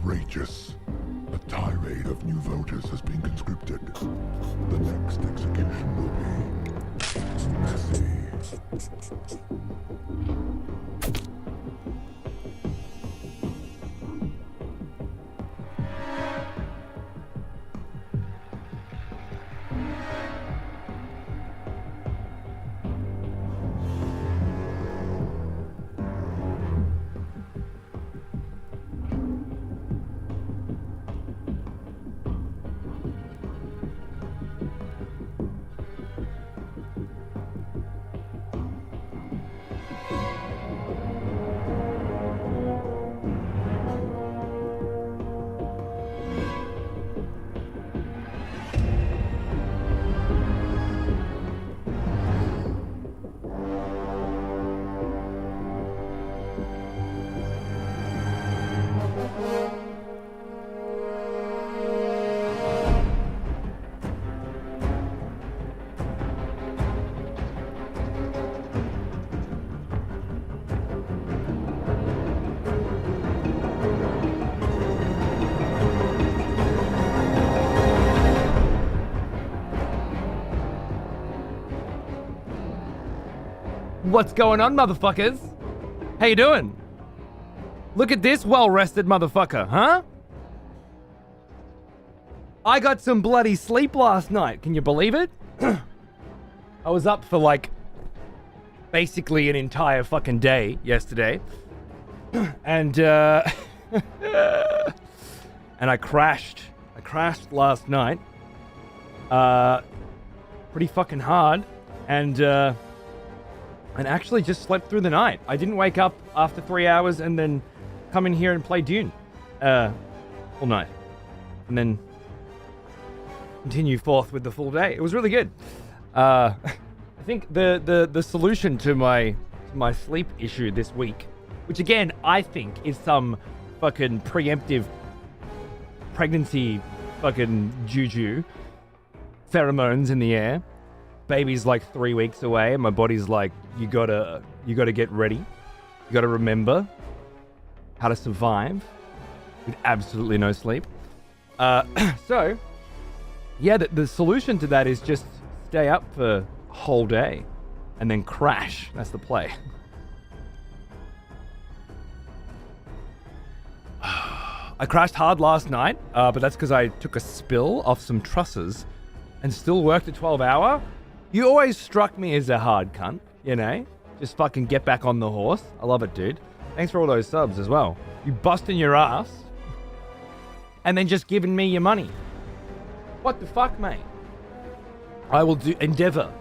outrageous. A tirade of new voters has been conscripted. The next execution will be messy. What's going on, motherfuckers? How you doing? Look at this well-rested motherfucker, huh? I got some bloody sleep last night. Can you believe it? I was up for like basically an entire fucking day yesterday. And and I crashed. I crashed last night. Pretty fucking hard. And actually just slept through the night. I didn't wake up after 3 hours and then come in here and play Dune all night. And then continue forth with the full day. It was really good. I think the solution to my sleep issue this week, which again I think is some fucking preemptive pregnancy fucking juju, pheromones in the air. Baby's like 3 weeks away, and my body's like, you gotta get ready. You gotta remember how to survive with absolutely no sleep. So, yeah, the solution to that is just stay up for a whole day and then crash. That's the play. I crashed hard last night, but that's because I took a spill off some trusses and still worked a 12-hour. You always struck me as a hard cunt, you know? Just fucking get back on the horse. I love it, dude. Thanks for all those subs as well. You busting your ass and then just giving me your money. What the fuck, mate? I will endeavor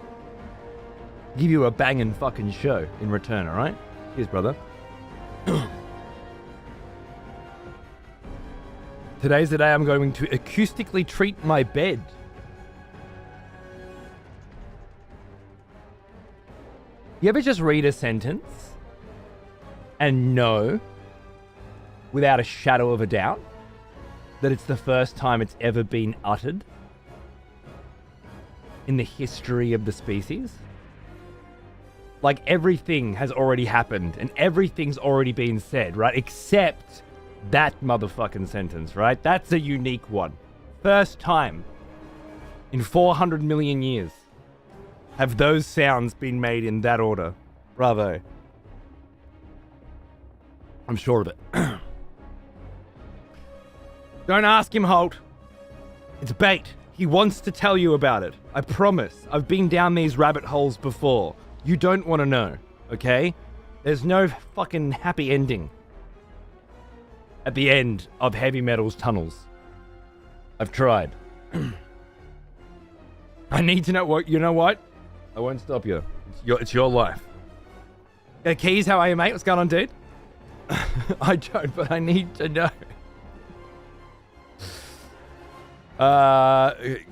give you a banging fucking show in return, alright? Cheers, brother. Today's the day I'm going to acoustically treat my bed. You ever just read a sentence and know, without a shadow of a doubt, that it's the first time it's ever been uttered in the history of the species? Like everything has already happened and everything's already been said, right? Except that motherfucking sentence, right? That's a unique one. First time in 400 million years have those sounds been made in that order. Bravo. I'm sure of it. Don't ask him, Holt. It's bait. He wants to tell you about it. I promise. I've been down these rabbit holes before. You don't want to know, okay? There's no fucking happy ending at the end of heavy metal's tunnels. I've tried. I need to know what. You know what? I won't stop you. It's your life. Keys, how are you, mate? What's going on, dude? I don't, but I need to know.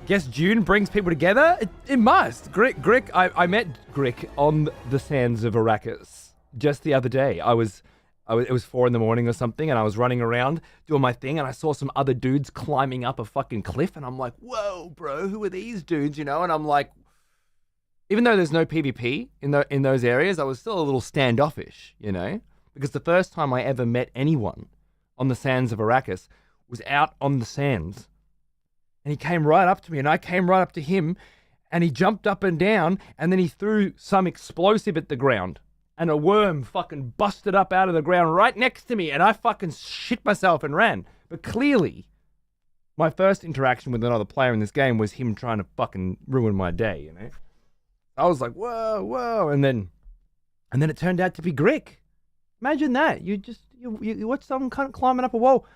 Guess Dune brings people together? It must. Grick, I met Grick on the sands of Arrakis just the other day. It was 4 a.m. or something, and I was running around doing my thing, and I saw some other dudes climbing up a fucking cliff, and I'm like, whoa, bro, who are these dudes, you know? And I'm like, even though there's no PvP in those areas, I was still a little standoffish, you know? Because the first time I ever met anyone on the sands of Arrakis was out on the sands. And he came right up to me, and I came right up to him, and he jumped up and down, and then he threw some explosive at the ground. And a worm fucking busted up out of the ground right next to me, and I fucking shit myself and ran. But clearly, my first interaction with another player in this game was him trying to fucking ruin my day, you know? I was like, whoa, whoa, and then it turned out to be Grick. Imagine that. You watch someone climbing up a wall.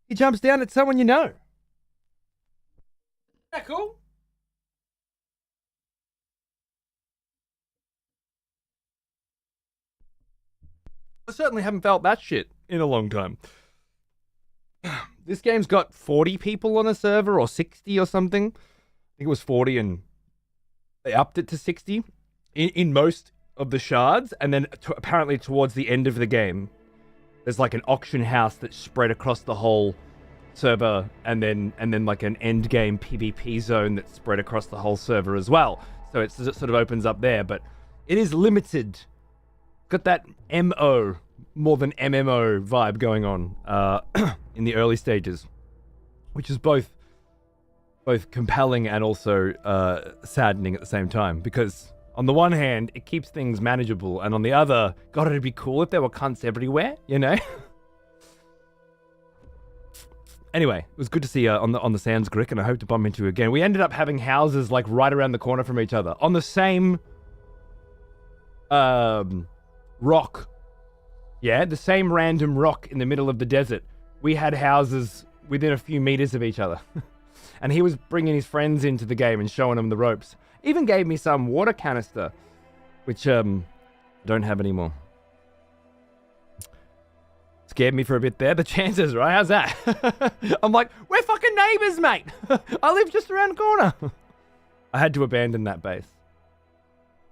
He jumps down at someone you know. Isn't that cool? I certainly haven't felt that shit in a long time. This game's got 40 people on a server, or 60 or something. I think it was 40, and they upped it to 60 in most of the shards. And then apparently towards the end of the game, there's like an auction house that's spread across the whole server, and then like an end game PvP zone that's spread across the whole server as well. So it sort of opens up there, but it is limited. Got that MO more than MMO vibe going on in the early stages, which is both compelling and also saddening at the same time, because on the one hand it keeps things manageable, and on the other, God, it'd be cool if there were cunts everywhere, you know. Anyway, it was good to see you on the sands, Grick, and I hope to bump into you again. We ended up having houses like right around the corner from each other on the same rock. Yeah, the same random rock in the middle of the desert. We had houses within a few meters of each other. And he was bringing his friends into the game and showing them the ropes. Even gave me some water canister, which I don't have anymore. Scared me for a bit there. The chances, right? How's that? I'm like, we're fucking neighbors, mate. I live just around the corner. I had to abandon that base.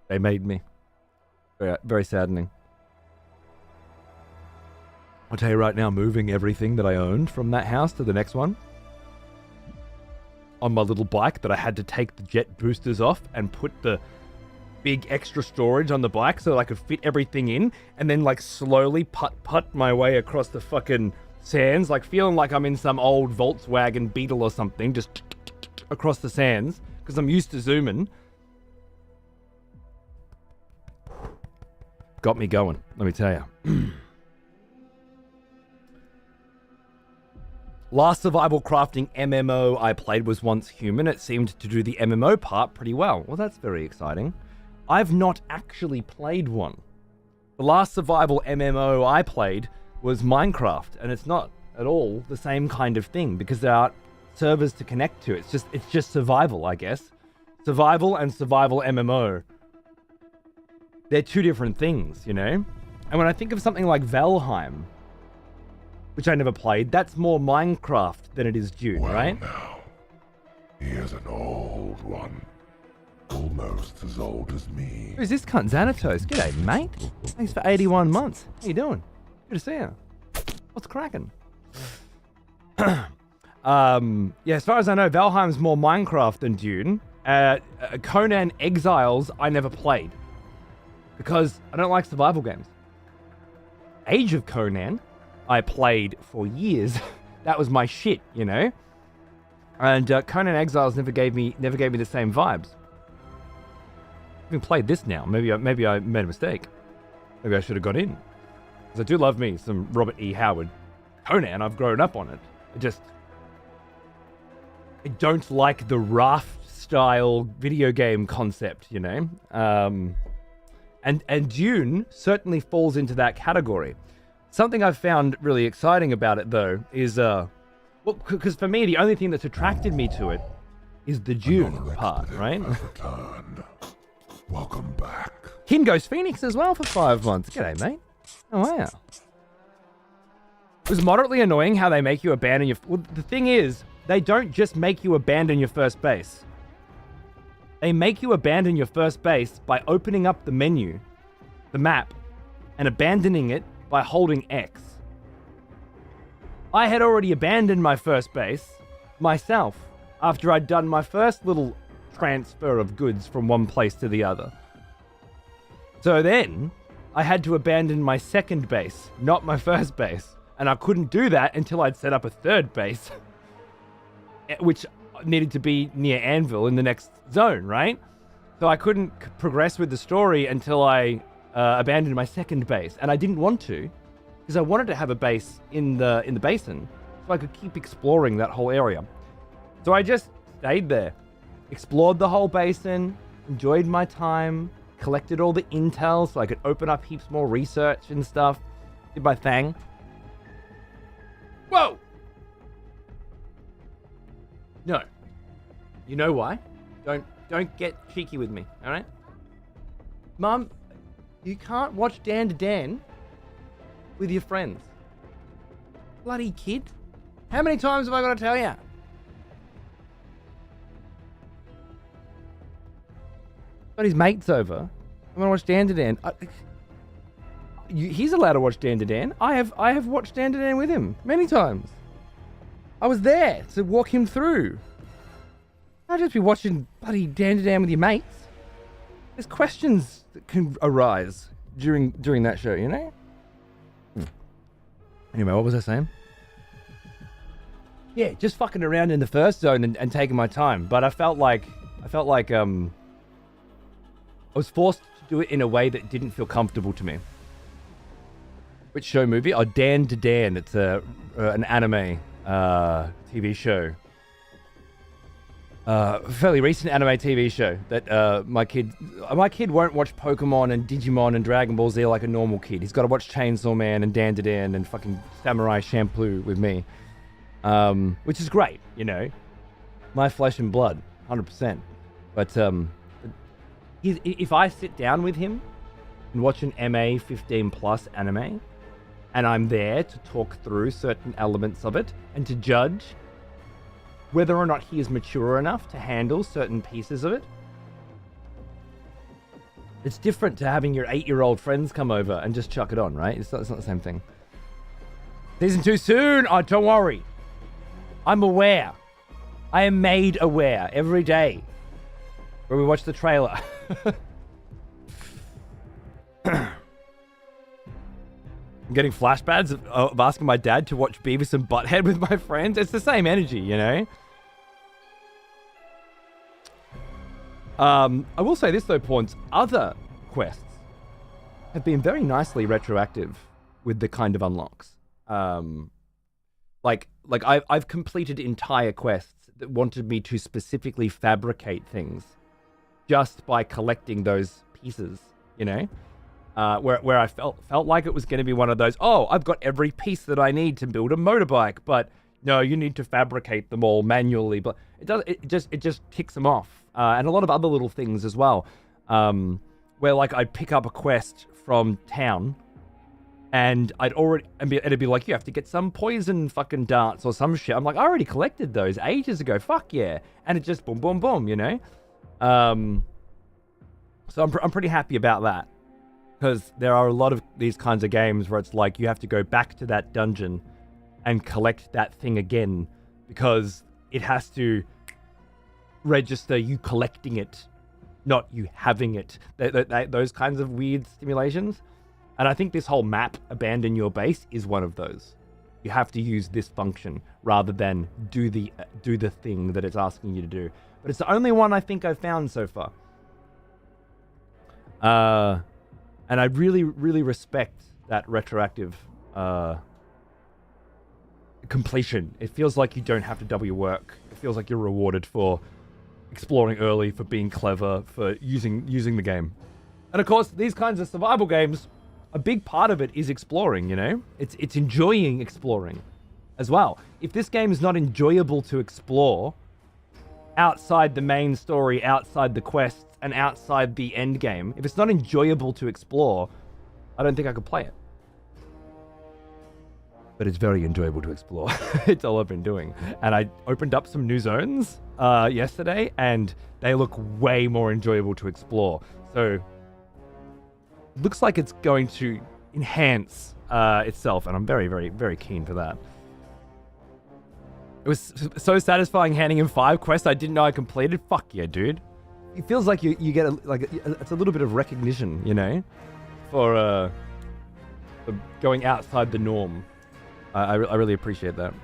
They made me. Very, very saddening. I'll tell you right now, moving everything that I owned from that house to the next one on my little bike that I had to take the jet boosters off and put the big extra storage on the bike so that I could fit everything in, and then like slowly putt my way across the fucking sands, like feeling like I'm in some old Volkswagen Beetle or something, just across the sands because I'm used to zooming. Got me going, let me tell you. Last survival crafting MMO I played was Once Human. It seemed to do the MMO part pretty well. Well, that's very exciting. I've not actually played one. The last survival MMO I played was Minecraft, and it's not at all the same kind of thing because there aren't servers to connect to. It's just survival, I guess. Survival and survival MMO. They're two different things, you know? And when I think of something like Valheim, which I never played, that's more Minecraft than it is Dune, well, right? Now, here's an old one. Almost as old as me. Who's this cunt? Xanatos. G'day, mate. Thanks for 81 months. How you doing? Good to see you. What's cracking? Yeah, as far as I know, Valheim's more Minecraft than Dune. Conan Exiles, I never played. Because I don't like survival games. Age of Conan, I played for years. That was my shit, you know? And Conan Exiles never gave me the same vibes. I haven't played this now. Maybe I made a mistake. Maybe I should have got in. Because I do love me some Robert E. Howard. Conan, I've grown up on it. I don't like the Raft-style video game concept, you know? And Dune certainly falls into that category. Something I've found really exciting about it, though, is, well, because for me, the only thing that's attracted me to it is the Dune part, right? Welcome back. Kin Ghost Phoenix as well for 5 months. G'day, mate. Oh, wow. It was moderately annoying how they make you abandon your... Well, the thing is, they don't just make you abandon your first base. They make you abandon your first base by opening up the menu, the map, and abandoning it by holding X. I had already abandoned my first base myself after I'd done my first little transfer of goods from one place to the other. So then I had to abandon my second base, not my first base, And I couldn't do that until I'd set up a third base, which needed to be near Anvil in the next zone, right? So I couldn't progress with the story until I abandoned my second base. And I didn't want to, because I wanted to have a base in the basin so I could keep exploring that whole area. So I just stayed there, explored the whole basin, enjoyed my time, collected all the intel so I could open up heaps more research and stuff, did my thing. Whoa! No. You know why? Don't get cheeky with me, alright? Mum, you can't watch Dan to Dan with your friends. Bloody kid. How many times have I got to tell you? Got his mates over. I'm gonna watch Dan to Dan. He's allowed to watch Dan to Dan. I have watched Dan to Dan with him many times. I was there to walk him through. I'll just be watching bloody Dan to Dan with your mates. There's questions that can arise during that show, you know? Anyway, what was I saying? Yeah, just fucking around in the first zone and taking my time. But I felt like I was forced to do it in a way that didn't feel comfortable to me. Which show movie? Oh, Dan to Dan. It's an anime TV show. Fairly recent anime TV show that my kid won't watch Pokemon and Digimon and Dragon Ball Z like a normal kid. He's got to watch Chainsaw Man and Dan to Dan and fucking Samurai Champloo with me, which is great, you know, my flesh and blood, 100%. But if I sit down with him and watch an MA 15+ anime, and I'm there to talk through certain elements of it and to judge whether or not he is mature enough to handle certain pieces of it. It's different to having your 8-year-old friends come over and just chuck it on, right? It's not the same thing. Season 2 soon! Oh, don't worry. I'm aware. I am made aware every day where we watch the trailer. I'm getting flashbacks of asking my dad to watch Beavis and Butthead with my friends. It's the same energy, you know? I will say this though, Pawns. Other quests have been very nicely retroactive with the kind of unlocks. Like I've completed entire quests that wanted me to specifically fabricate things just by collecting those pieces, you know? Where I felt like it was going to be one of those, oh, I've got every piece that I need to build a motorbike, but no, you need to fabricate them all manually. But it just ticks them off, and a lot of other little things as well, where like I'd pick up a quest from town, and it'd be like, you have to get some poison fucking darts or some shit. I'm like, I already collected those ages ago. Fuck yeah, and it just boom, boom, boom, you know. So I'm pretty happy about that. Because there are a lot of these kinds of games where it's like you have to go back to that dungeon and collect that thing again because it has to register you collecting it, not you having it. Those kinds of weird stimulations. And I think this whole map, abandon your base, is one of those. You have to use this function rather than do the thing that it's asking you to do. But it's the only one I think I've found so far. And I really, really respect that retroactive completion. It feels like you don't have to double your work. It feels like you're rewarded for exploring early, for being clever, for using the game. And of course, these kinds of survival games, a big part of it is exploring, you know? It's enjoying exploring as well. If this game is not enjoyable to explore outside the main story, outside the quests, and outside the end game, if it's not enjoyable to explore, I don't think I could play it. But it's very enjoyable to explore. It's all I've been doing. And I opened up some new zones yesterday, and they look way more enjoyable to explore. So looks like it's going to enhance itself, and I'm very, very, very keen for that. It was so satisfying handing him 5 quests I didn't know I completed. Fuck yeah, dude. It feels like you get it's a little bit of recognition, you know, for going outside the norm. I really appreciate that.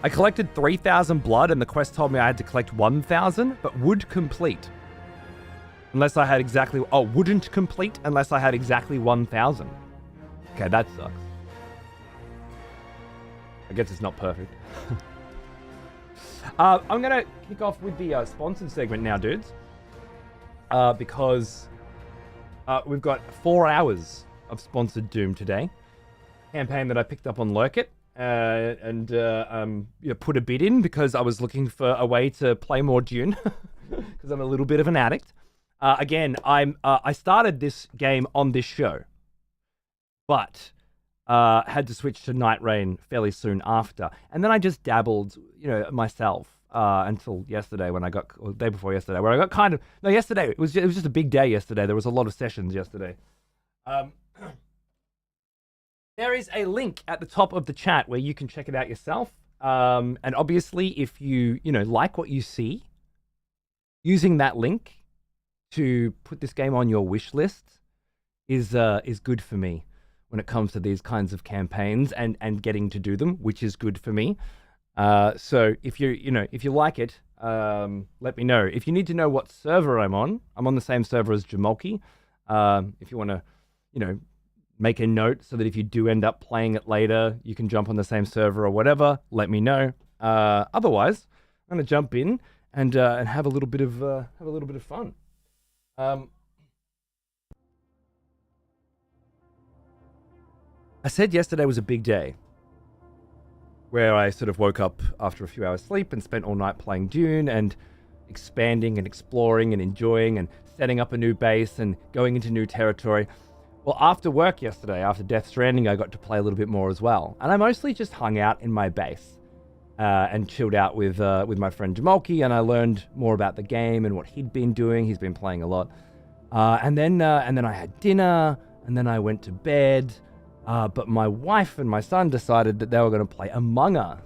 I collected 3,000 blood, and the quest told me I had to collect 1,000, but would complete. Unless I had exactly... Oh, wouldn't complete unless I had exactly 1,000. Okay, that sucks. I guess it's not perfect. I'm going to kick off with the sponsored segment now, dudes. Because we've got 4 hours of sponsored Doom today. Campaign that I picked up on Lurk It. And put a bid in because I was looking for a way to play more Dune because I'm a little bit of an addict. Again, I started this game on this show, but had to switch to Night Rain fairly soon after, and then I just dabbled, myself until yesterday or the day before yesterday, where I got yesterday it was just a big day yesterday. There was a lot of sessions yesterday. There is a link at the top of the chat where you can check it out yourself. And obviously, if you like what you see, using that link to put this game on your wish list is good for me when it comes to these kinds of campaigns and getting to do them, which is good for me. So if you like it, let me know. If you need to know what server I'm on the same server as Jamulki. If you want to, make a note so that if you do end up playing it later, you can jump on the same server or whatever. Let me know. Otherwise, I'm gonna jump in and have a little bit of fun. I said yesterday was a big day, where I sort of woke up after a few hours sleep and spent all night playing Dune and expanding and exploring and enjoying and setting up a new base and going into new territory. Well, after work yesterday, after Death Stranding, I got to play a little bit more as well. And I mostly just hung out in my base and chilled out with my friend Jamulki, and I learned more about the game and what he'd been doing. He's been playing a lot. And then I had dinner, and then I went to bed. But my wife and my son decided that they were going to play Among Us.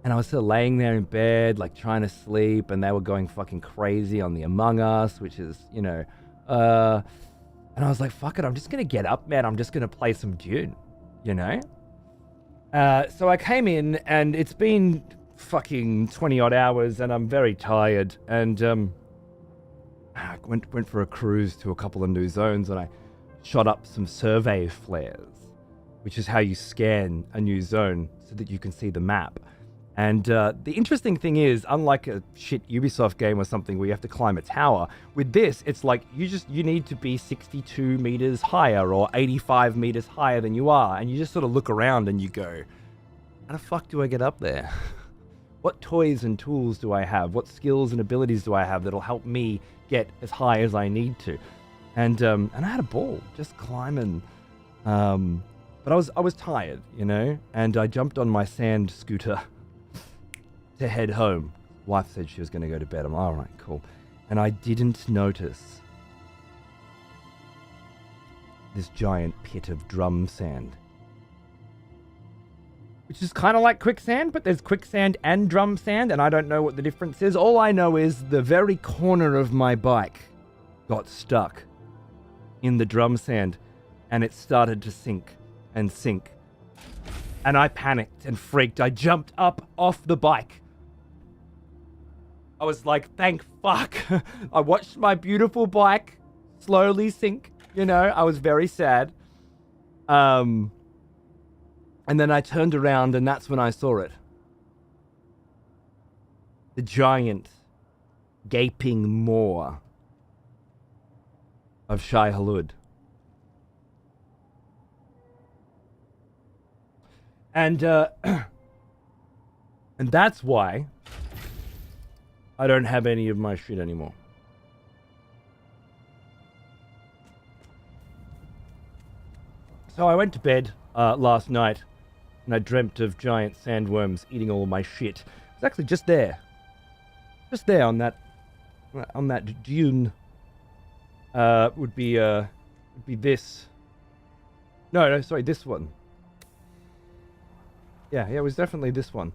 And I was sort of laying there in bed, like trying to sleep, and they were going fucking crazy on the Among Us, which is, and I was like, fuck it, I'm just going to get up, man. I'm just going to play some Dune, So I came in, and it's been fucking 20-odd hours, and I'm very tired. And I went for a cruise to a couple of new zones, and I shot up some survey flares, which is how you scan a new zone so that you can see the map. And the interesting thing is, unlike a shit Ubisoft game or something where you have to climb a tower, with this, it's like you need to be 62 meters higher or 85 meters higher than you are. And you just sort of look around and you go, how the fuck do I get up there? What toys and tools do I have? What skills and abilities do I have that'll help me get as high as I need to? And I had a ball just climbing. But I was tired, and I jumped on my sand scooter to head home. Wife said she was going to go to bed. I'm like, all right, cool. And I didn't notice this giant pit of drum sand, which is kind of like quicksand, but there's quicksand and drum sand, and I don't know what the difference is. All I know is the very corner of my bike got stuck in the drum sand, and it started to sink and sink. And I panicked and freaked. I jumped up off the bike. I was like, thank fuck. I watched my beautiful bike slowly sink. I was very sad. And then I turned around, and that's when I saw it. The giant, gaping maw of Shai Hulud. And that's why I don't have any of my shit anymore. So I went to bed last night, and I dreamt of giant sandworms eating all of my shit. It's actually just there on that dune. Would be this. No, sorry, this one. Yeah, it was definitely this one.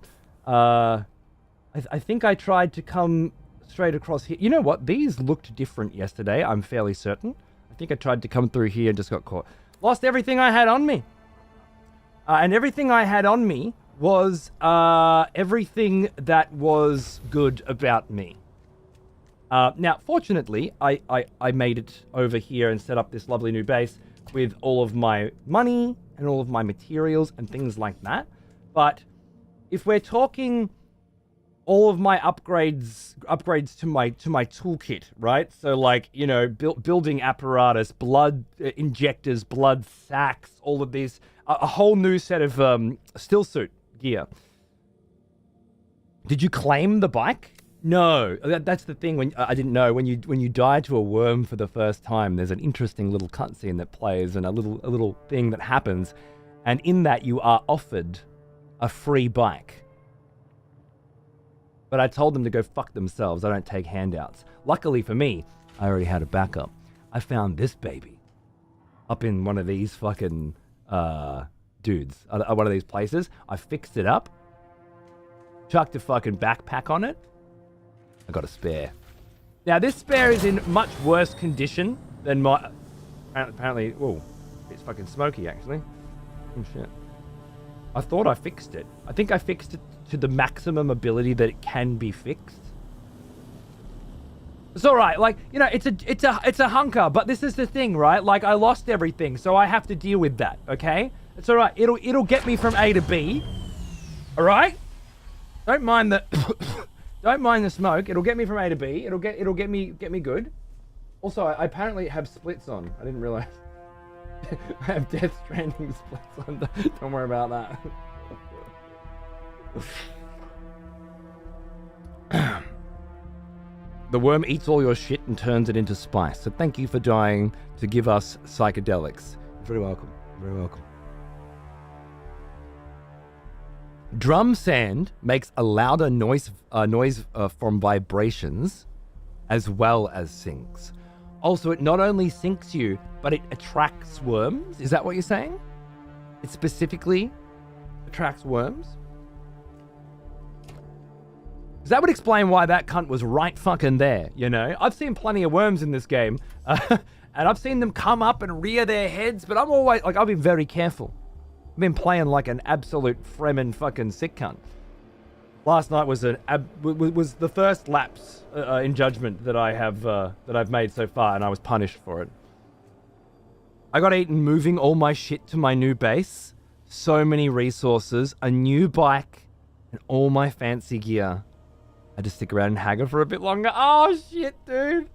I think I tried to come straight across here. You know what? These looked different yesterday, I'm fairly certain. I think I tried to come through here and just got caught. Lost everything I had on me. And everything I had on me was everything that was good about me. Now, fortunately, I made it over here and set up this lovely new base with all of my money and all of my materials and things like that. But if we're talking all of my upgrades to my toolkit, right? So like, you know, building apparatus, blood injectors, blood sacks, all of these, a whole new set of still suit gear. Did you claim the bike? No, that's the thing. When I didn't know, when you die to a worm for the first time, there's an interesting little cutscene that plays and a little thing that happens, and in that you are offered a free bike. But I told them to go fuck themselves. I don't take handouts. Luckily for me, I already had a backup. I found this baby up in one of these fucking dudes, one of these places. I fixed it up, chucked a fucking backpack on it. I got a spare. Now this spare is in much worse condition than my. Apparently, whoa, it's fucking smoky actually. Oh shit. I thought I fixed it. I think I fixed it to the maximum ability that it can be fixed. It's all right. Like, you know, it's a hunker, but this is the thing, right? Like, I lost everything, so I have to deal with that. Okay, it's all right. It'll get me from A to B. All right. Don't mind the don't mind the smoke. It'll get me from A to B. It'll get me good. Also, I apparently have splits on. I didn't realize. I have Death Stranding splits on. Don't worry about that. The worm eats all your shit and turns it into spice. So thank you for dying to give us psychedelics. You're very welcome. Very welcome. Drum sand makes a louder noise from vibrations as well as sinks. Also, it not only sinks you, but it attracts worms. Is that what you're saying? It specifically attracts worms? Because that would explain why that cunt was right fucking there, you know? I've seen plenty of worms in this game, and I've seen them come up and rear their heads, but I'm always, like, I've been very careful. I've been playing like an absolute Fremen fucking sick cunt. Last night was was the first lapse in judgment that I've made so far, and I was punished for it. I got eaten moving all my shit to my new base. So many resources, a new bike, and all my fancy gear. I had to stick around and haggle for a bit longer. Oh shit, dude!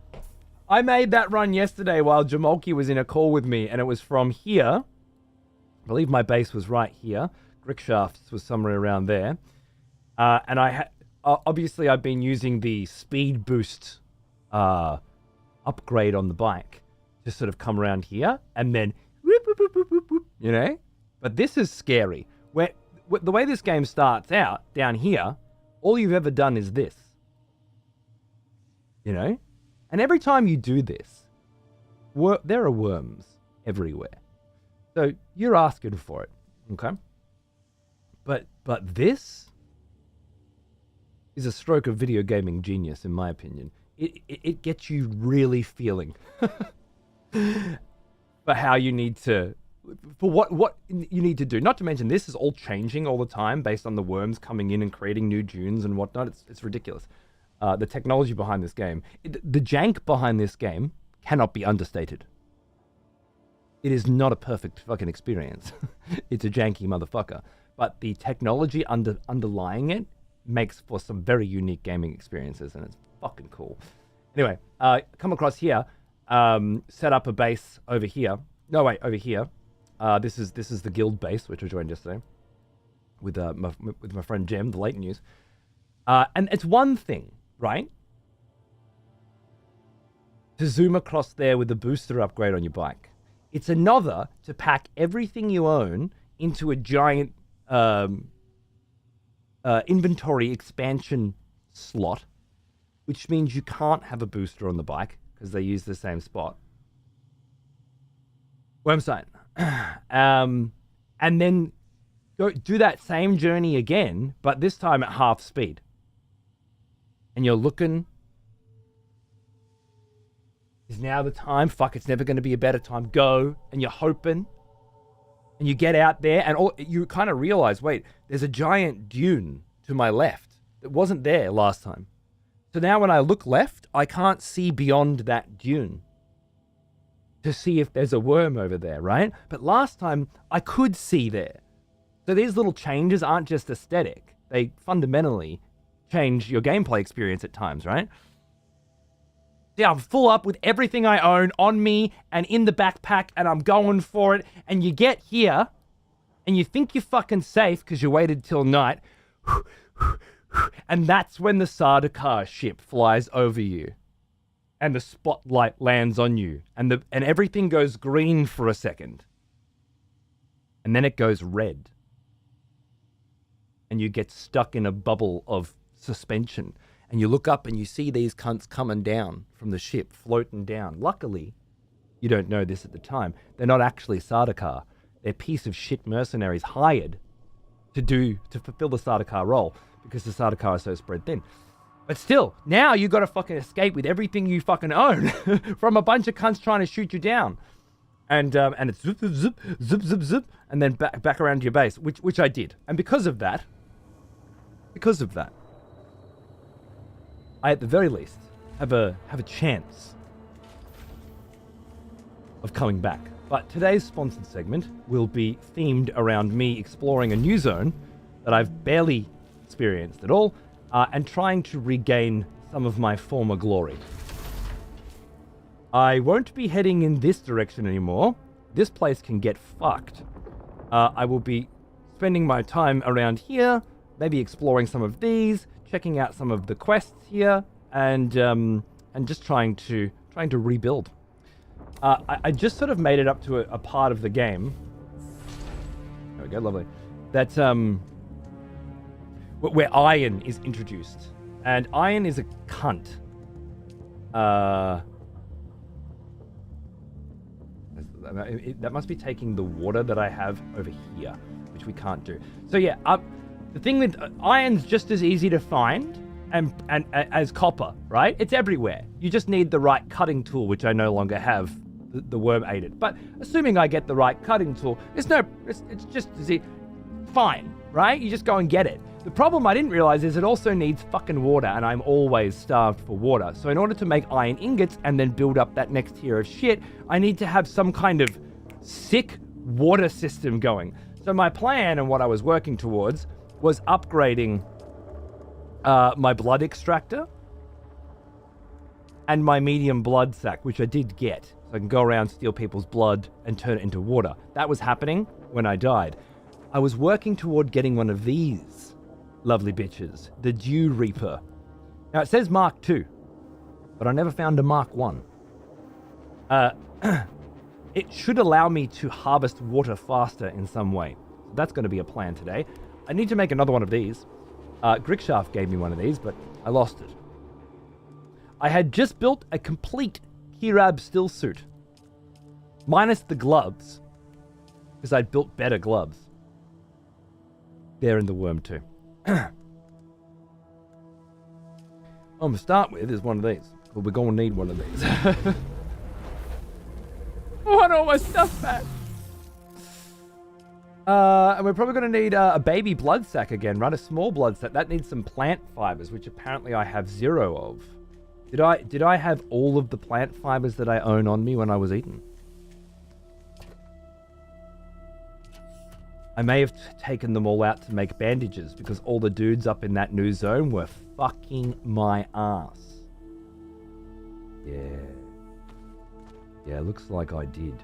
I made that run yesterday while Jamolki was in a call with me, and it was from here. I believe my base was right here. Grickshafts was somewhere around there. And I had obviously I've been using the speed boost upgrade on the bike to sort of come around here and then whoop, whoop, whoop, whoop, whoop, whoop, you know. But this is scary. Where the way this game starts out down here, all you've ever done is this, you know. And every time you do this, there are worms everywhere. So you're asking for it, okay? But this is a stroke of video gaming genius, in my opinion. It gets you really feeling for how you need to, for what you need to do. Not to mention, this is all changing all the time based on the worms coming in and creating new dunes and whatnot. It's ridiculous. The technology behind this game, the jank behind this game cannot be understated. It is not a perfect fucking experience. It's a janky motherfucker. But the technology underlying it makes for some very unique gaming experiences, and it's fucking cool. Anyway, come across here, set up a base over here. No, wait, over here. This is the guild base, which I joined yesterday with my friend Jem, the late news. And it's one thing, right, to zoom across there with the booster upgrade on your bike. It's another to pack everything you own into a giant inventory expansion slot, which means you can't have a booster on the bike because they use the same spot. Wormsite. And then go do that same journey again, but this time at half speed. And you're looking, is now the time? Fuck, it's never going to be a better time. Go. And you're hoping And you get out there and you kind of realize, wait, there's a giant dune to my left that wasn't there last time. So now when I look left, I can't see beyond that dune to see if there's a worm over there, right? But last time I could see there. So these little changes aren't just aesthetic. They fundamentally change your gameplay experience at times, right? Yeah, I'm full up with everything I own on me and in the backpack, and I'm going for it. And you get here, and you think you're fucking safe because you waited till night. And that's when the Sardaukar ship flies over you. And the spotlight lands on you. And everything goes green for a second. And then it goes red. And you get stuck in a bubble of suspension. And you look up and you see these cunts coming down from the ship, floating down. Luckily, you don't know this at the time, they're not actually Sardaukar. They're piece of shit mercenaries hired to fulfill the Sardaukar role because the Sardaukar are so spread thin. But still, now you got to fucking escape with everything you fucking own from a bunch of cunts trying to shoot you down. And it's zip, zip, zip, zip, zip, and then back around to your base, which I did. And because of that, I, at the very least, have a chance of coming back. But today's sponsored segment will be themed around me exploring a new zone that I've barely experienced at all, and trying to regain some of my former glory. I won't be heading in this direction anymore. This place can get fucked. I will be spending my time around here, maybe exploring some of these, checking out some of the quests here, and just trying to rebuild. I just sort of made it up to a part of the game. There we go, lovely. That where iron is introduced, and iron is a cunt. That must be taking the water that I have over here, which we can't do. So yeah, the thing with iron's just as easy to find and as copper, right? It's everywhere. You just need the right cutting tool, which I no longer have. The worm ate it. But assuming I get the right cutting tool, it's just fine, right? You just go and get it. The problem I didn't realize is it also needs fucking water, and I'm always starved for water. So in order to make iron ingots and then build up that next tier of shit, I need to have some kind of sick water system going. So my plan and what I was working towards was upgrading my blood extractor and my medium blood sac, which I did get. So I can go around, steal people's blood, and turn it into water. That was happening when I died. I was working toward getting one of these lovely bitches, the Dew Reaper. Now it says Mark II, but I never found a Mark I. It should allow me to harvest water faster in some way. So that's going to be a plan today. I need to make another one of these. Grickshaft gave me one of these, but I lost it. I had just built a complete Kirab still suit, minus the gloves, because I'd built better gloves. They're in the worm too. I'm going to start with is one of these. Well, we're going to need one of these. I want all my stuff back. And we're probably going to need a baby blood sac again, right? A small blood sac. That needs some plant fibers, which apparently I have 0 of. Did I have all of the plant fibers that I own on me when I was eaten? I may have taken them all out to make bandages because all the dudes up in that new zone were fucking my ass. Yeah, looks like I did.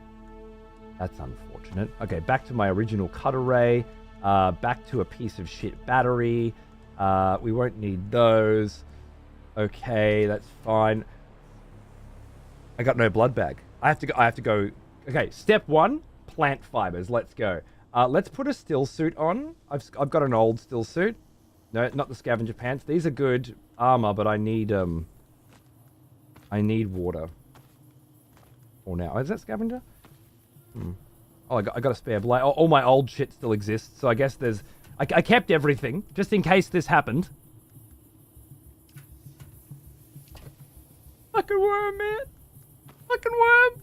That's unfortunate. Okay, back to my original cut array. Back to a piece of shit battery. We won't need those. Okay, that's fine. I got no blood bag. I have to go. Okay, step 1, plant fibers. Let's go. Let's put a still suit on. I've got an old still suit. No, not the scavenger pants. These are good armor, but I need water. Or now, is that scavenger? Oh, I got a spare blade. All my old shit still exists, so I guess there's. I kept everything just in case this happened. Fucking worm, man. Fucking worm.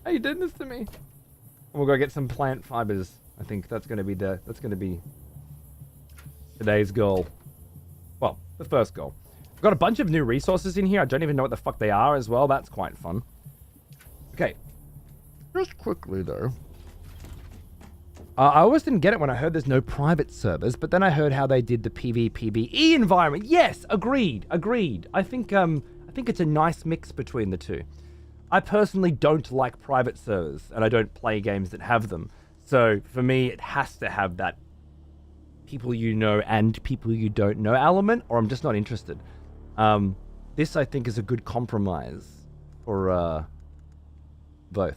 How you doing this to me? We'll go get some plant fibers. I think that's gonna be today's goal. Well, the first goal. I've got a bunch of new resources in here. I don't even know what the fuck they are as well. That's quite fun. Okay. Just quickly though. I always didn't get it when I heard there's no private servers, but then I heard how they did the PvPvE environment. Yes, agreed. I think it's a nice mix between the two. I personally don't like private servers, and I don't play games that have them. So for me, it has to have that people you know and people you don't know element, or I'm just not interested. This I think is a good compromise for both.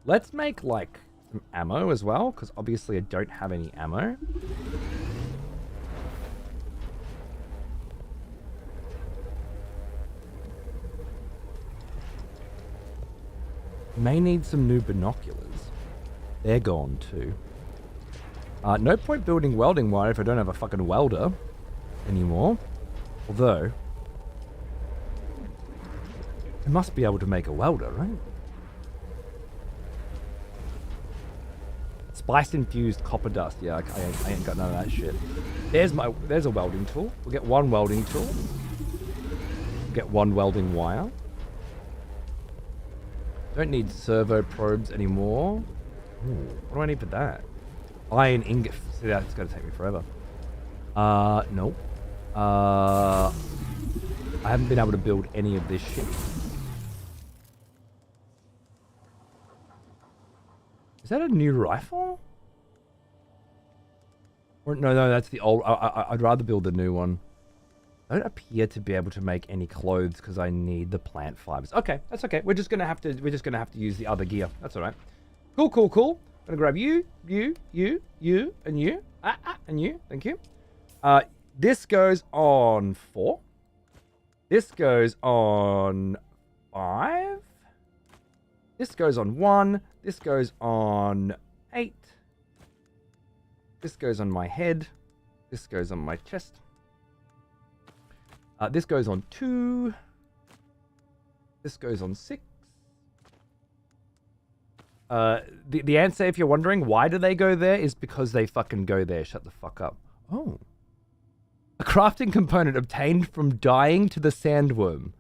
Let's make like some ammo as well, because obviously I don't have any ammo. May need some new binoculars. They're gone too. No point building welding wire if I don't have a fucking welder anymore. Although, I must be able to make a welder, right? Spice-infused copper dust. Yeah, I ain't got none of that shit. There's a welding tool. We'll get one welding tool. Get one welding wire. Don't need servo probes anymore. Ooh, what do I need for that? Iron ingot. See, that's going to take me forever. Nope. I haven't been able to build any of this shit. Is that a new rifle? Or no, that's the old. I'd rather build the new one. I don't appear to be able to make any clothes because I need the plant fibers. Okay, that's okay. We're just gonna have to use the other gear. That's all right. Cool. I'm gonna grab you, and you, and you. Thank you. This goes on 4. This goes on 5. This goes on 1. This goes on 8. This goes on my head. This goes on my chest. This goes on 2. This goes on 6. The answer, if you're wondering, why do they go there, is because they fucking go there. Shut the fuck up. Oh. A crafting component obtained from dying to the sandworm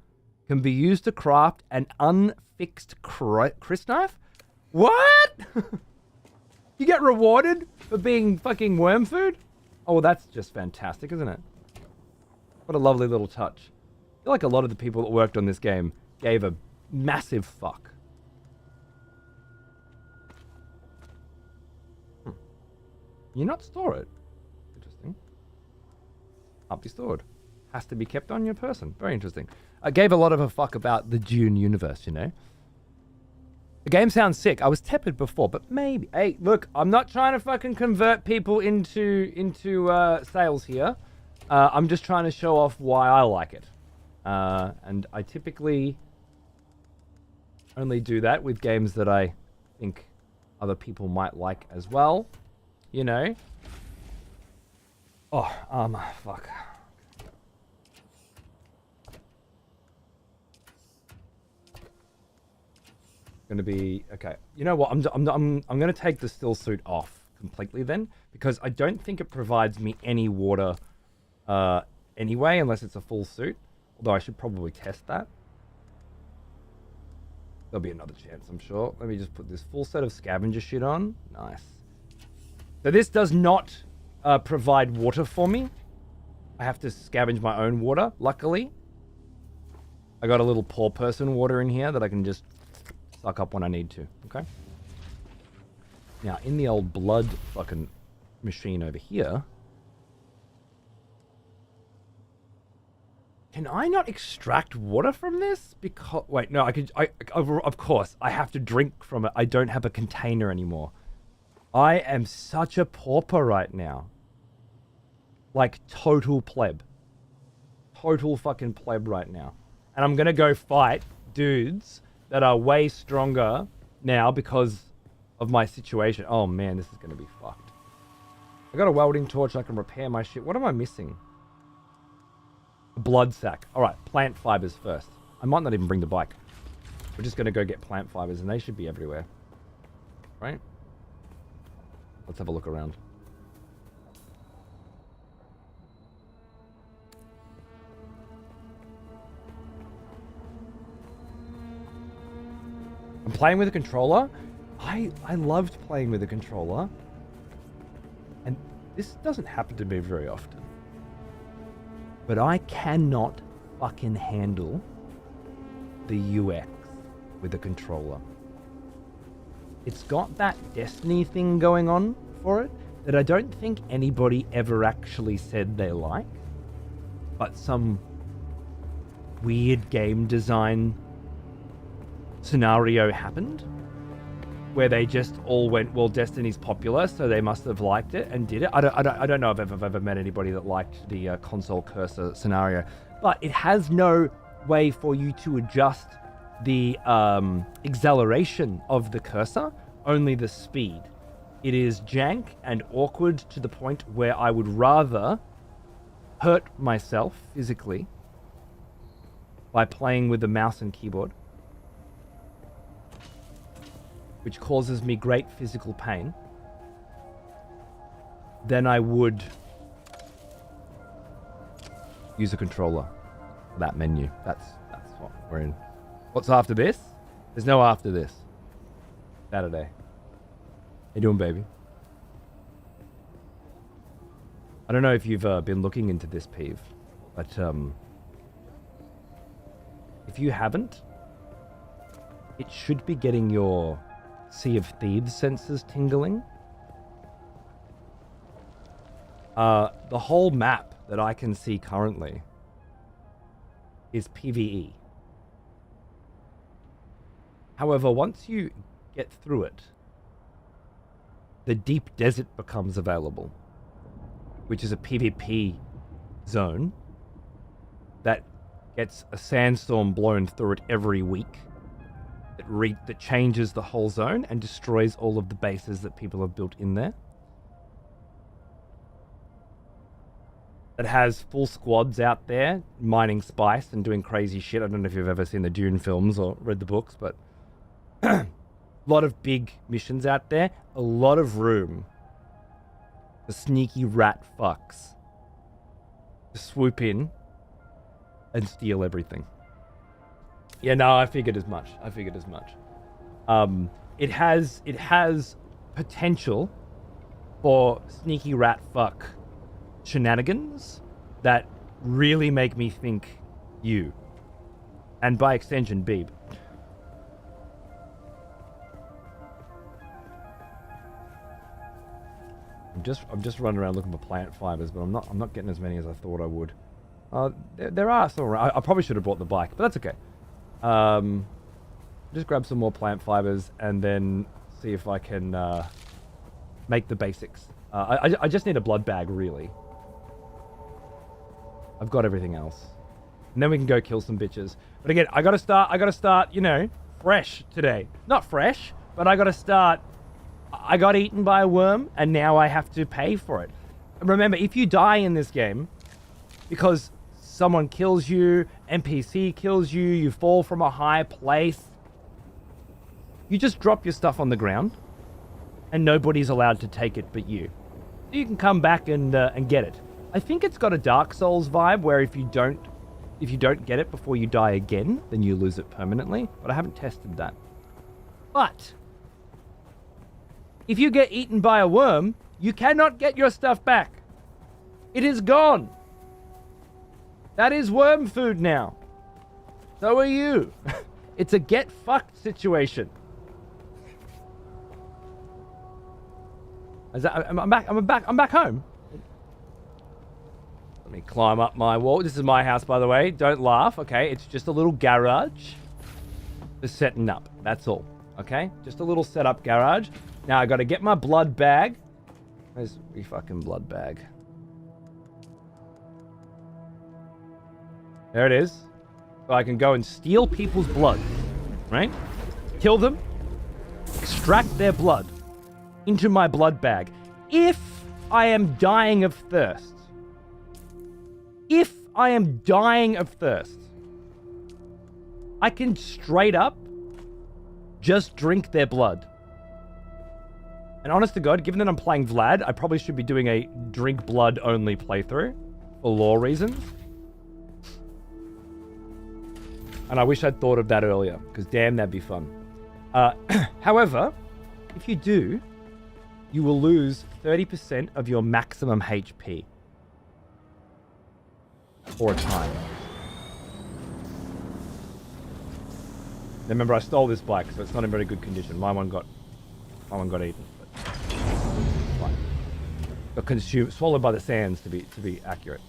can be used to craft an unfixed crysknife? What? You get rewarded for being fucking worm food? Oh, well, that's just fantastic, isn't it? What a lovely little touch. I feel like a lot of the people that worked on this game gave a massive fuck. You not store it? Interesting. Can't be stored. Has to be kept on your person. Very interesting. I gave a lot of a fuck about the Dune universe, you know? The game sounds sick. I was tepid before, but maybe. Hey, look, I'm not trying to fucking convert people into sales here. I'm just trying to show off why I like it. And I typically only do that with games that I think other people might like as well. You know? Oh, fuck. Gonna be okay. You know what? I'm gonna take the still suit off completely then, because I don't think it provides me any water anyway, unless it's a full suit. Although I should probably test that. There'll be another chance, I'm sure. Let me just put this full set of scavenger shit on. Nice. So this does not provide water for me. I have to scavenge my own water. Luckily, I got a little poor person water in here that I can just suck up when I need to, okay? Now, in the old blood fucking machine over here, can I not extract water from this? Because, wait, no, of course, I have to drink from it. I don't have a container anymore. I am such a pauper right now. Like, total pleb. Total fucking pleb right now. And I'm gonna go fight dudes that are way stronger now because of my situation. Oh man, this is gonna be fucked. I got a welding torch, I can repair my shit. What am I missing? A blood sack. Alright, plant fibers first. I might not even bring the bike. We're just going to go get plant fibers, and they should be everywhere. Right? Let's have a look around. I'm playing with a controller. I loved playing with a controller. And this doesn't happen to me very often. But I cannot fucking handle the UX with a controller. It's got that Destiny thing going on for it that I don't think anybody ever actually said they like. But some weird game design scenario happened where they just all went, well, Destiny's popular, so they must have liked it and did it. I don't know if I've ever met anybody that liked the console cursor scenario, but it has no way for you to adjust the acceleration of the cursor, only the speed. It is jank and awkward to the point where I would rather hurt myself physically by playing with the mouse and keyboard, which causes me great physical pain, than I would use a controller for that menu. That's what we're in. What's after this? There's no after this. Saturday. How you doing, baby? I don't know if you've been looking into this, Peeve, but if you haven't, it should be getting your Sea of Thieves sensors tingling. The whole map that I can see currently is PvE. However, once you get through it, the deep desert becomes available, which is a PvP zone that gets a sandstorm blown through it every week that changes the whole zone and destroys all of the bases that people have built in there. That has full squads out there mining spice and doing crazy shit. I don't know if you've ever seen the Dune films or read the books, but a lot of big missions out there, a lot of room for sneaky rat fucks to swoop in and steal everything. Yeah, no, I figured as much. It has potential for sneaky rat fuck shenanigans that really make me think you, and by extension, Beeb. I'm just running around looking for plant fibers, but I'm not getting as many as I thought I would. There are some around. I probably should have brought the bike, but that's okay. Just grab some more plant fibers and then see if I can make the basics. I just need a blood bag, really. I've got everything else, and then we can go kill some bitches. But again, I gotta start, you know, fresh today. Not fresh, but I gotta start. I got eaten by a worm, and now I have to pay for it. And remember, if you die in this game because someone kills you, NPC kills you, you fall from a high place, you just drop your stuff on the ground, and nobody's allowed to take it but you. You can come back and get it. I think it's got a Dark Souls vibe where if you don't get it before you die again, then you lose it permanently. But I haven't tested that. But if you get eaten by a worm, you cannot get your stuff back. It is gone. That is worm food now. So are you. It's a get fucked situation. I'm back home. Let me climb up my wall. This is my house, by the way. Don't laugh, okay? It's just a little garage for setting up. That's all, okay? Just a little setup garage. Now I got to get my blood bag. Where's my fucking blood bag? There it is. So I can go and steal people's blood, right? Kill them, extract their blood into my blood bag. If I am dying of thirst, I can straight up just drink their blood. And honest to God, given that I'm playing Vlad, I probably should be doing a drink blood only playthrough for lore reasons. And I wish I'd thought of that earlier, because damn, that'd be fun. However, if you do, you will lose 30% of your maximum HP for a time. Now remember, I stole this bike, so it's not in very good condition. My one got eaten. But fine. Got consumed, swallowed by the sands, to be accurate.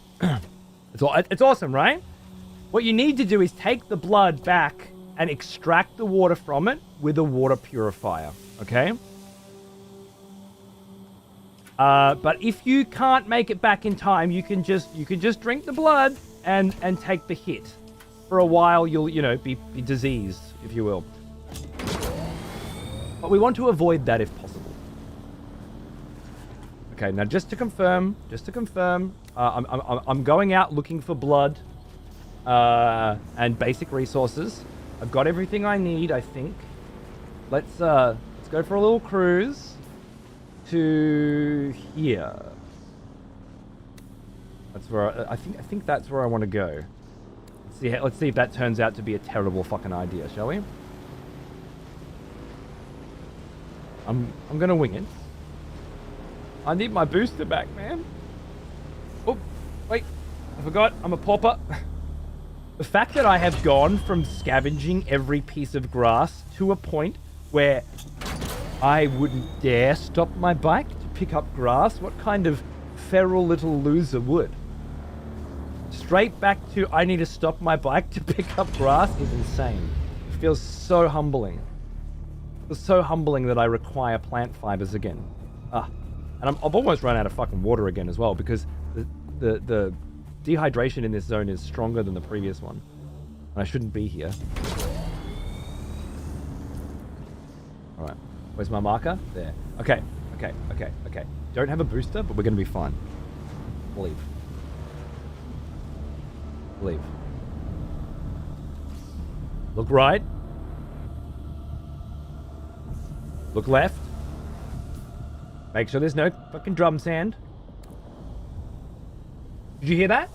It's awesome, right? What you need to do is take the blood back and extract the water from it with a water purifier. Okay. But if you can't make it back in time, you can just drink the blood and take the hit. For a while, you'll be diseased, if you will. But we want to avoid that if possible. Okay, now just to confirm, I'm going out looking for blood and basic resources. I've got everything I need, I think. Let's go for a little cruise to here. That's where I think that's where I want to go. Let's see if that turns out to be a terrible fucking idea, shall we? I'm gonna wing it. I need my booster back, man. Oh, wait. I forgot. I'm a pauper. The fact that I have gone from scavenging every piece of grass to a point where I wouldn't dare stop my bike to pick up grass. What kind of feral little loser would? Straight back to I need to stop my bike to pick up grass is insane. It feels so humbling. It feels so humbling that I require plant fibers again. And I've almost run out of fucking water again as well, because the dehydration in this zone is stronger than the previous one. And I shouldn't be here. Alright. Where's my marker? There. Okay. Don't have a booster, but we're gonna be fine. Leave. Look right. Look left. Make sure there's no fucking drum sand. Did you hear that?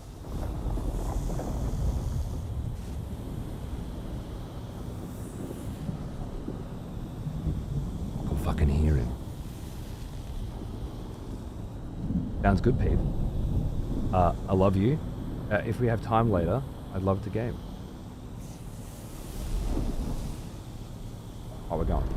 I can fucking hear him. Sounds good, Pete. I love you. If we have time later, I'd love to game. Oh, we're going.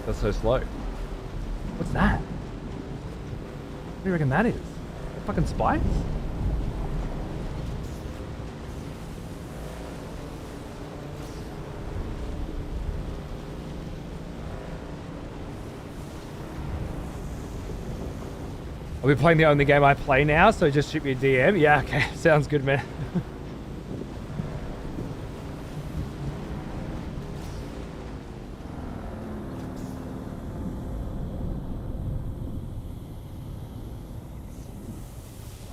That's so slow. What's that? What do you reckon that is? Fucking spikes? Are we playing the only game I play now? So just shoot me a DM? Yeah, okay. Sounds good, man.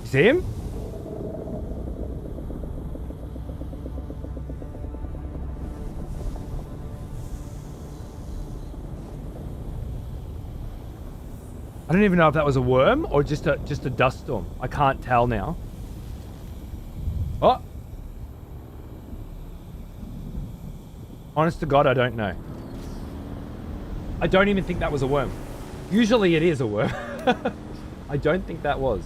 You see him? I don't even know if that was a worm or just a dust storm. I can't tell now. Oh. Honest to God, I don't know. I don't even think that was a worm. Usually it is a worm. I don't think that was.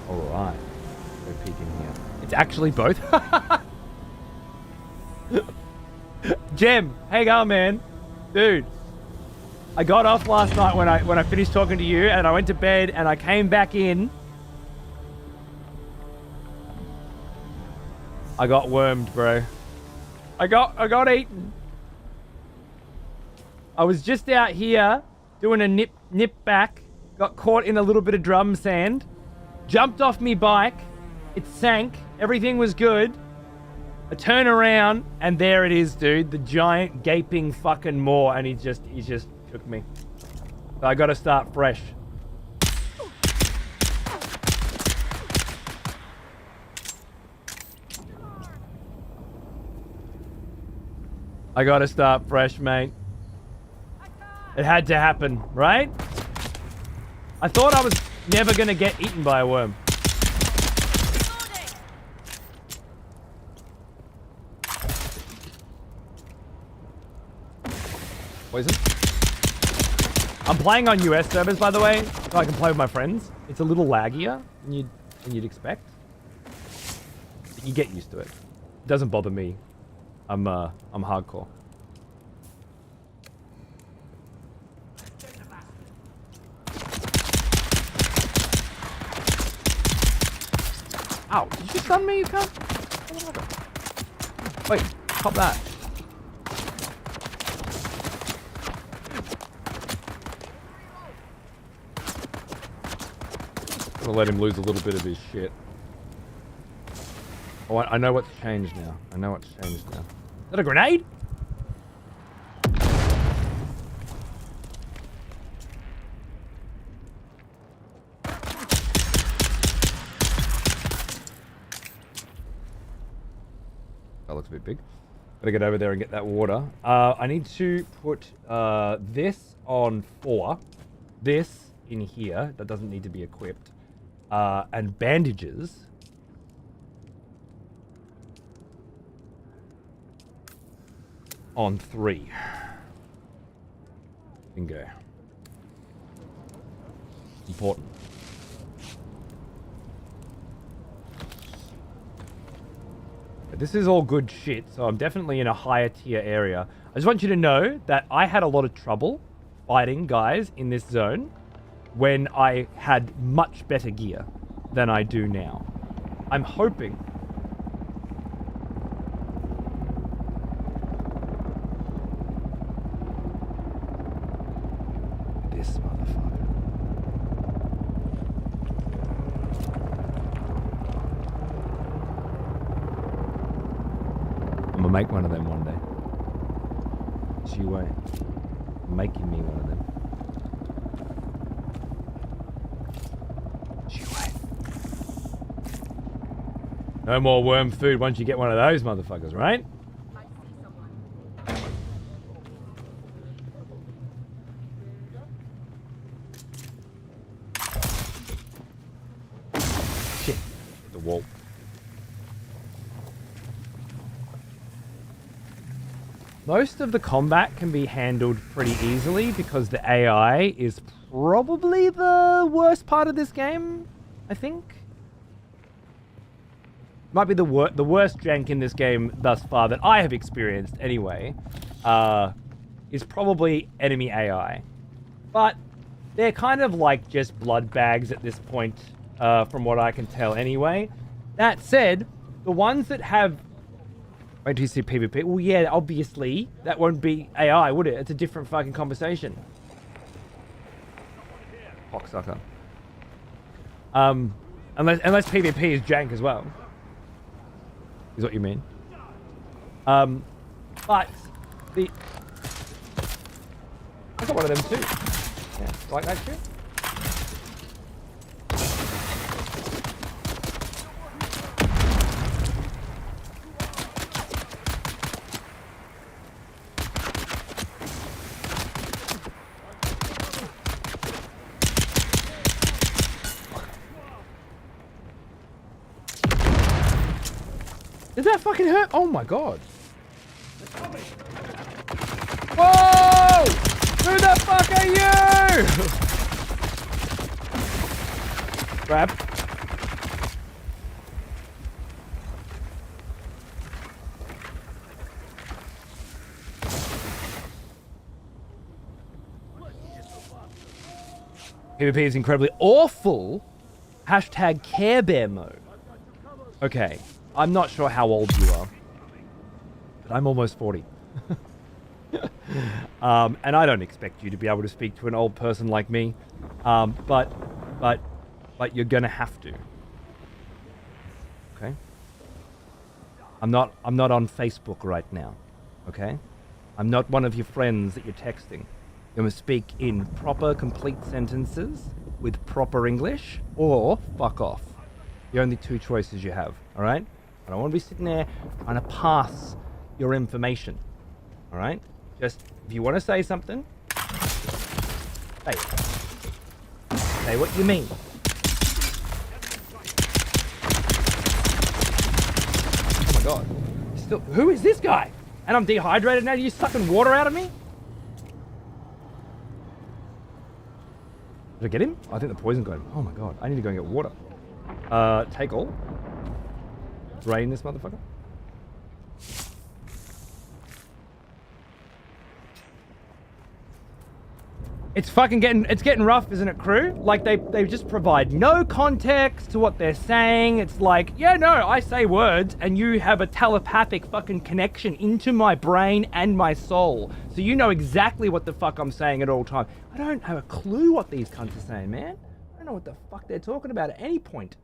Alright. Go peek in here. It's actually both. Jem, hang on, man. Dude. I got off last night when I finished talking to you, and I went to bed and I came back in. I got wormed, bro. I got eaten. I was just out here doing a nip back, got caught in a little bit of drum sand, jumped off me bike, it sank, everything was good. I turn around and there it is, dude. The giant gaping fucking maw, and he just took me. So I gotta start fresh. I gotta start fresh, mate. It had to happen, right? I thought I was never gonna get eaten by a worm. Poison. I'm playing on US servers, by the way, so I can play with my friends. It's a little laggier than you'd expect. You get used to it. It doesn't bother me. I'm hardcore. Ow, did you stun me, you cunt? Wait, pop that. I'm gonna let him lose a little bit of his shit. Oh, I know what's changed now. I know what's changed now. Is that a grenade? That looks a bit big. Gotta get over there and get that water. I need to put this on 4. This in here. That doesn't need to be equipped. And bandages. On 3. Bingo. Important. This is all good shit, so I'm definitely in a higher tier area. I just want you to know that I had a lot of trouble fighting guys in this zone when I had much better gear than I do now. I'm hoping this motherfucker. I'm gonna make one of them one day. It's you way. Making me one of them. It's you way. No more worm food once you get one of those motherfuckers, right? Shit. The wall. Most of the combat can be handled pretty easily because the AI is probably the worst part of this game, I think. Might be the worst jank in this game thus far that I have experienced anyway, is probably enemy AI. But they're kind of like just blood bags at this point, from what I can tell anyway. That said, the ones that have... Wait till you see PvP. Well, yeah, obviously, that won't be AI, would it? It's a different fucking conversation. Cocksucker. Unless PvP is jank as well. Is what you mean. But the... I got one of them too. Yeah, like that shit. Does that fucking hurt? Oh my god. Whoa! Who the fuck are you? Grab. PvP is incredibly awful. Hashtag Care Bear mode. Okay. I'm not sure how old you are, but I'm almost 40. And I don't expect you to be able to speak to an old person like me, but you're gonna have to. Okay? I'm not on Facebook right now. Okay? I'm not one of your friends that you're texting. You must speak in proper, complete sentences with proper English, or fuck off. The only two choices you have, alright? I don't want to be sitting there trying to pass your information. Alright? Just, if you want to say something, say it. Say what you mean. Oh my god. Still, who is this guy? And I'm dehydrated now? Are you sucking water out of me? Did I get him? I think the poison got him. Oh my god. I need to go and get water. Take all. Drain this motherfucker. It's getting rough, isn't it, crew? Like, they just provide no context to what they're saying. It's like, yeah, no, I say words, and you have a telepathic fucking connection into my brain and my soul. So you know exactly what the fuck I'm saying at all times. I don't have a clue what these cunts are saying, man. I don't know what the fuck they're talking about at any point.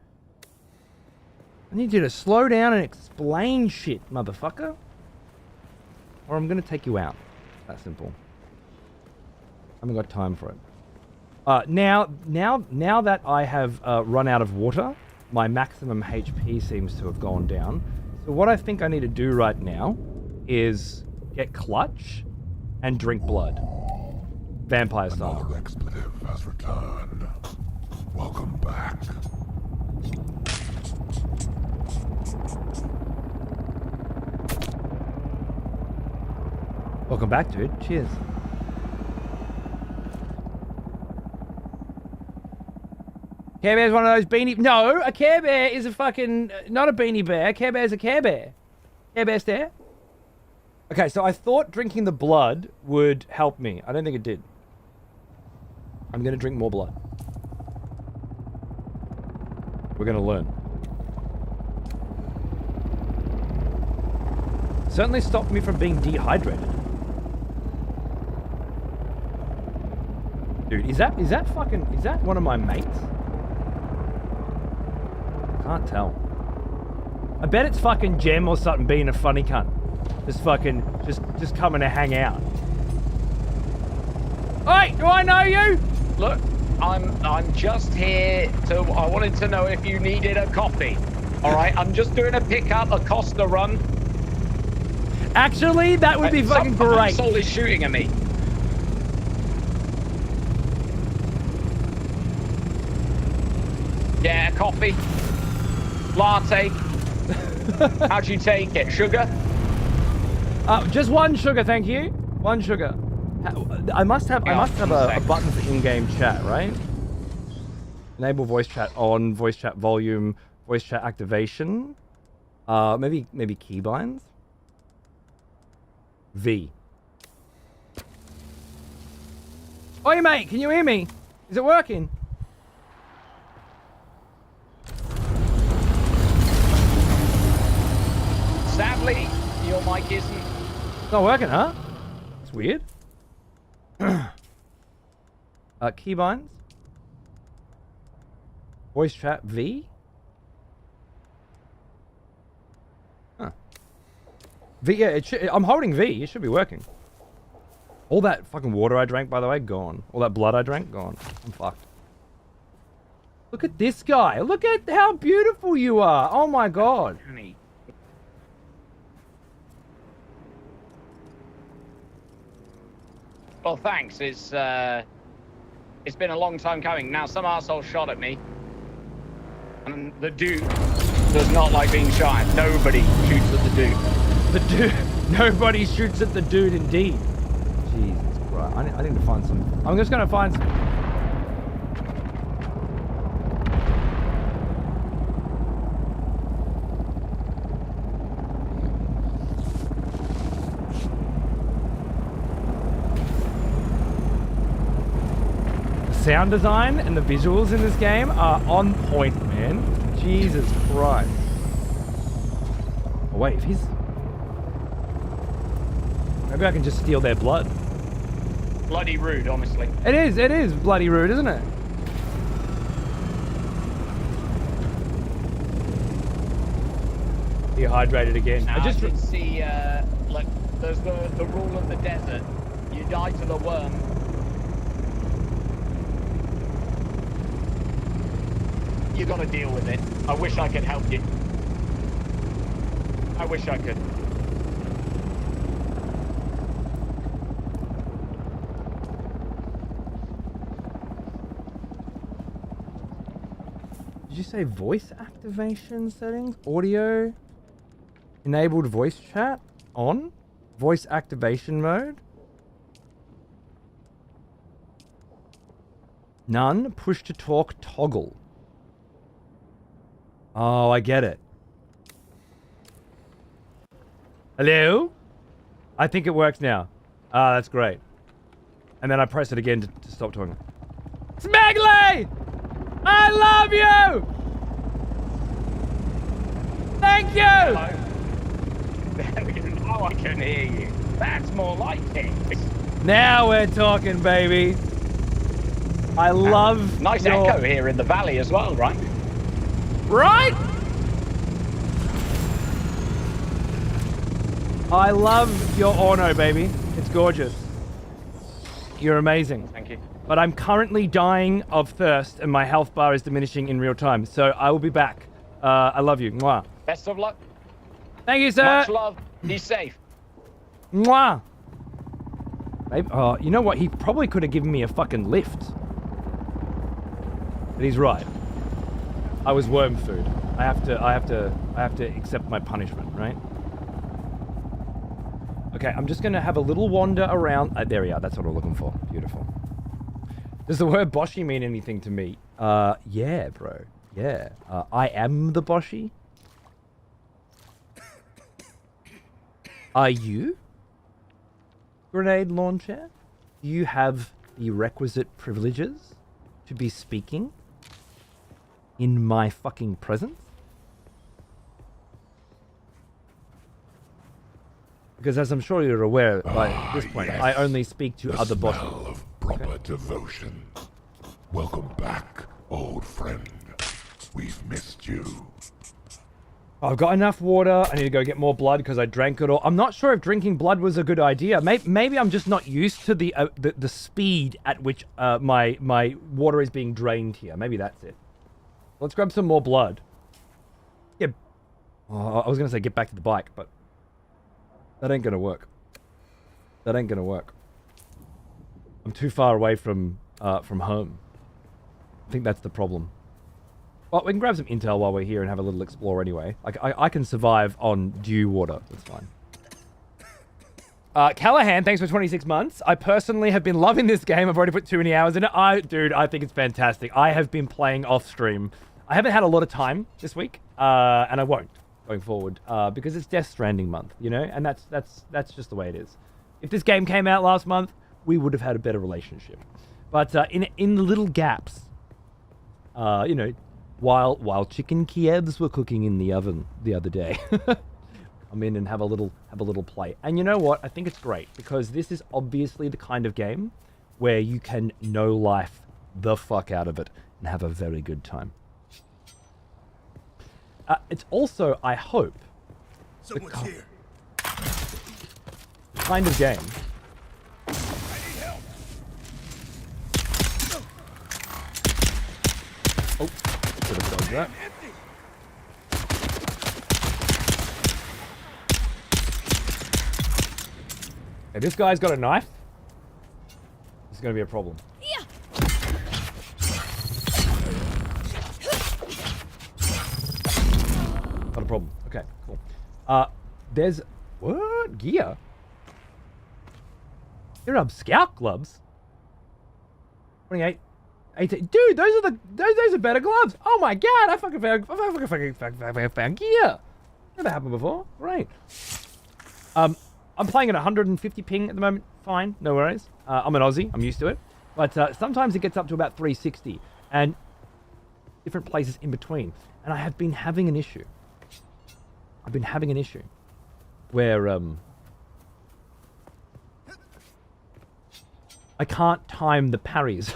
I need you to slow down and explain shit, motherfucker. Or I'm gonna take you out. That's simple. I haven't got time for it. Now that I have run out of water, my maximum HP seems to have gone down. So what I think I need to do right now is get clutch and drink blood. Vampire style. Another expletive has returned. Welcome back. Welcome back, dude. Cheers. Care Bear's one of those beanie... No, a Care Bear is a fucking... Not a beanie bear. Care Bear's a Care Bear. Care Bear stare. Okay, so I thought drinking the blood would help me. I don't think it did. I'm gonna drink more blood. We're gonna learn. Certainly stopped me from being dehydrated. Dude, is that one of my mates? Can't tell. I bet it's fucking Gem or something being a funny cunt. Just coming to hang out. Hey, do I know you? Look, I'm just here to... I wanted to know if you needed a coffee. All right, I'm just doing a pickup, a Costa run. Actually, that would be fucking great. Soul is shooting at me. Yeah, coffee. Latte. How'd you take it? Sugar? Just one sugar, thank you. One sugar. I must have a button for in-game chat, right? Enable voice chat on, voice chat volume, voice chat activation. Maybe keybinds. V. Oi, mate, can you hear me? Is it working? Sadly, your mic isn't. It's not working, huh? It's weird. Keybinds. Voice chat V. Huh. V, yeah, I'm holding V. It should be working. All that fucking water I drank, by the way, gone. All that blood I drank, gone. I'm fucked. Look at this guy. Look at how beautiful you are. Oh my god. Well, thanks. It's been a long time coming. Now, some arsehole shot at me. And the dude does not like being shot at. Nobody shoots at the dude. The dude. Nobody shoots at the dude, indeed. Jesus Christ. I need to find some... I'm just going to find some... Sound design and the visuals in this game are on point, man. Jesus Christ. Oh, wait, if he's... Maybe I can just steal their blood. Bloody rude, honestly. It is bloody rude, isn't it? dehydrated again. Now, I just did see, like, there's the rule of the desert. You die to the worm. You got to deal with it. I wish I could help you. I wish I could. Did you say voice activation settings? Audio? Enabled voice chat? On? Voice activation mode? None. Push to talk toggle. Oh, I get it. Hello? I think it works now. Ah, that's great. And then I press it again to stop talking. Smegley! I love you! Thank you! Hello. Now I can hear you. That's more like it. Now we're talking, baby. I love nice your... echo here in the valley as well, right? Right? I love your Orno, baby. It's gorgeous. You're amazing. Thank you. But I'm currently dying of thirst and my health bar is diminishing in real time. So I will be back. I love you. Mwah. Best of luck. Thank you, sir. Much love. Be safe. Mwah. Babe, oh, you know what? He probably could have given me a fucking lift. But he's right. I was worm food. I have to accept my punishment, right? Okay, I'm just gonna have a little wander around. There we are. That's what I'm looking for. Beautiful. Does the word Boshi mean anything to me? Yeah, bro. Yeah. I am the Boshi. Are you? Grenade launcher? Do you have the requisite privileges to be speaking in my fucking presence? Because as I'm sure you're aware by this point, yes. I only speak to The other smell Boshi. of proper devotion. Welcome back, old friend. We've missed you. I've got enough water. I need to go get more blood because I drank it all. I'm not sure if drinking blood was a good idea. Maybe I'm just not used to the speed at which my water is being drained here. Maybe that's it. Let's grab some more blood. Yeah. Oh, I was gonna say get back to the bike, but that ain't gonna work. That ain't gonna work. I'm too far away from home. I think that's the problem. Well, we can grab some intel while we're here and have a little explore anyway. Like, I can survive on dew water. That's fine. Callahan, thanks for 26 months. I personally have been loving this game. I've already put too many hours in it. Dude, I think it's fantastic. I have been playing off stream. I haven't had a lot of time this week, and I won't going forward, because it's Death Stranding month, you know? And that's just the way it is. If this game came out last month, we would have had a better relationship. But in the little gaps, you know, while chicken Kievs were cooking in the oven the other day, come in and have a little play. And you know what? I think it's great because this is obviously the kind of game where you can no life the fuck out of it and have a very good time. It's also, I hope, Someone's here. kind of game. I need help. Oh, could have dodged that. Empty. Hey, this guy's got a knife. This is going to be a problem. Yeah. Not a problem. Okay, cool. There's... What? Gear? Here are scout gloves. 28, 18. Dude, those are better gloves. Oh my god, I fucking found gear. Never happened before. Great. I'm playing at 150 ping at the moment. Fine, no worries. I'm an Aussie. I'm used to it. But sometimes it gets up to about 360 and different places in between. And I have been having an issue. I've been having an issue where I can't time the parries.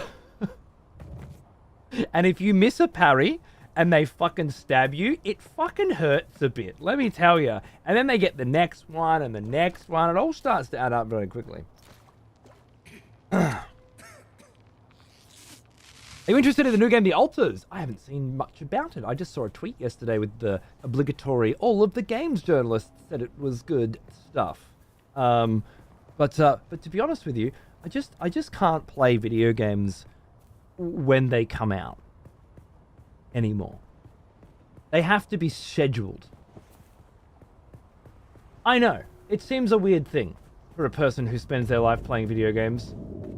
And if you miss a parry and they fucking stab you, it fucking hurts a bit, let me tell you. And then they get the next one and the next one. It all starts to add up very quickly. Are you interested in the new game, The Alters? I haven't seen much about it. I just saw a tweet yesterday with the obligatory, all of the games journalists said it was good stuff. But to be honest with you, I just can't play video games when they come out anymore. They have to be scheduled. I know, it seems a weird thing for a person who spends their life playing video games,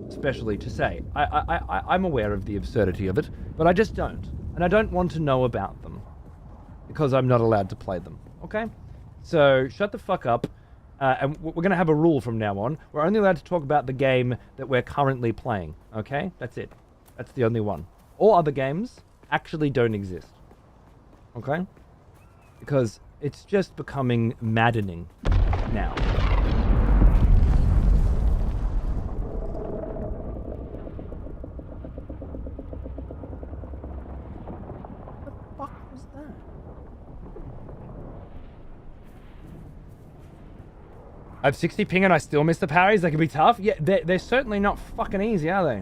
especially to say. I'm aware of the absurdity of it, but I just don't. And I don't want to know about them because I'm not allowed to play them, okay? So shut the fuck up. And we're going to have a rule from now on. We're only allowed to talk about the game that we're currently playing, okay? That's it. That's the only one. All other games actually don't exist, okay? Because it's just becoming maddening now. I have 60 ping and I still miss the parries. They can be tough. Yeah, they're certainly not fucking easy, are they?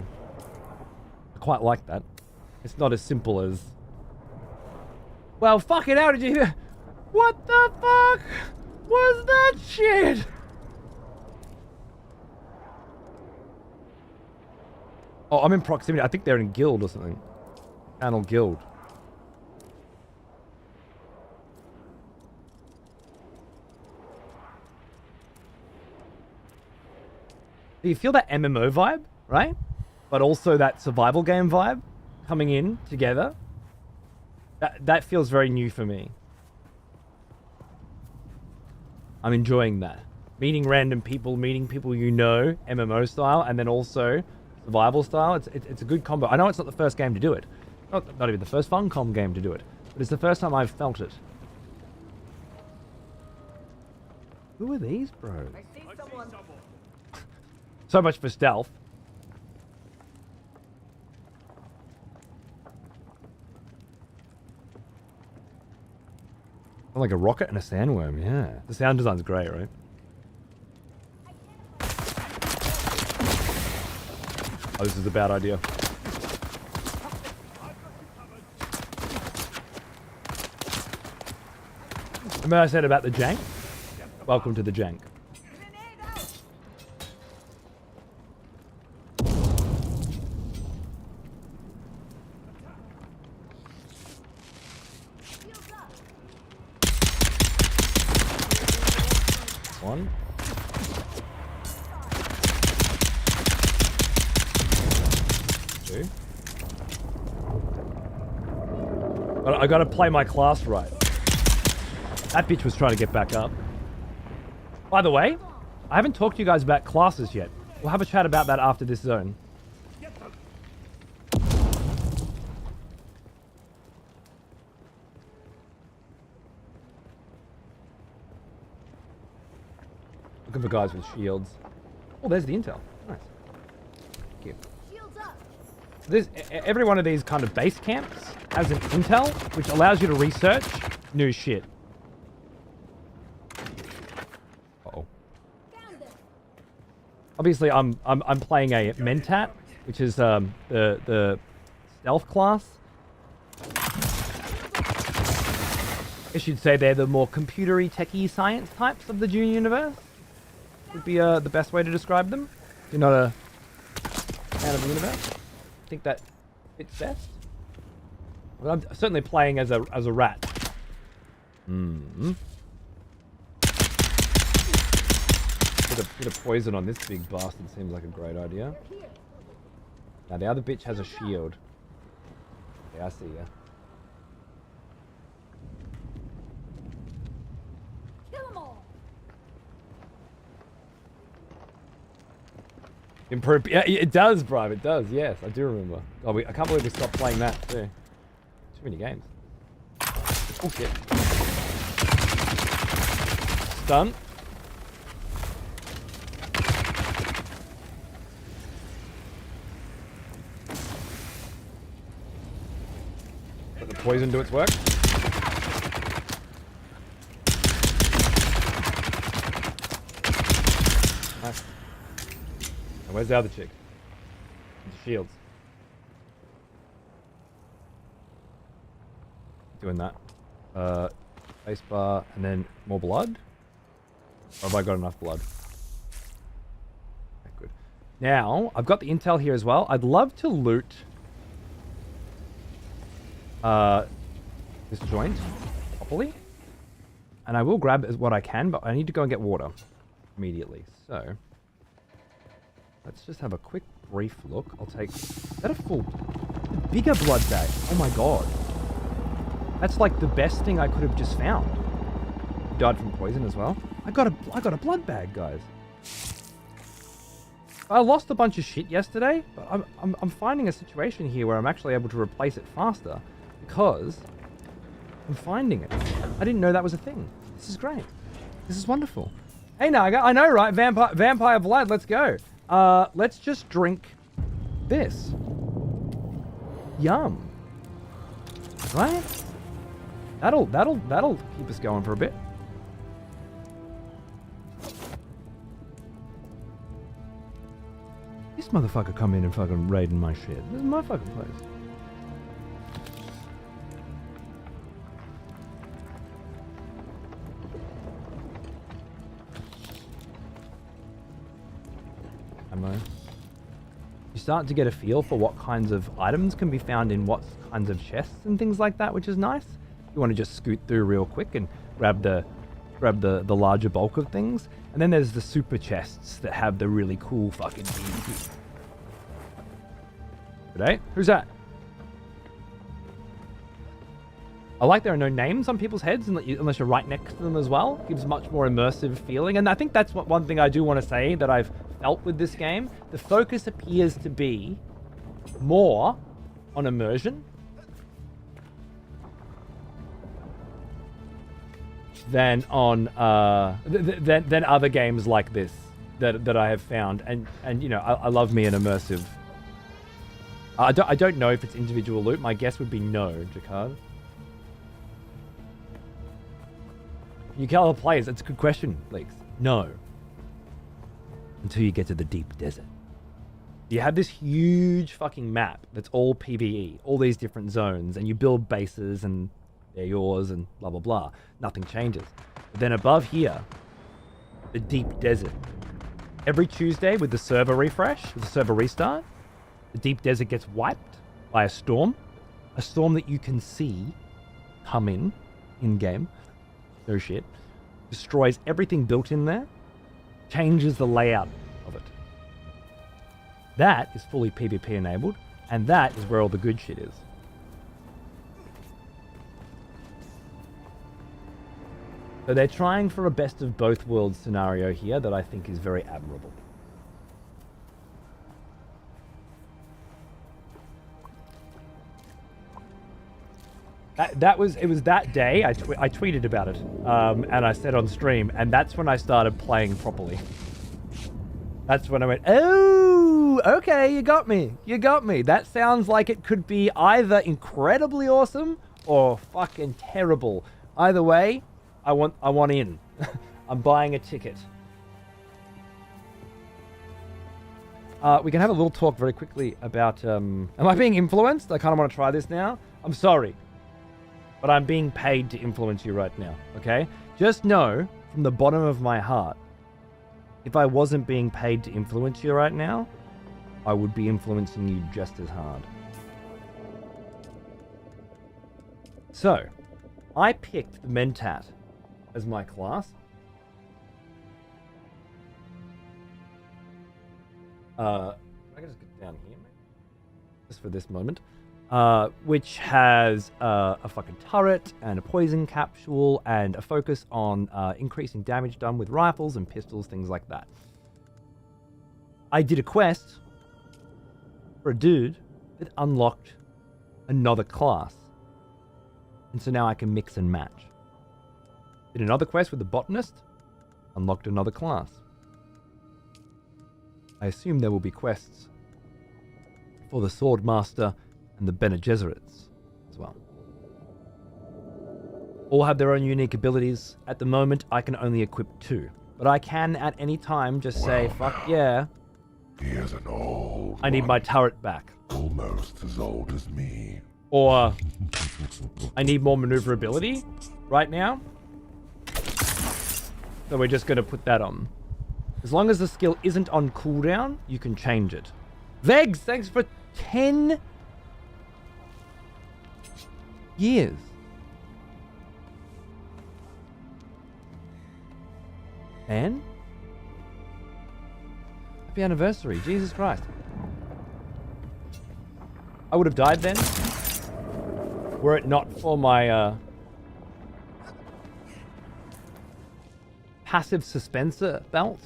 I quite like that. It's not as simple as... Well, fucking hell, did you hear? What the fuck was that shit? Oh, I'm in proximity. I think they're in guild or something. Panel guild. You feel that MMO vibe, right? But also that survival game vibe coming in together. That feels very new for me. I'm enjoying that. Meeting random people, meeting people you know, MMO style, and then also survival style. It's a good combo. I know it's not the first game to do it. Not even the first Funcom game to do it. But it's the first time I've felt it. Who are these bros? I see someone. So much for stealth. Like a rocket and a sandworm, yeah. The sound design's great, right? Oh, this is a bad idea. Remember I said about the jank? Welcome to the jank. One. Two. But I gotta play my class right. That bitch was trying to get back up. By the way, I haven't talked to you guys about classes yet. We'll have a chat about that after this zone. Looking for guys with shields. Oh, there's the intel. Nice. Thank you. There's every one of these kind of base camps has an intel, which allows you to research new shit. Uh-oh. Obviously, I'm playing a Mentat, which is the stealth class. I guess you'd say they're the more computery, techie science types of the Dune universe. Would be the best way to describe them. If you're not a fan of the universe, I think that fits best. But I'm certainly playing as a rat. Hmm. Bit of poison on this big bastard seems like a great idea. Now the other bitch has a shield. Yeah, I see ya. Improve. Yeah, it does, bro. It does. Yes, I do remember. Oh, I can't believe we stopped playing that too. Too many games. Oh shit. Stun. Got the poison do its work. Nice. And where's the other chick? The shields. Doing that. Spacebar, and then more blood? Or have I got enough blood? Okay, good. Now, I've got the intel here as well. I'd love to loot this joint properly. And I will grab what I can, but I need to go and get water immediately. So, let's just have a quick brief look. I'll take... Is that a full... A bigger blood bag? Oh my god. That's like the best thing I could have just found. Died from poison as well. I got a blood bag, guys. I lost a bunch of shit yesterday, but I'm finding a situation here where I'm actually able to replace it faster because I'm finding it. I didn't know that was a thing. This is great. This is wonderful. Hey Naga, I know, right? Vampire blood. Let's go. Let's just drink this. Yum. Right? That'll keep us going for a bit. This motherfucker come in and fucking raiding my shit. This is my fucking place. Ammo. You start to get a feel for what kinds of items can be found in what kinds of chests and things like that, which is nice. You want to just scoot through real quick and grab the larger bulk of things. And then there's the super chests that have the really cool fucking PvP. G'day. Who's that? I like there are no names on people's heads unless you're right next to them as well. Gives much more immersive feeling. And I think that's one thing I do want to say that I've felt with this game. The focus appears to be more on immersion than on than other games like this that I have found, and you know I love me an immersive. I don't know if it's individual loot. My guess would be no, Jacquard. You kill other players. That's a good question, Leaks. No. Until you get to the deep desert. You have this huge fucking map that's all PvE, all these different zones, and you build bases and they're yours and blah, blah, blah. Nothing changes. But then above here, the deep desert. Every Tuesday with the server refresh, with the server restart, the deep desert gets wiped by a storm that you can see come in-game. No shit. Destroys everything built in there, changes the layout of it. That is fully PvP enabled, and that is where all the good shit is. So they're trying for a best of both worlds scenario here that I think is very admirable. It was that day I tweeted about it, and I said on stream, and that's when I started playing properly. That's when I went, oh, okay, you got me. That sounds like it could be either incredibly awesome or fucking terrible. Either way, I want in. I'm buying a ticket. We can have a little talk very quickly about, am I being influenced? I kind of want to try this now. I'm sorry, but I'm being paid to influence you right now, okay? Just know from the bottom of my heart, if I wasn't being paid to influence you right now, I would be influencing you just as hard. So, I picked the Mentat as my class. I can just get down here, maybe? Just for this moment. Which has a fucking turret and a poison capsule and a focus on increasing damage done with rifles and pistols, things like that. I did a quest for a dude that unlocked another class. And so now I can mix and match. Did another quest with the botanist, unlocked another class. I assume there will be quests for the Sword Master and the Bene Gesserits as well. All have their own unique abilities. At the moment, I can only equip 2. But I can, at any time, just say, fuck yeah, He is an old I need my one, turret back. almost as old as me. Or, I need more maneuverability right now. So we're just going to put that on. As long as the skill isn't on cooldown, you can change it. Vegs, thanks for 10 years. And happy anniversary, Jesus Christ. I would have died then, were it not for my passive suspensor belt.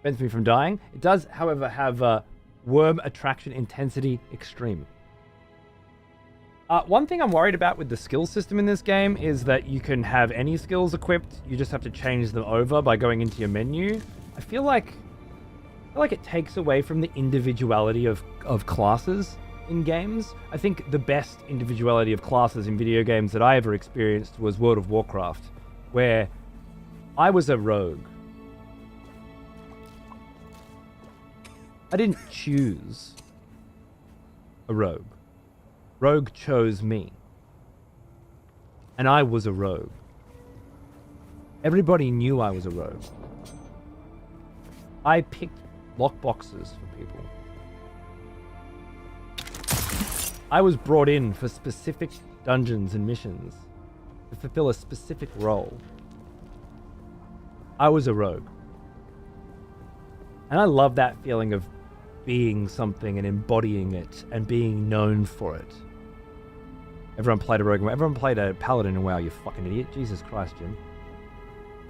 Prevents me from dying. It does, however, have worm attraction intensity extreme. One thing I'm worried about with the skill system in this game is that you can have any skills equipped. You just have to change them over by going into your menu. I feel like it takes away from the individuality of classes in games. I think the best individuality of classes in video games that I ever experienced was World of Warcraft, where I was a rogue. I didn't choose a rogue. Rogue chose me. And I was a rogue. Everybody knew I was a rogue. I picked lockboxes for people. I was brought in for specific dungeons and missions to fulfill a specific role. I was a rogue. And I love that feeling of being something and embodying it and being known for it. Everyone played a rogue. Everyone played a paladin in WoW. You fucking idiot! Jesus Christ, Jim.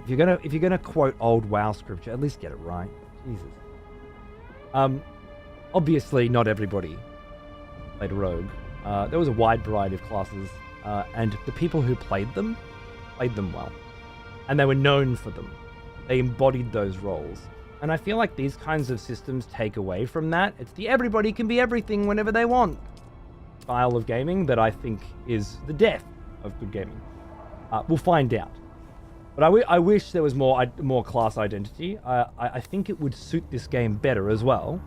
If you're gonna quote old WoW scripture, at least get it right. Jesus. Obviously, not everybody played a rogue. There was a wide variety of classes, and the people who played them well, and they were known for them. They embodied those roles. And I feel like these kinds of systems take away from that. It's the everybody can be everything whenever they want style of gaming that I think is the death of good gaming. We'll find out. But I wish there was more class identity. I think it would suit this game better as well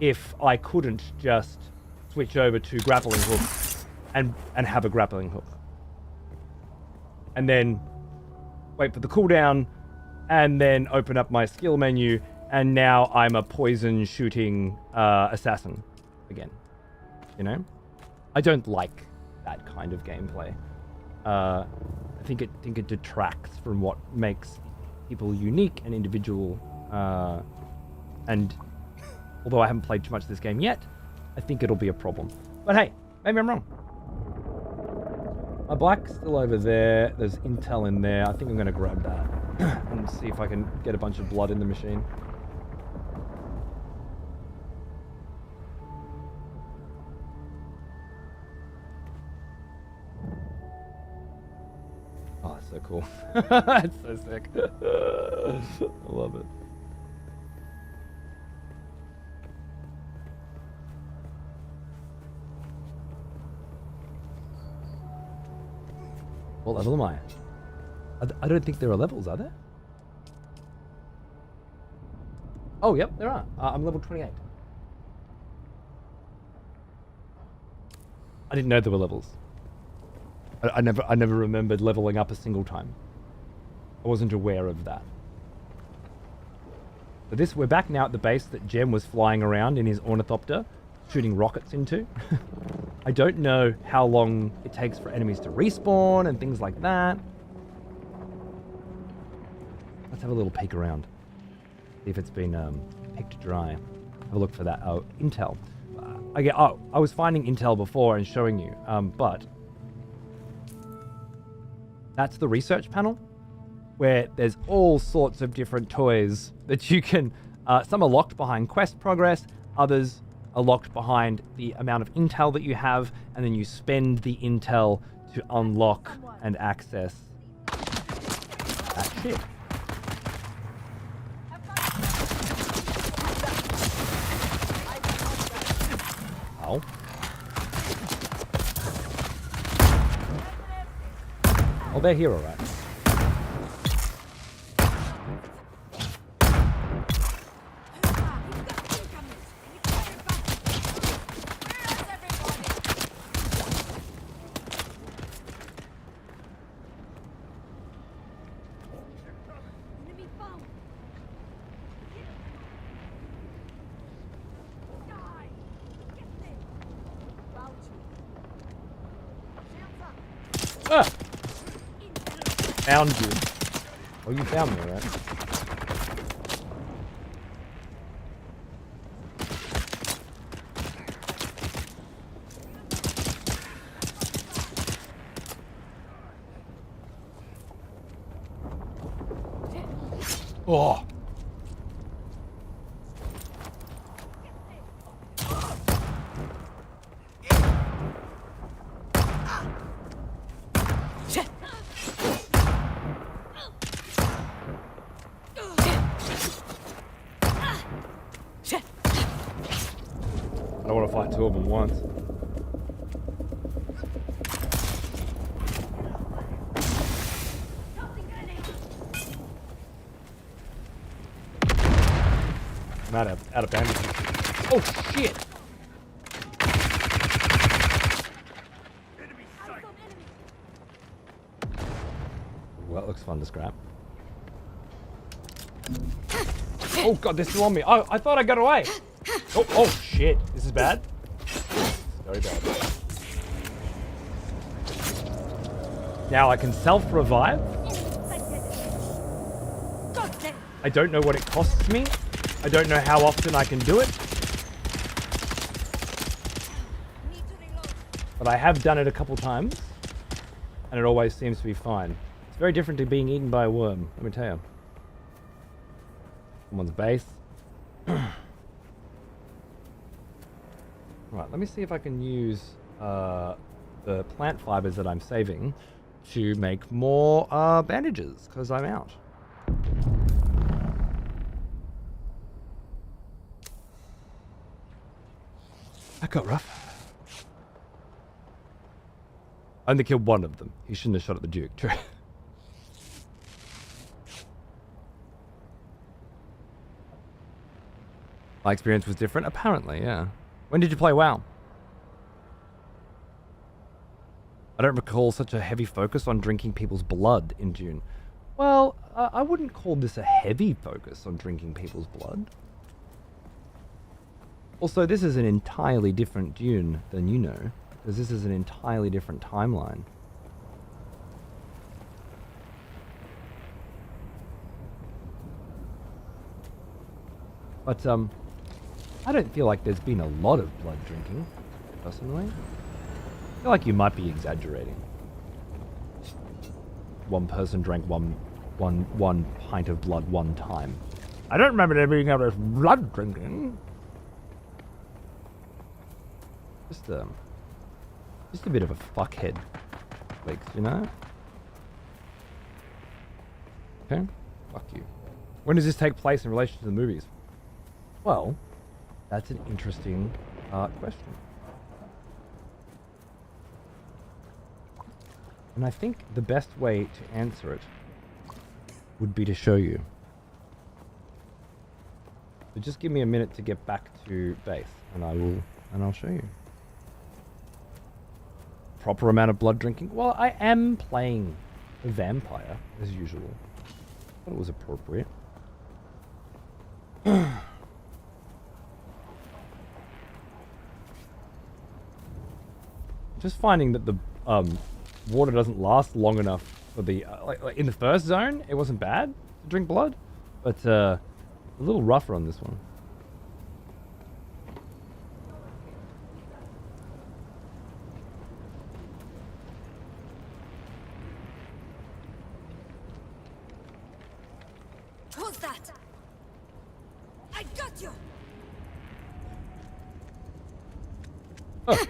if I couldn't just switch over to grappling hook and have a grappling hook. And then wait for the cooldown and then open up my skill menu, and now I'm a poison shooting assassin again. You know? I don't like that kind of gameplay. I think it detracts from what makes people unique and individual. And although I haven't played too much of this game yet, I think it'll be a problem. But hey, maybe I'm wrong. My bike's still over there. There's intel in there. I think I'm going to grab that and see if I can get a bunch of blood in the machine. Oh, that's so cool. It's so sick. I love it. What level am I? I don't think there are levels, are there? Oh, yep, there are. I'm level 28. I didn't know there were levels. I never remembered leveling up a single time. I wasn't aware of that. But we're back now at the base that Jem was flying around in his ornithopter, shooting rockets into. I don't know how long it takes for enemies to respawn and things like that. Let's have a little peek around. See if it's been picked dry. Have a look for that. Oh, intel. I was finding intel before and showing you, but that's the research panel where there's all sorts of different toys that you can, some are locked behind quest progress, others are locked behind the amount of intel that you have, and then you spend the intel to unlock and access that shit. Oh. Oh, they're here, all right. Ah! Found you. Oh, you found me, right? Oh! I don't want to fight two of them once. I'm out of bandages. Oh shit! Well, that looks fun to scrap. Oh god, they're still on me. Oh, I thought I got away. Oh shit. This is bad. Very bad. Now I can self-revive. I don't know what it costs me. I don't know how often I can do it. But I have done it a couple times. And it always seems to be fine. It's very different to being eaten by a worm, let me tell you. Someone's base. Right, let me see if I can use the plant fibers that I'm saving to make more bandages, because I'm out. That got rough. I only killed one of them. He shouldn't have shot at the Duke. True. My experience was different, apparently, yeah. When did you play WoW? I don't recall such a heavy focus on drinking people's blood in Dune. Well, I wouldn't call this a heavy focus on drinking people's blood. Also, this is an entirely different Dune than you know, because this is an entirely different timeline. But, I don't feel like there's been a lot of blood drinking, personally. I feel like you might be exaggerating. One person drank one pint of blood one time. I don't remember there being ever blood drinking. Just a bit of a fuckhead, Leaks, you know? Okay, fuck you. When does this take place in relation to the movies? Well, that's an interesting question. And I think the best way to answer it would be to show you. So just give me a minute to get back to base, and I'll show you. Proper amount of blood drinking. Well, I am playing a vampire as usual. Thought it was appropriate. Just finding that the water doesn't last long enough for the like in the first zone, it wasn't bad to drink blood, but a little rougher on this one. Who's that? I got you. Oh.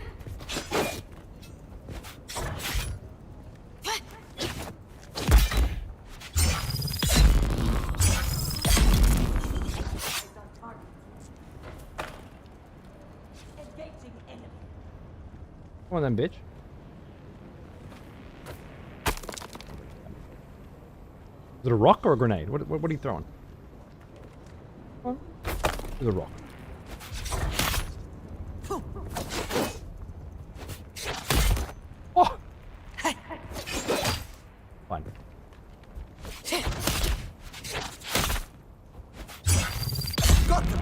Come on then, bitch. it a rock or a grenade? What are you throwing? Oh, it's a rock. Oh! Fine. Got them.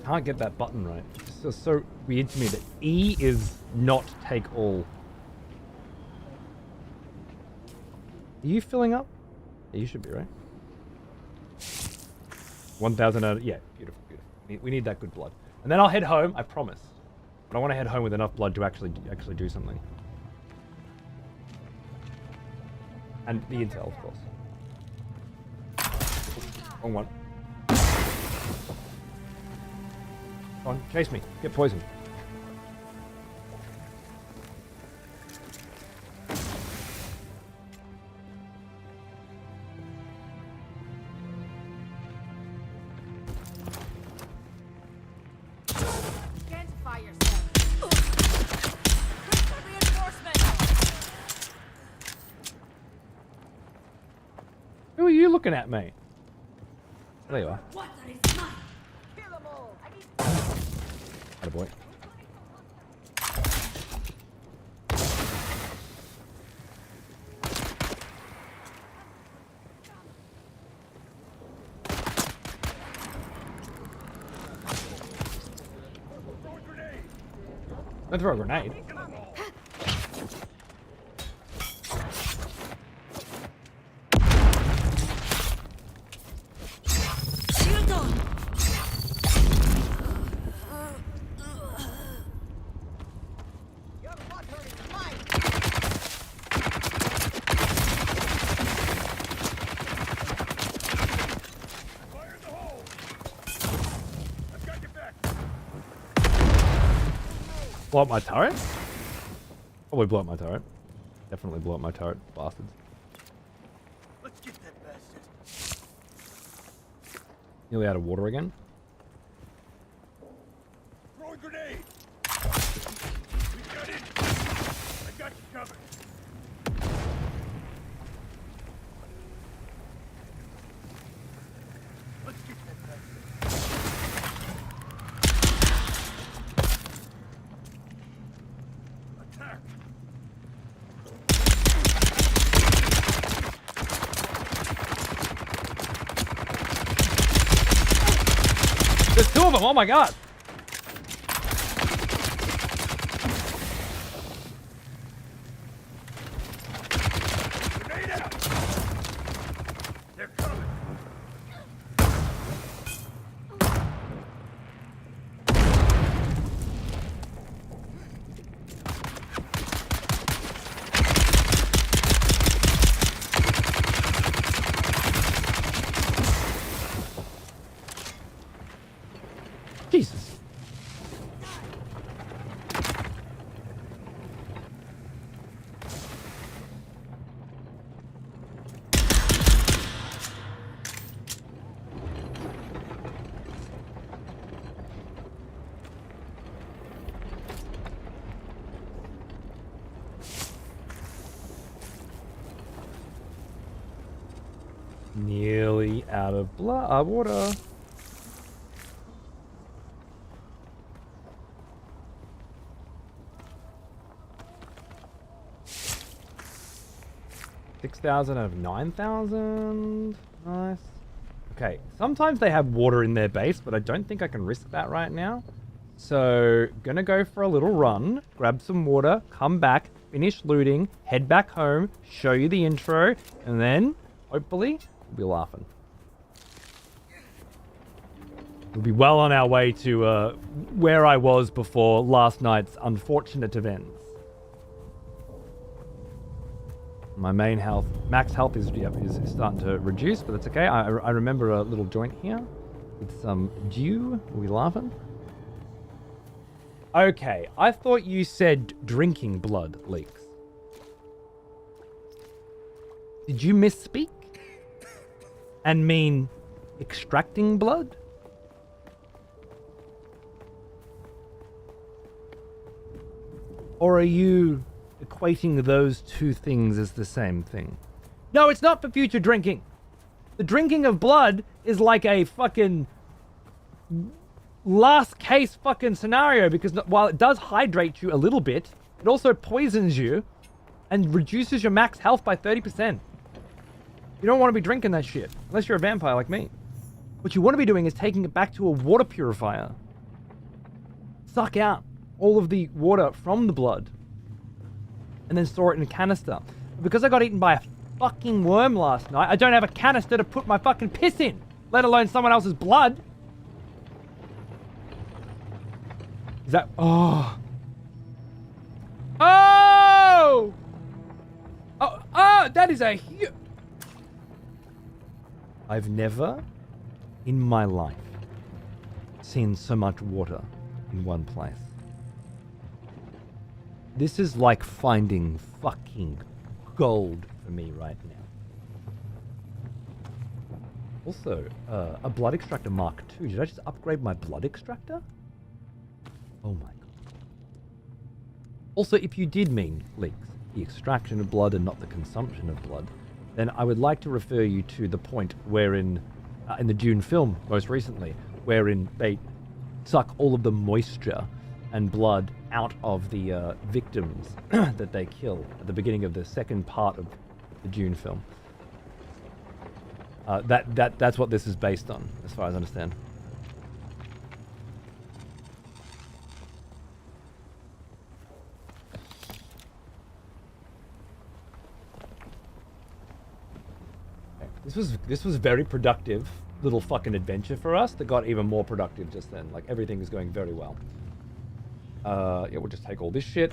Can't get that button right. It's just so weird to me that E is not take all. Are you filling up? Yeah, you should be, right? 1,000 out of... Yeah, beautiful, beautiful. We need that good blood. And then I'll head home, I promise. But I want to head home with enough blood to actually do something. And the intel, of course. Wrong one. Come on, chase me. Get poisoned. Identify yourself. Reinforcement. Who are you looking at, mate? There you are. What is mine? Kill them all. I need. Attaboy. Don't throw a grenade. Shield on. Your water is mine. Fire in the hole. I've got your back. Blow up my turret? Probably blow up my turret. Definitely blow up my turret, bastards. Let's get that bastard. Nearly out of water again. Throw a grenade. We got it. I got you covered. Let's get that bastard. Attack. There's two of them! Oh my god! Grenade out. They're coming. Jesus. Nearly out of water. $6,000 out of 9,000. Nice. Okay, sometimes they have water in their base, but I don't think I can risk that right now. So, gonna go for a little run, grab some water, come back, finish looting, head back home, show you the intro, and then, hopefully, we'll be laughing. We'll be well on our way to where I was before last night's unfortunate events. My main health, max health is starting to reduce, but that's okay. I remember a little joint here with some dew. Are we laughing? Okay, I thought you said drinking blood leaks. Did you misspeak? And mean extracting blood? Or are you equating those two things as the same thing? No, it's not for future drinking. The drinking of blood is like a fucking last case fucking scenario, because while it does hydrate you a little bit, it also poisons you and reduces your max health by 30%. You don't want to be drinking that shit, unless you're a vampire like me. What you want to be doing is taking it back to a water purifier. Suck out all of the water from the blood and then store it in a canister. Because I got eaten by a fucking worm last night, I don't have a canister to put my fucking piss in, let alone someone else's blood. Is that... Oh! Oh! Oh, that is a huge... I've never in my life seen so much water in one place. This is like finding fucking gold for me right now. Also, a blood extractor Mark II. Did I just upgrade my blood extractor? Oh my god. Also, if you did mean leaks, the extraction of blood and not the consumption of blood, then I would like to refer you to the point wherein, in the Dune film most recently, wherein they suck all of the moisture and blood out of the victims that they kill at the beginning of the second part of the Dune film. That's what this is based on, as far as I understand. This was very productive little fucking adventure for us that got even more productive just then. Like, everything is going very well. Yeah, we'll just take all this shit.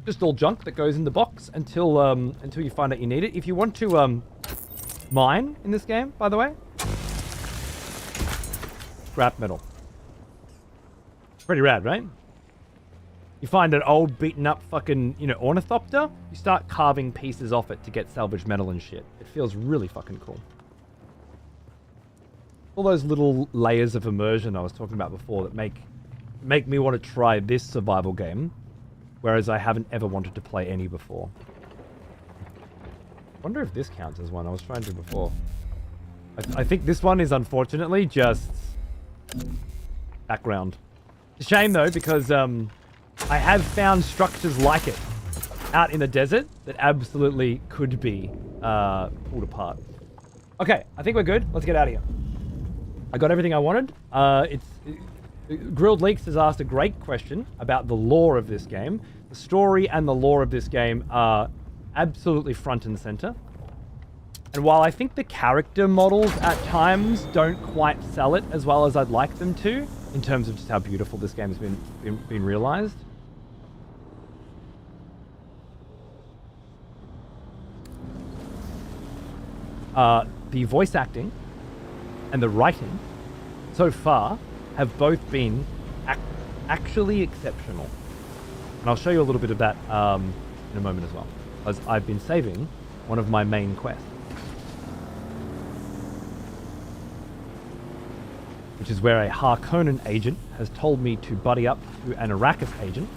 Just all junk that goes in the box until you find out you need it. If you want to mine in this game, by the way, scrap metal. Pretty rad, right? You find an old beaten up fucking, ornithopter, you start carving pieces off it to get salvaged metal and shit. It feels really fucking cool. All those little layers of immersion I was talking about before that make me want to try this survival game, whereas I haven't ever wanted to play any before. I wonder if this counts as one. I was trying to before. I think this one is unfortunately just background. It's a shame though, because I have found structures like it out in the desert that absolutely could be pulled apart. Okay, I think we're good. Let's get out of here. I got everything I wanted. Grilled Leaks has asked a great question about the lore of this game. The story and the lore of this game are absolutely front and center. And while I think the character models at times don't quite sell it as well as I'd like them to, in terms of just how beautiful this game has been realized, the voice acting and the writing so far have both been actually exceptional. And I'll show you a little bit of that in a moment as well, as I've been saving one of my main quests, which is where a Harkonnen agent has told me to buddy up to an Arrakis agent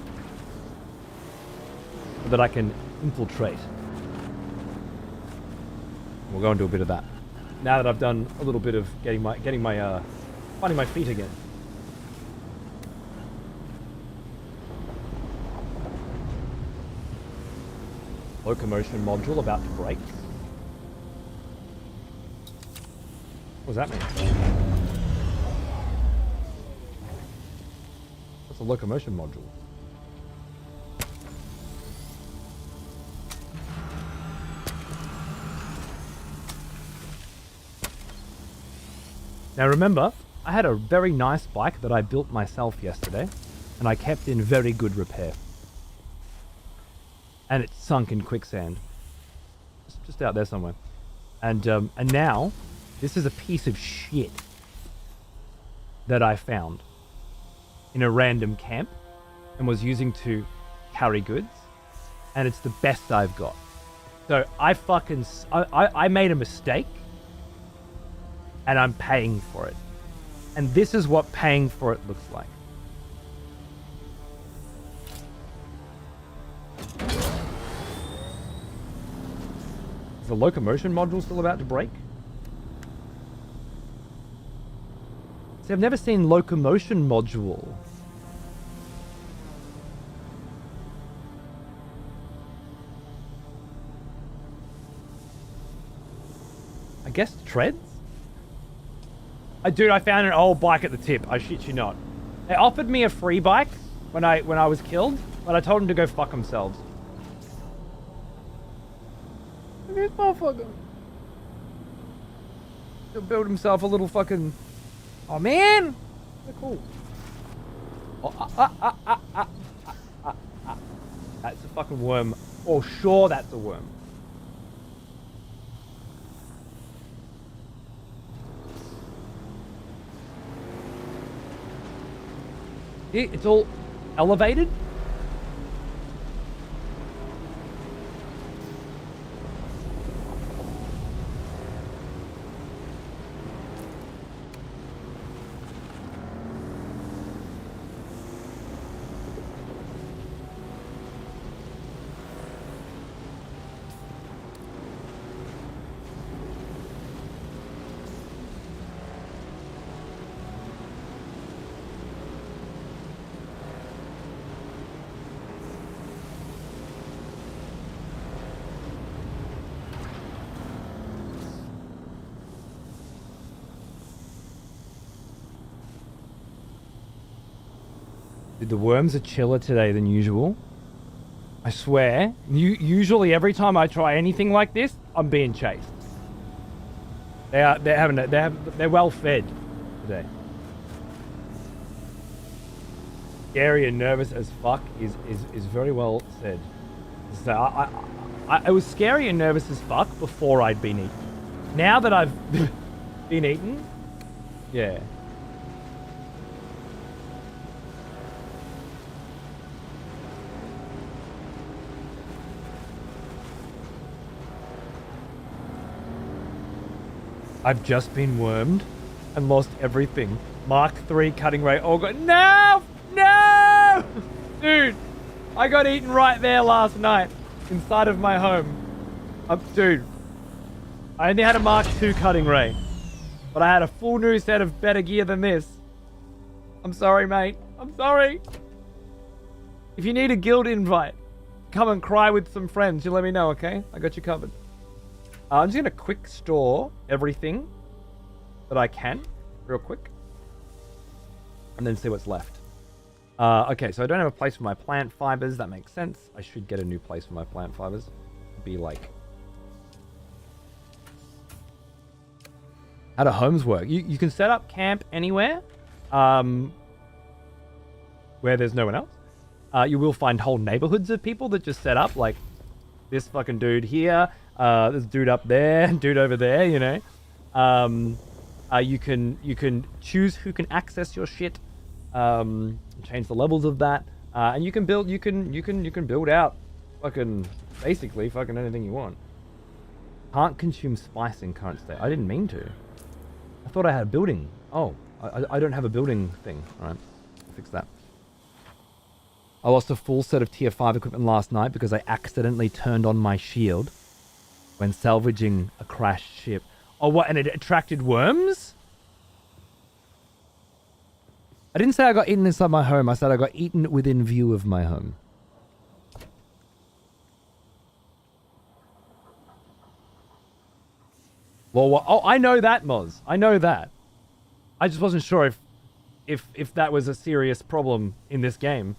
so that I can infiltrate. We'll go and do a bit of that now that I've done a little bit of finding my feet again. Locomotion module about to break. What does that mean? What's a locomotion module? Now remember, I had a very nice bike that I built myself yesterday, and I kept in very good repair. And it's sunk in quicksand. It's just out there somewhere. And now, this is a piece of shit that I found in a random camp and was using to carry goods, and it's the best I've got. So I made a mistake, and I'm paying for it. And this is what paying for it looks like. the locomotion module still about to break? See, I've never seen locomotion module. I guess treads? Dude, I found an old bike at the tip. I shit you not. They offered me a free bike when I was killed, but I told them to go fuck themselves. Look at this motherfucker. He'll build himself a little fucking... Oh, man! They're cool. Oh, That's a fucking worm. Oh, sure that's a worm. See, it's all elevated. Dude, the worms are chiller today than usual. I swear. Usually every time I try anything like this, I'm being chased. They're well fed today. Scary and nervous as fuck is very well said. So I was scary and nervous as fuck before I'd been eaten. Now that I've been eaten, yeah. I've just been wormed and lost everything. Mark 3 cutting rate. Oh god, no! No! Dude, I got eaten right there last night inside of my home. Dude, I only had a Mark 2 cutting ray, but I had a full new set of better gear than this. I'm sorry, mate. I'm sorry. If you need a guild invite, come and cry with some friends. You let me know, okay? I got you covered. I'm just going to quick store everything that I can real quick and then see what's left. Okay, so I don't have a place for my plant fibers. That makes sense. I should get a new place for my plant fibers. Be like... How do homes work? You can set up camp anywhere where there's no one else. You will find whole neighborhoods of people that just set up, like this fucking dude here. There's a dude up there, dude over there, you know. You can choose who can access your shit, change the levels of that, and you can build build out fucking basically fucking anything you want. Can't consume spice in current state. I didn't mean to. I thought I had a building. Oh, I don't have a building thing. All right, I'll fix that. I lost a full set of tier 5 equipment last night because I accidentally turned on my shield when salvaging a crashed ship. Oh, what? And it attracted worms? I didn't say I got eaten inside my home. I said I got eaten within view of my home. Well, oh, I know that, Moz. I know that. I just wasn't sure if that was a serious problem in this game.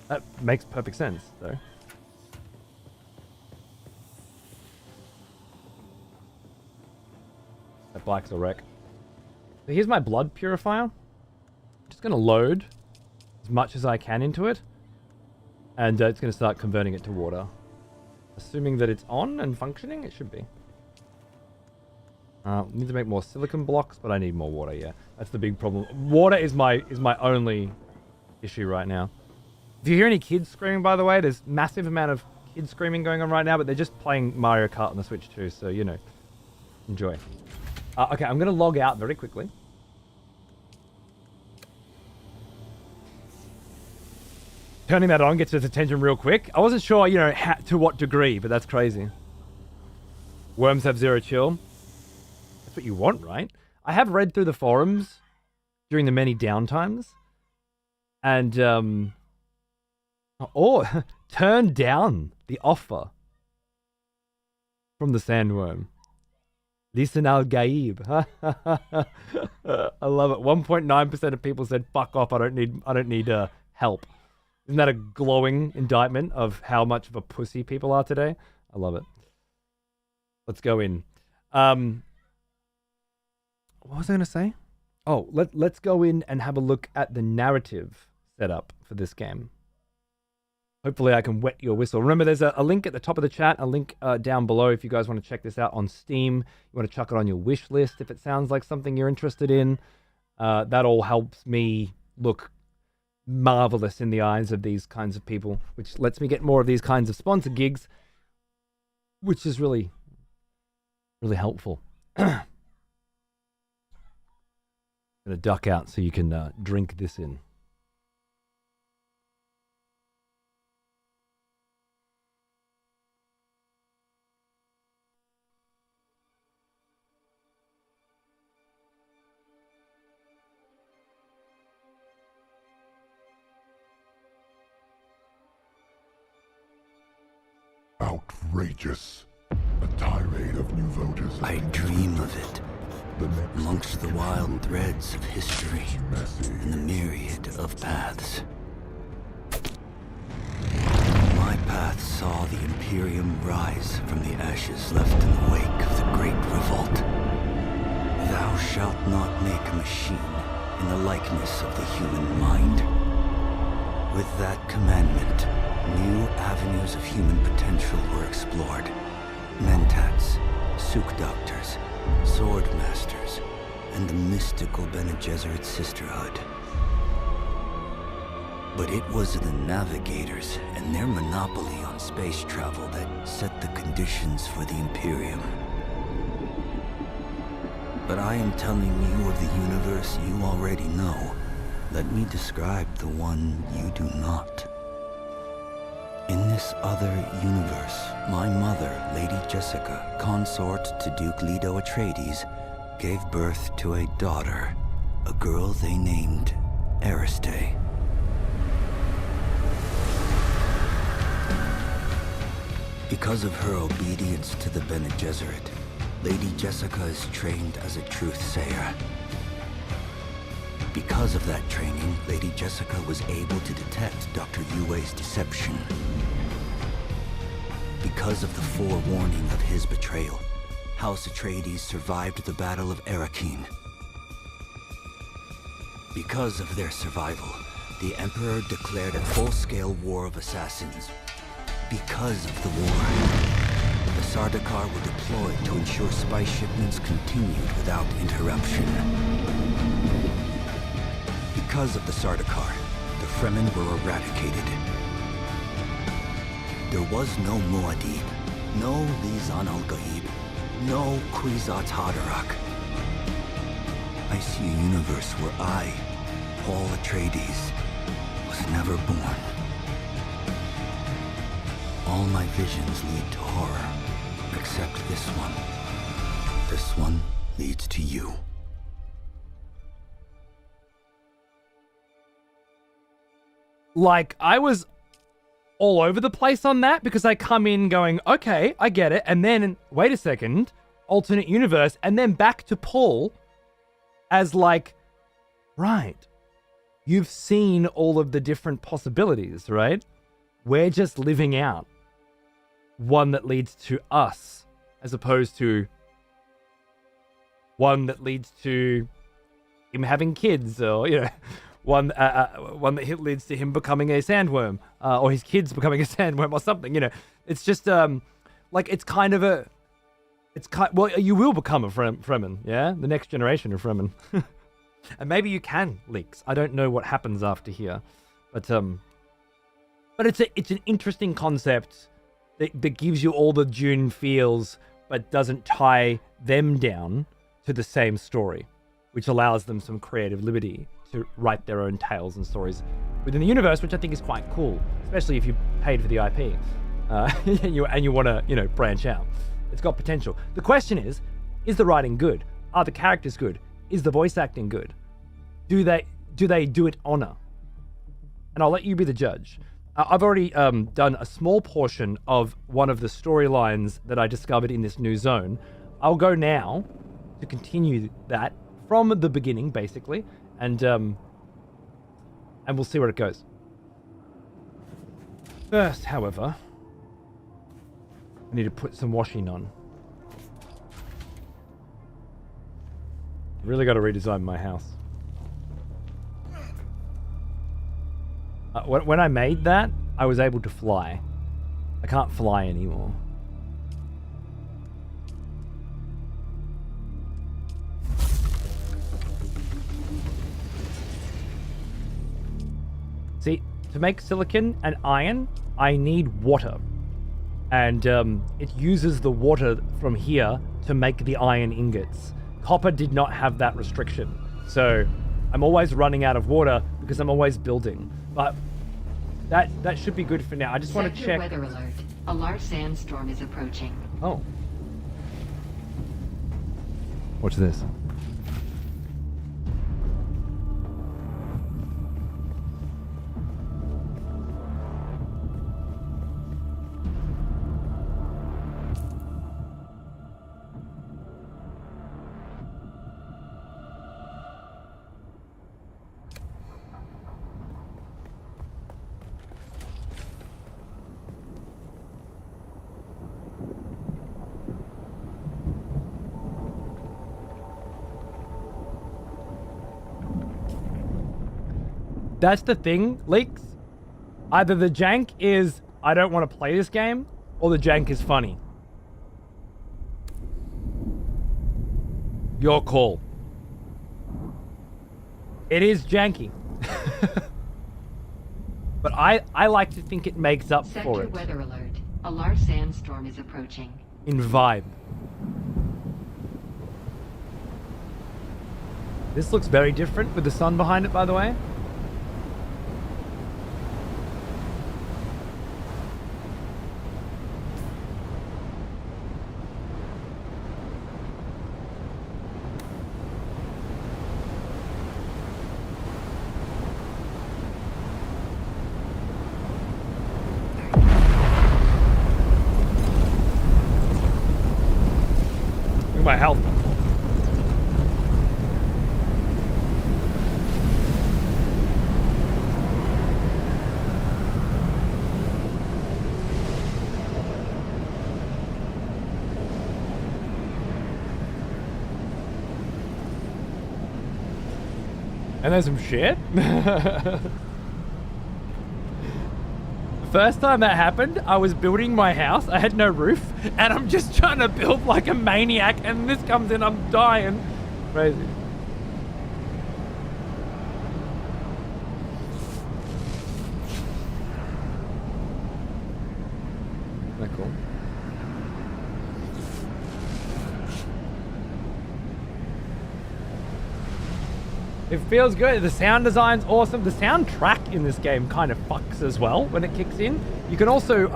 That makes perfect sense, though. That bike's a wreck. So here's my blood purifier. I'm just going to load as much as I can into it. And it's going to start converting it to water. Assuming that it's on and functioning, it should be. Need to make more silicon blocks, but I need more water, yeah. That's the big problem. Water is my only issue right now. If you hear any kids screaming, by the way, there's massive amount of kids screaming going on right now, but they're just playing Mario Kart on the Switch too, so, you know, enjoy. Okay, I'm going to log out very quickly. Turning that on gets his attention real quick. I wasn't sure, you know, to what degree, but that's crazy. Worms have zero chill. That's what you want, right? I have read through the forums during the many downtimes, and turn down the offer from the sandworm. Listen al Gaib. I love it. 1.9% of people said, "Fuck off! I don't need help." Isn't that a glowing indictment of how much of a pussy people are today? I love it. Let's go in. What was I going to say? Oh, let's go in and have a look at the narrative setup for this game. Hopefully I can wet your whistle. Remember, there's a link at the top of the chat, a link down below if you guys want to check this out on Steam. You want to chuck it on your wish list if it sounds like something you're interested in. That all helps me look marvelous in the eyes of these kinds of people, which lets me get more of these kinds of sponsor gigs, which is really, really helpful. I'm going to duck out so you can drink this in. Outrageous. A tirade of new voters. I dream of it, The next amongst the wild threads of history messy. and the myriad of paths. My path saw the Imperium rise from the ashes left in the wake of the Great Revolt. Thou shalt not make a machine in the likeness of the human mind. With that commandment, new avenues of human potential were explored. Mentats, Suk Doctors, Sword Masters, and the mystical Bene Gesserit Sisterhood. But it was the Navigators and their monopoly on space travel that set the conditions for the Imperium. But I am telling you of the universe you already know. Let me describe the one you do not. In this other universe, my mother, Lady Jessica, consort to Duke Leto Atreides, gave birth to a daughter, a girl they named Ariste. Because of her obedience to the Bene Gesserit, Lady Jessica is trained as a truth-sayer. Because of that training, Lady Jessica was able to detect Dr. Yue's deception. Because of the forewarning of his betrayal, House Atreides survived the Battle of Arrakeen. Because of their survival, the Emperor declared a full-scale war of assassins. Because of the war, the Sardaukar were deployed to ensure spice shipments continued without interruption. Because of the Sardaukar, the Fremen were eradicated. There was no Muad'Dib, no Lisan al-Gaib, no Kwisatz Haderach. I see a universe where I, Paul Atreides, was never born. All my visions lead to horror, except this one. This one leads to you. Like, I was all over the place on that because I come in going, okay, I get it. And then, wait a second, alternate universe. And then back to Paul as like, right, you've seen all of the different possibilities, right? We're just living out one that leads to us as opposed to one that leads to him having kids, or, you know, one that leads to him becoming a sandworm, or his kids becoming a sandworm or something. You know, it's just like it's kind of a, well, you will become a Fremen, yeah, the next generation of Fremen, and maybe you can, Leaks. I don't know what happens after here, but it's an interesting concept that gives you all the Dune feels, but doesn't tie them down to the same story, which allows them some creative liberty to write their own tales and stories within the universe, which I think is quite cool, especially if you paid for the IP and you want to, you know, branch out. It's got potential. The question is the writing good? Are the characters good? Is the voice acting good? Do they do it honor? And I'll let you be the judge. I've already done a small portion of one of the storylines that I discovered in this new zone. I'll go now to continue that from the beginning, basically, and we'll see where it goes. First, however, I need to put some washing on. Really got to redesign my house. When I made that, I was able to fly. I can't fly anymore. See, to make silicon and iron, I need water. And it uses the water from here to make the iron ingots. Copper did not have that restriction. So I'm always running out of water because I'm always building. But that should be good for now. I just want to check. Weather alert. A large sandstorm is approaching. Oh. What's this? That's the thing, Leaks. Either the jank is, I don't want to play this game, or the jank is funny. Your call. It is janky. But I like to think it makes up for it. Weather alert. A large sandstorm is approaching. In vibe. This looks very different with the sun behind it, by the way. My health. And there's some shit. First time that happened, I was building my house. I had no roof, and I'm just trying to build like a maniac, and this comes in, I'm dying. Crazy. Isn't that cool? It feels good. The sound design's awesome. The soundtrack in this game kind of fucks as well when it kicks in. You can also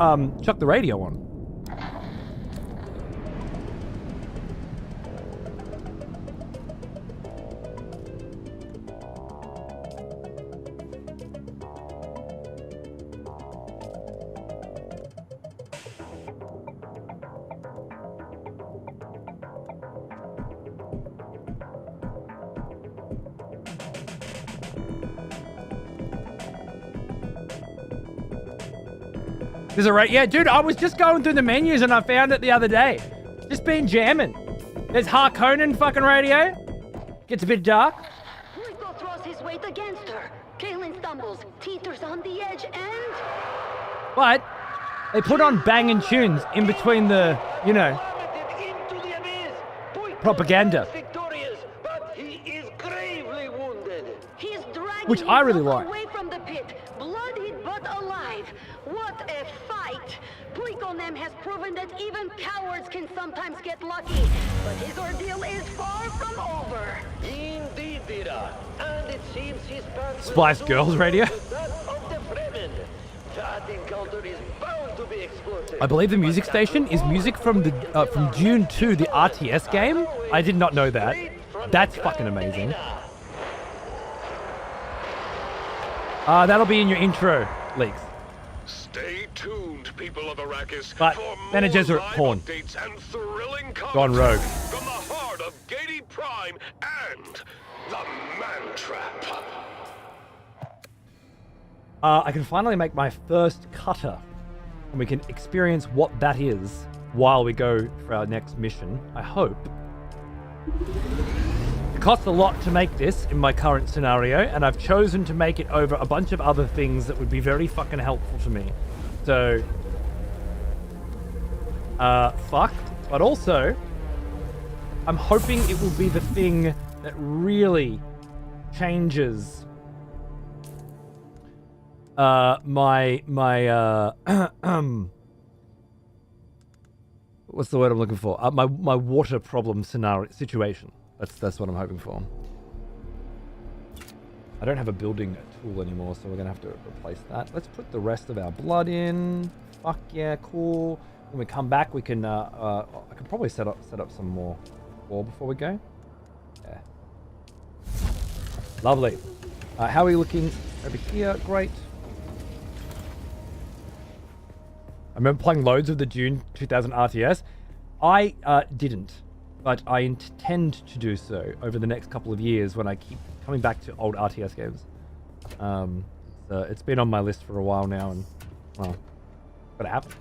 chuck the radio on. Is it right? Yeah, dude, I was just going through the menus and I found it the other day. Just been jamming. There's Harkonnen fucking radio. Gets a bit dark. Rico throws his weight against her. Kaelin stumbles, teeters on the edge, and... But they put on banging tunes in between the, you know, propaganda. Which I really like. Away from the pit, bloodied but alive. What a fight! Puikonem has proven that even cowards can sometimes get lucky, but his ordeal is far from over. Indeed, Dira. And it seems his path Spice Girls radio. that of the Fremen. That encounter is bound to be explosive. I believe the music station is music from the from Dune 2, the RTS game. I did not know that. That's fucking amazing. That'll be in your intro, Leaks. Stay tuned, people of Arrakis, But for Bene more Gesserit live porn. updates and thrilling Gone rogue. from the heart of Gady Prime and the Man Trap. I can finally make my first cutter, and we can experience what that is while we go for our next mission, I hope. It costs a lot to make this in my current scenario, and I've chosen to make it over a bunch of other things that would be very fucking helpful to me. So, fucked. But also, I'm hoping it will be the thing that really changes my what's the word I'm looking for? My water problem situation. That's what I'm hoping for. I don't have a building tool anymore, so we're gonna have to replace that. Let's put the rest of our blood in. Fuck yeah, cool. When we come back, we can. I can probably set up some more ore before we go. Yeah. Lovely. How are we looking over here? Great. I remember playing loads of the Dune 2000 RTS. I didn't, but I intend to do so over the next couple of years when I keep coming back to old RTS games. It's been on my list for a while now, and well, gotta happen.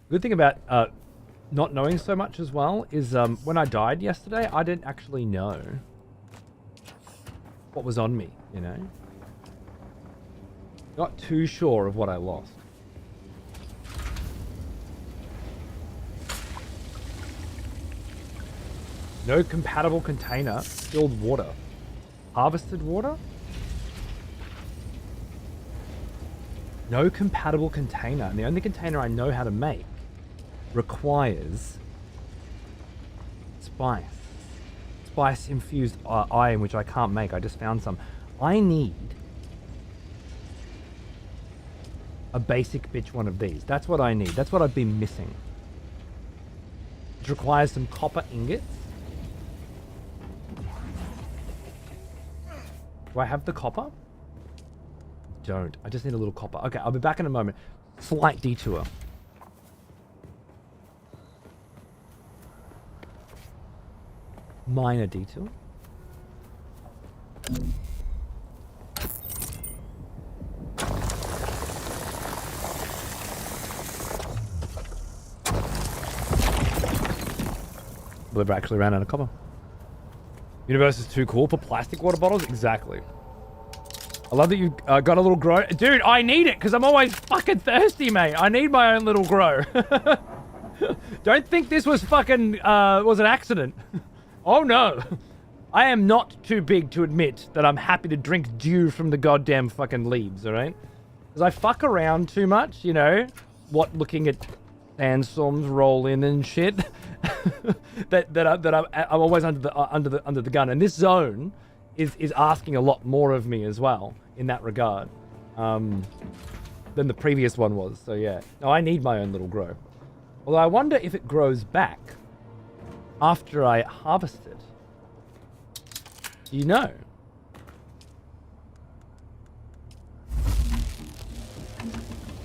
Good thing about not knowing so much as well is when I died yesterday, I didn't actually know what was on me, you know? Not too sure of what I lost. No compatible container, filled water. Harvested water? No compatible container, and the only container I know how to make requires spice infused iron, which I can't make. I just found some. I need a basic bitch one of these. That's what I need. That's what I've been missing. It requires some copper ingots. Do I have the copper? Don't. I just need a little copper. Okay, I'll be back in a moment. Slight detour. Minor detour. We've actually ran out of copper. Universe is too cool for plastic water bottles? Exactly. I love that you got a little grow. Dude, I need it because I'm always fucking thirsty, mate. I need my own little grow. Don't think this was fucking, was an accident. Oh no. I am not too big to admit that I'm happy to drink dew from the goddamn fucking leaves, alright? Because I fuck around too much, you know? What, looking at sandstorms roll in and shit. I'm always under the gun. And this zone is asking a lot more of me as well in that regard than the previous one was. So yeah, no, I need my own little grow. Although I wonder if it grows back after I harvest it. Do you know?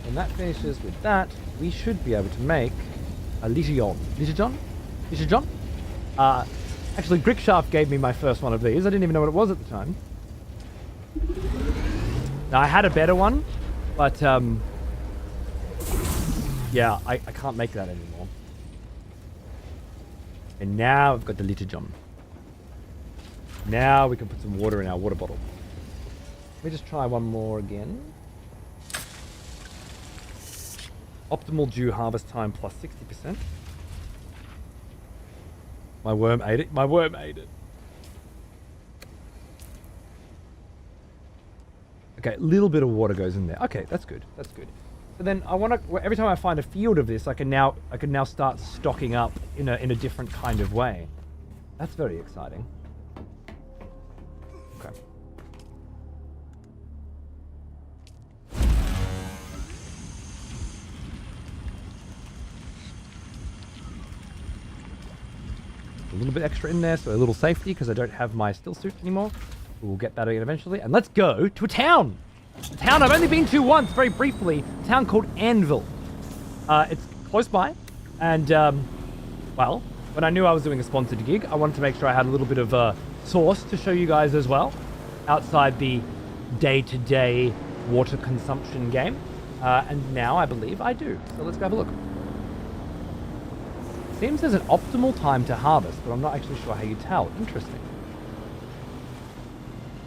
When that finishes with that, we should be able to make a Ligion. Ligion? Actually, Brickshaft gave me my first one of these. I didn't even know what it was at the time. Now, I had a better one, but yeah, I can't make that anymore. And now I've got the Ligion. Now we can put some water in our water bottle. Let me just try one more again. Optimal dew harvest time plus 60%. My worm ate it. My worm ate it. Okay, a little bit of water goes in there. Okay, that's good. That's good. So then I want to. Every time I find a field of this, I can now start stocking up in a different kind of way. That's very exciting. Okay. A little bit extra in there, so a little safety because I don't have my still suit anymore. We'll get that again eventually. And let's go to a town. A town I've only been to once, very briefly. A town called Anvil. It's close by. And, well, when I knew I was doing a sponsored gig, I wanted to make sure I had a little bit of a source to show you guys as well. Outside the day-to-day water consumption game. And now I believe I do. So let's go have a look. Seems there's an optimal time to harvest, but I'm not actually sure how you tell. Interesting.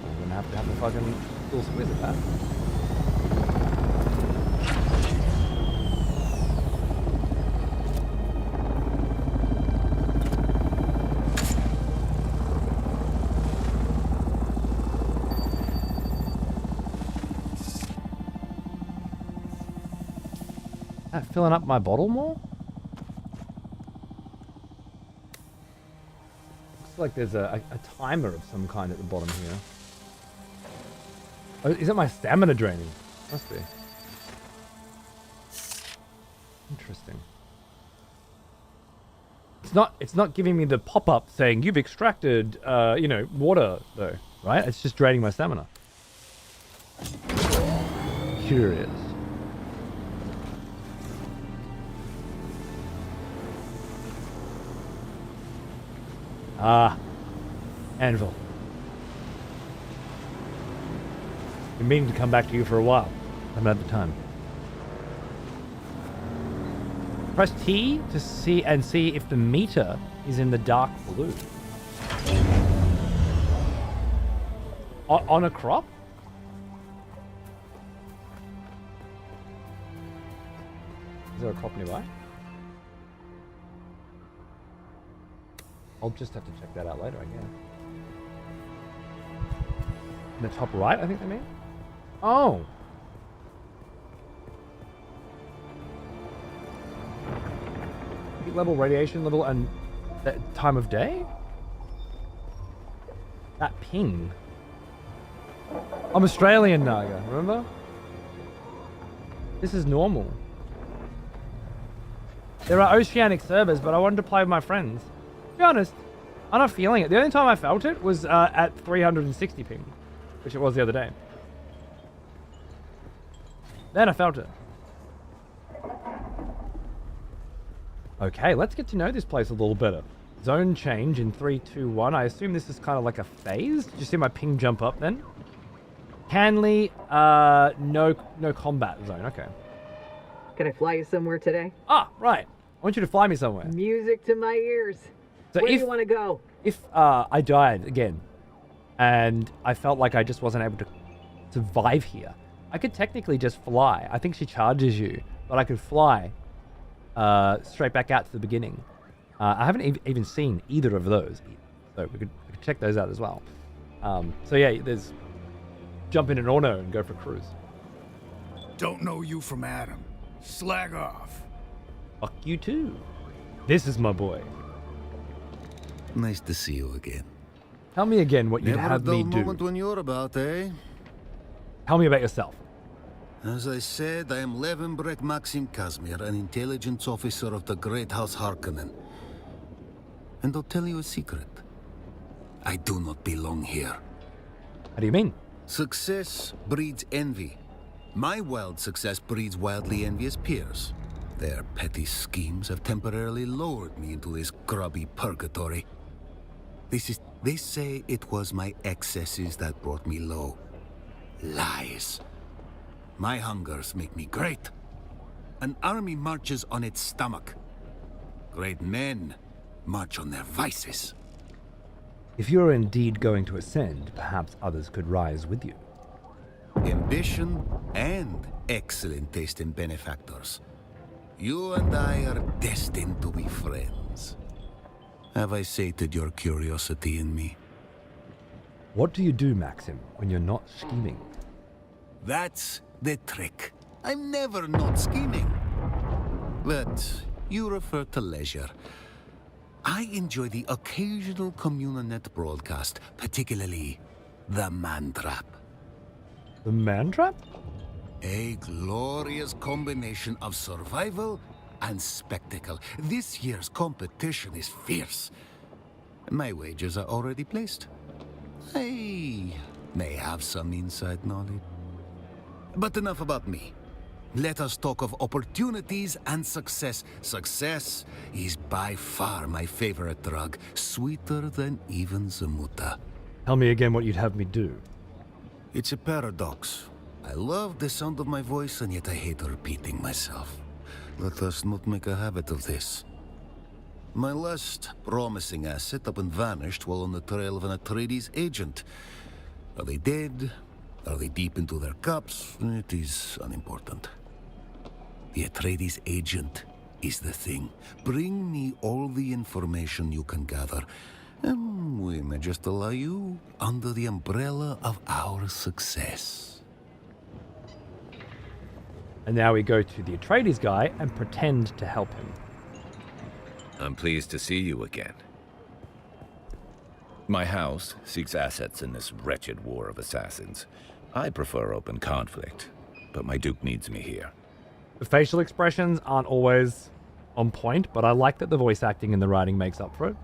I'm gonna have to have a fucking little squeeze at that. Filling up my bottle more? Looks like there's a timer of some kind at the bottom here. Oh, is it my stamina draining? Must be. Interesting. It's not giving me the pop-up saying you've extracted water though, right? It's just draining my stamina. Curious. Ah, Anvil. Been meaning to come back to you for a while. I'm at the time. Press T to see if the meter is in the dark blue. On a crop? Is there a crop nearby? I'll just have to check that out later, I guess. In the top right, I think they mean? Oh! Heat level, radiation level, and that time of day? That ping. I'm Australian, Naga, remember? This is normal. There are oceanic servers, but I wanted to play with my friends. To be honest, I'm not feeling it. The only time I felt it was at 360 ping, which it was the other day. Then I felt it. Okay, let's get to know this place a little better. Zone change in 3, 2, 1. I assume this is kind of like a phase. Did you see my ping jump up then? Hanley, no combat zone. Okay. Can I fly you somewhere today? Ah, right. I want you to fly me somewhere. Music to my ears. So Where do you want to go? If I died again, and I felt like I just wasn't able to survive here, I could technically just fly. I think she charges you, but I could fly straight back out to the beginning. I haven't even seen either of those, so we could check those out as well. So yeah, there's jump in an Orno and go for a cruise. Don't know you from Adam. Slag off. Fuck you too. This is my boy. Nice to see you again. Tell me again what you'd Never have a dull me do. moment when you're about, eh? Tell me about yourself. As I said, I am Levenbrek Maxim Kazmir, an intelligence officer of the Great House Harkonnen. And I'll tell you a secret. I do not belong here. How do you mean? Success breeds envy. My wild success breeds wildly envious peers. Their petty schemes have temporarily lowered me into this grubby purgatory. They say it was my excesses that brought me low. Lies. My hungers make me great. An army marches on its stomach. Great men march on their vices. If you're indeed going to ascend, perhaps others could rise with you. Ambition and excellent taste in benefactors. You and I are destined to be friends. Have I sated your curiosity in me? What do you do, Maxim, when you're not scheming? That's the trick. I'm never not scheming. But you refer to leisure. I enjoy the occasional Communinet broadcast, particularly the Man Trap. The Man Trap? A glorious combination of survival and spectacle. This year's competition is fierce. My wagers are already placed. I may have some inside knowledge. But enough about me. Let us talk of opportunities and success. Success is by far my favorite drug, sweeter than even Zamuta. Tell me again what you'd have me do. It's a paradox. I love the sound of my voice, and yet I hate repeating myself. Let us not make a habit of this. My last promising asset up and vanished while on the trail of an Atreides agent. Are they dead? Are they deep into their cups? It is unimportant. The Atreides agent is the thing. Bring me all the information you can gather, and we may just allow you under the umbrella of our success. And now we go to the Atreides guy and pretend to help him. I'm pleased to see you again. My house seeks assets in this wretched war of assassins. I prefer open conflict, but my Duke needs me here. The facial expressions aren't always on point, but I like that the voice acting and the writing makes up for it.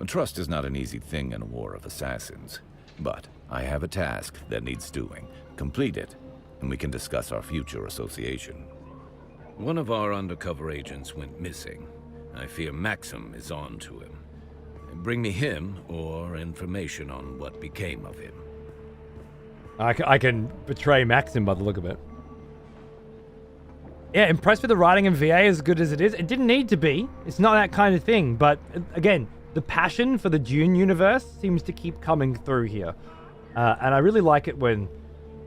Trust is not an easy thing in a war of assassins, but I have a task that needs doing. Complete it, and we can discuss our future association. One of our undercover agents went missing. I fear Maxim is on to him. Bring me him or information on what became of him. I can betray Maxim by the look of it. Yeah, impressed with the writing in VA as good as it is. It didn't need to be. It's not that kind of thing. But again, the passion for the Dune universe seems to keep coming through here. And I really like it when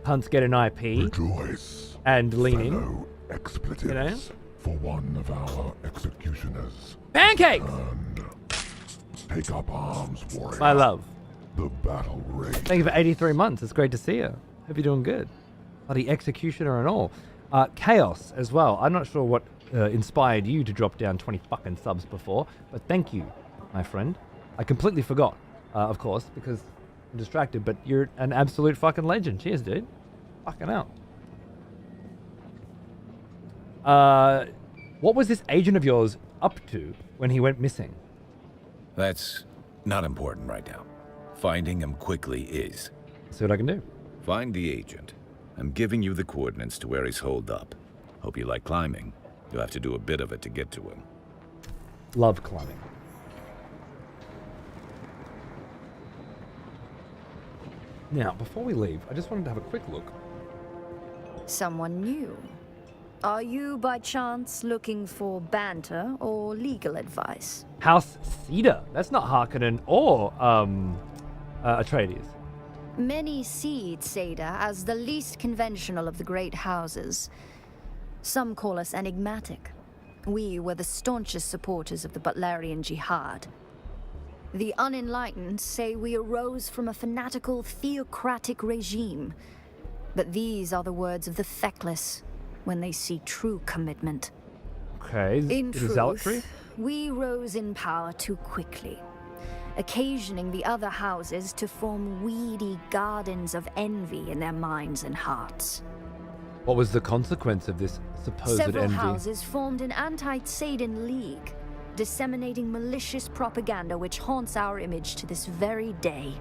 hunts get an IP Rejoice, and lean in. fellow expletives, You know? for one of our executioners. Pancakes! And take up arms, warrior. My love. The battle rage. Thank you for 83 months. It's great to see you. Hope you're doing good. Bloody executioner and all. Chaos as well. I'm not sure what inspired you to drop down 20 fucking subs before, but thank you, my friend. I completely forgot, of course, because I'm distracted, but you're an absolute fucking legend. Cheers, dude. Fucking hell. What was this agent of yours up to when he went missing? That's not important right now. Finding him quickly is. See what I can do. Find the agent. I'm giving you the coordinates to where he's holed up. Hope you like climbing. You'll have to do a bit of it to get to him. Love climbing. Now, before we leave, I just wanted to have a quick look. Someone new. Are you, by chance, looking for banter or legal advice? House Cedar. That's not Harkonnen or Atreides. Many see Seda as the least conventional of the great houses. Some call us enigmatic. We were the staunchest supporters of the Butlerian Jihad. The unenlightened say we arose from a fanatical theocratic regime. But these are the words of the feckless when they see true commitment. Okay, In is it zealotry? truth, we rose in power too quickly, occasioning the other houses to form weedy gardens of envy in their minds and hearts. What was the consequence of this supposed Several envy? houses formed an anti-Tsadan league, disseminating malicious propaganda which haunts our image to this very day.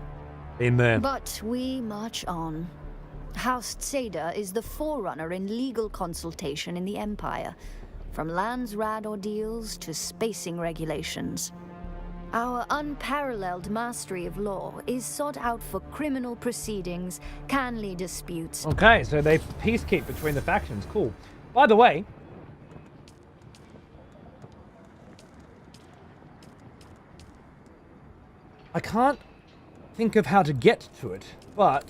In there. But we march on. House Tseda is the forerunner in legal consultation in the Empire, from Landsrad ordeals to spacing regulations. Our unparalleled mastery of law is sought out for criminal proceedings, canly disputes. Okay, so they peacekeep between the factions. Cool. By the way, I can't think of how to get to it, but...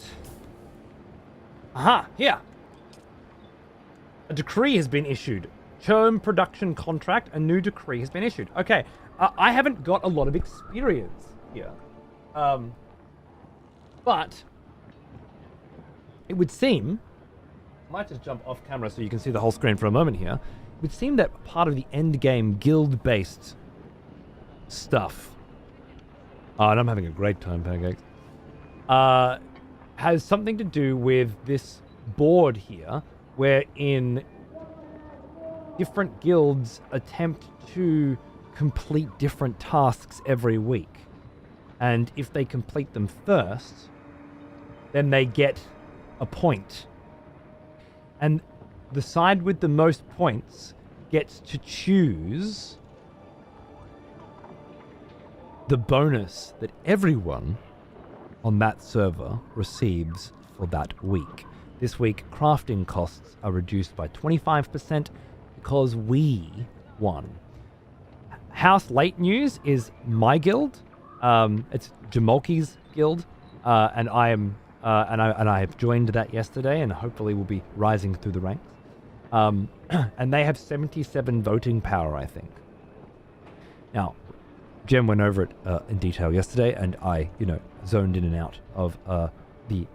Aha, here. A decree has been issued. Term production contract, a new decree has been issued. Okay, I haven't got a lot of experience here. But it would seem, I might just jump off camera so you can see the whole screen for a moment here. It would seem that part of the end game guild-based stuff, and I'm having a great time, Pancakes, has something to do with this board here, wherein different guilds attempt to complete different tasks every week. And if they complete them first, then they get a point. And the side with the most points gets to choose the bonus that everyone on that server receives for that week. This week, crafting costs are reduced by 25% because we won. House Late News is my guild. It's Jamolki's guild, and I am, and I have joined that yesterday, and hopefully will be rising through the ranks. And they have 77 voting power, I think. Now, Jem went over it in detail yesterday, and I, zoned in and out of the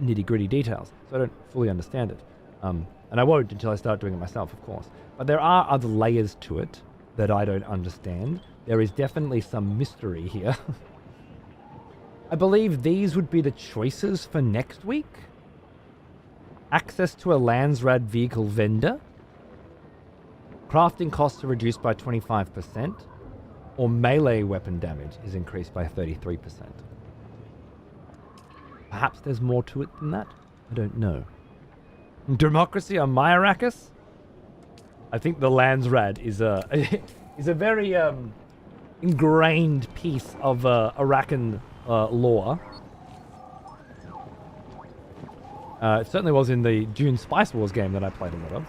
nitty-gritty details, so I don't fully understand it. And I won't until I start doing it myself, of course. But there are other layers to it that I don't understand. There is definitely some mystery here. I believe these would be the choices for next week. Access to a Landsrad vehicle vendor. Crafting costs are reduced by 25%. Or melee weapon damage is increased by 33%. Perhaps there's more to it than that? I don't know. Democracy on my Arrakis? I think the Landsrad is a is a very ingrained piece of Arakan lore. It certainly was in the Dune Spice Wars game that I played a lot of.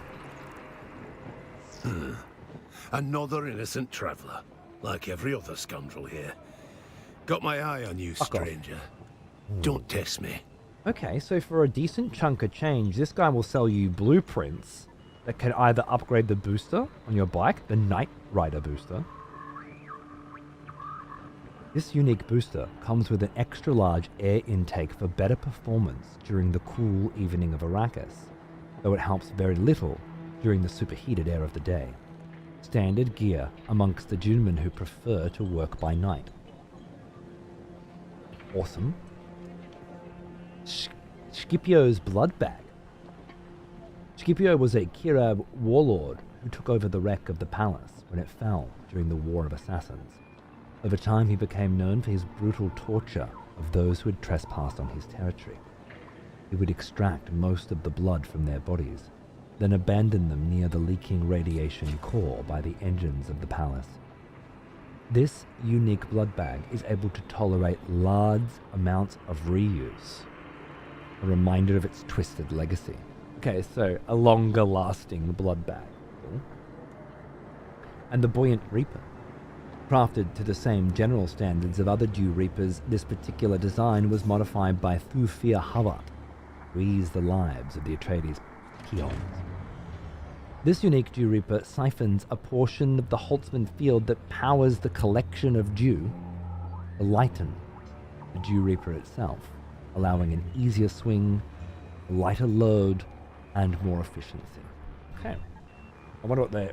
Another innocent traveller, like every other scoundrel here. Got my eye on you, stranger. Don't test me. Okay, so for a decent chunk of change, this guy will sell you blueprints that can either upgrade the booster on your bike, the Knight Rider booster. This unique booster comes with an extra large air intake for better performance during the cool evening of Arrakis, though it helps very little during the superheated air of the day. Standard gear amongst the Dunemen who prefer to work by night. Awesome. Scipio's blood bag. Scipio was a Kirab warlord who took over the wreck of the palace when it fell during the War of Assassins. Over time, he became known for his brutal torture of those who had trespassed on his territory. He would extract most of the blood from their bodies, then abandon them near the leaking radiation core by the engines of the palace. This unique blood bag is able to tolerate large amounts of reuse, a reminder of its twisted legacy. Okay, so a longer-lasting blood bag. And the Buoyant Reaper. Crafted to the same general standards of other Dew Reapers, this particular design was modified by Thufir Havat to ease the lives of the Atreides peons. This unique Dew Reaper siphons a portion of the Holtzman field that powers the collection of dew to lighten the Dew Reaper itself, allowing an easier swing, a lighter load, and more efficiency. Okay. I wonder what they...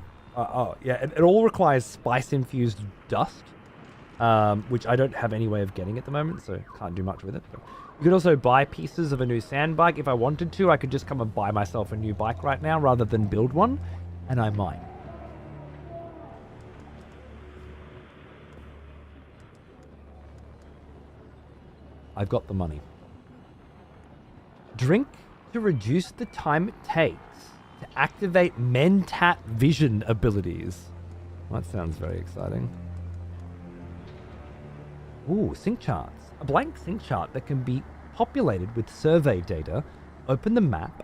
it all requires spice-infused dust, which I don't have any way of getting at the moment, so can't do much with it. But you could also buy pieces of a new sand bike. If I wanted to, I could just come and buy myself a new bike right now rather than build one, and I might. I've got the money. Drink to reduce the time it takes to activate Mentat vision abilities. That sounds very exciting. Ooh, sync charts. A blank sync chart that can be populated with survey data. Open the map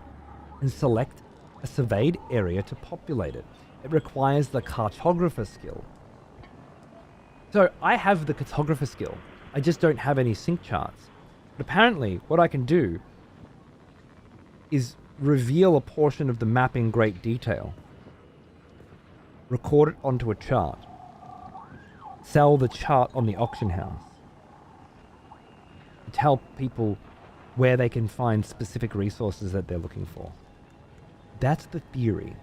and select a surveyed area to populate it. It requires the cartographer skill. So I have the cartographer skill. I just don't have any sync charts. But apparently what I can do is reveal a portion of the map in great detail, record it onto a chart, sell the chart on the auction house. Tell people where they can find specific resources that they're looking for. That's the theory.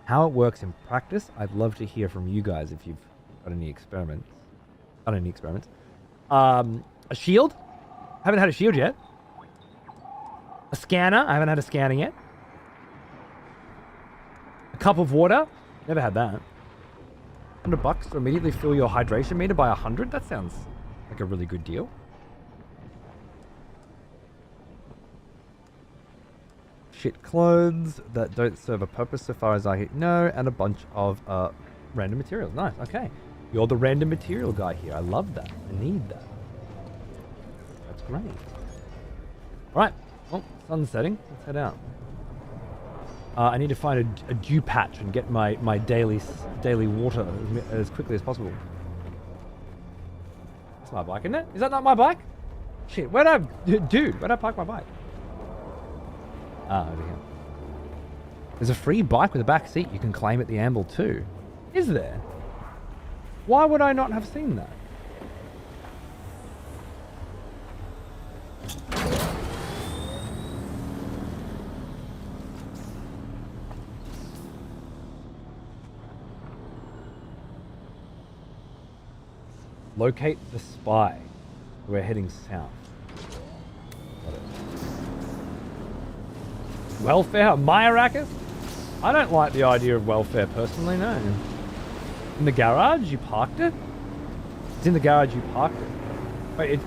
How it works in practice, I'd love to hear from you guys if you've got any experiments. A shield? Haven't had a shield yet. A scanner? I haven't had a scanner yet. A cup of water? Never had that. $100 to immediately fill your hydration meter by 100? That sounds like a really good deal. Shit clothes that don't serve a purpose so far as I know, and a bunch of random materials. Nice, okay. You're the random material guy here. I love that. I need that. That's great. Alright, well, sun's setting. Let's head out. I need to find a dew patch and get my daily water as quickly as possible. That's my bike, isn't it? Is that not my bike? Shit, dude, where'd I park my bike? Ah, over here. There's a free bike with a back seat you can claim at the Amble too. Is there? Why would I not have seen that? Locate the spy. We're heading south. Got it. Welfare? Myrakis? I don't like the idea of welfare personally, no. In the garage? You parked it? It's in the garage, you parked it. Wait,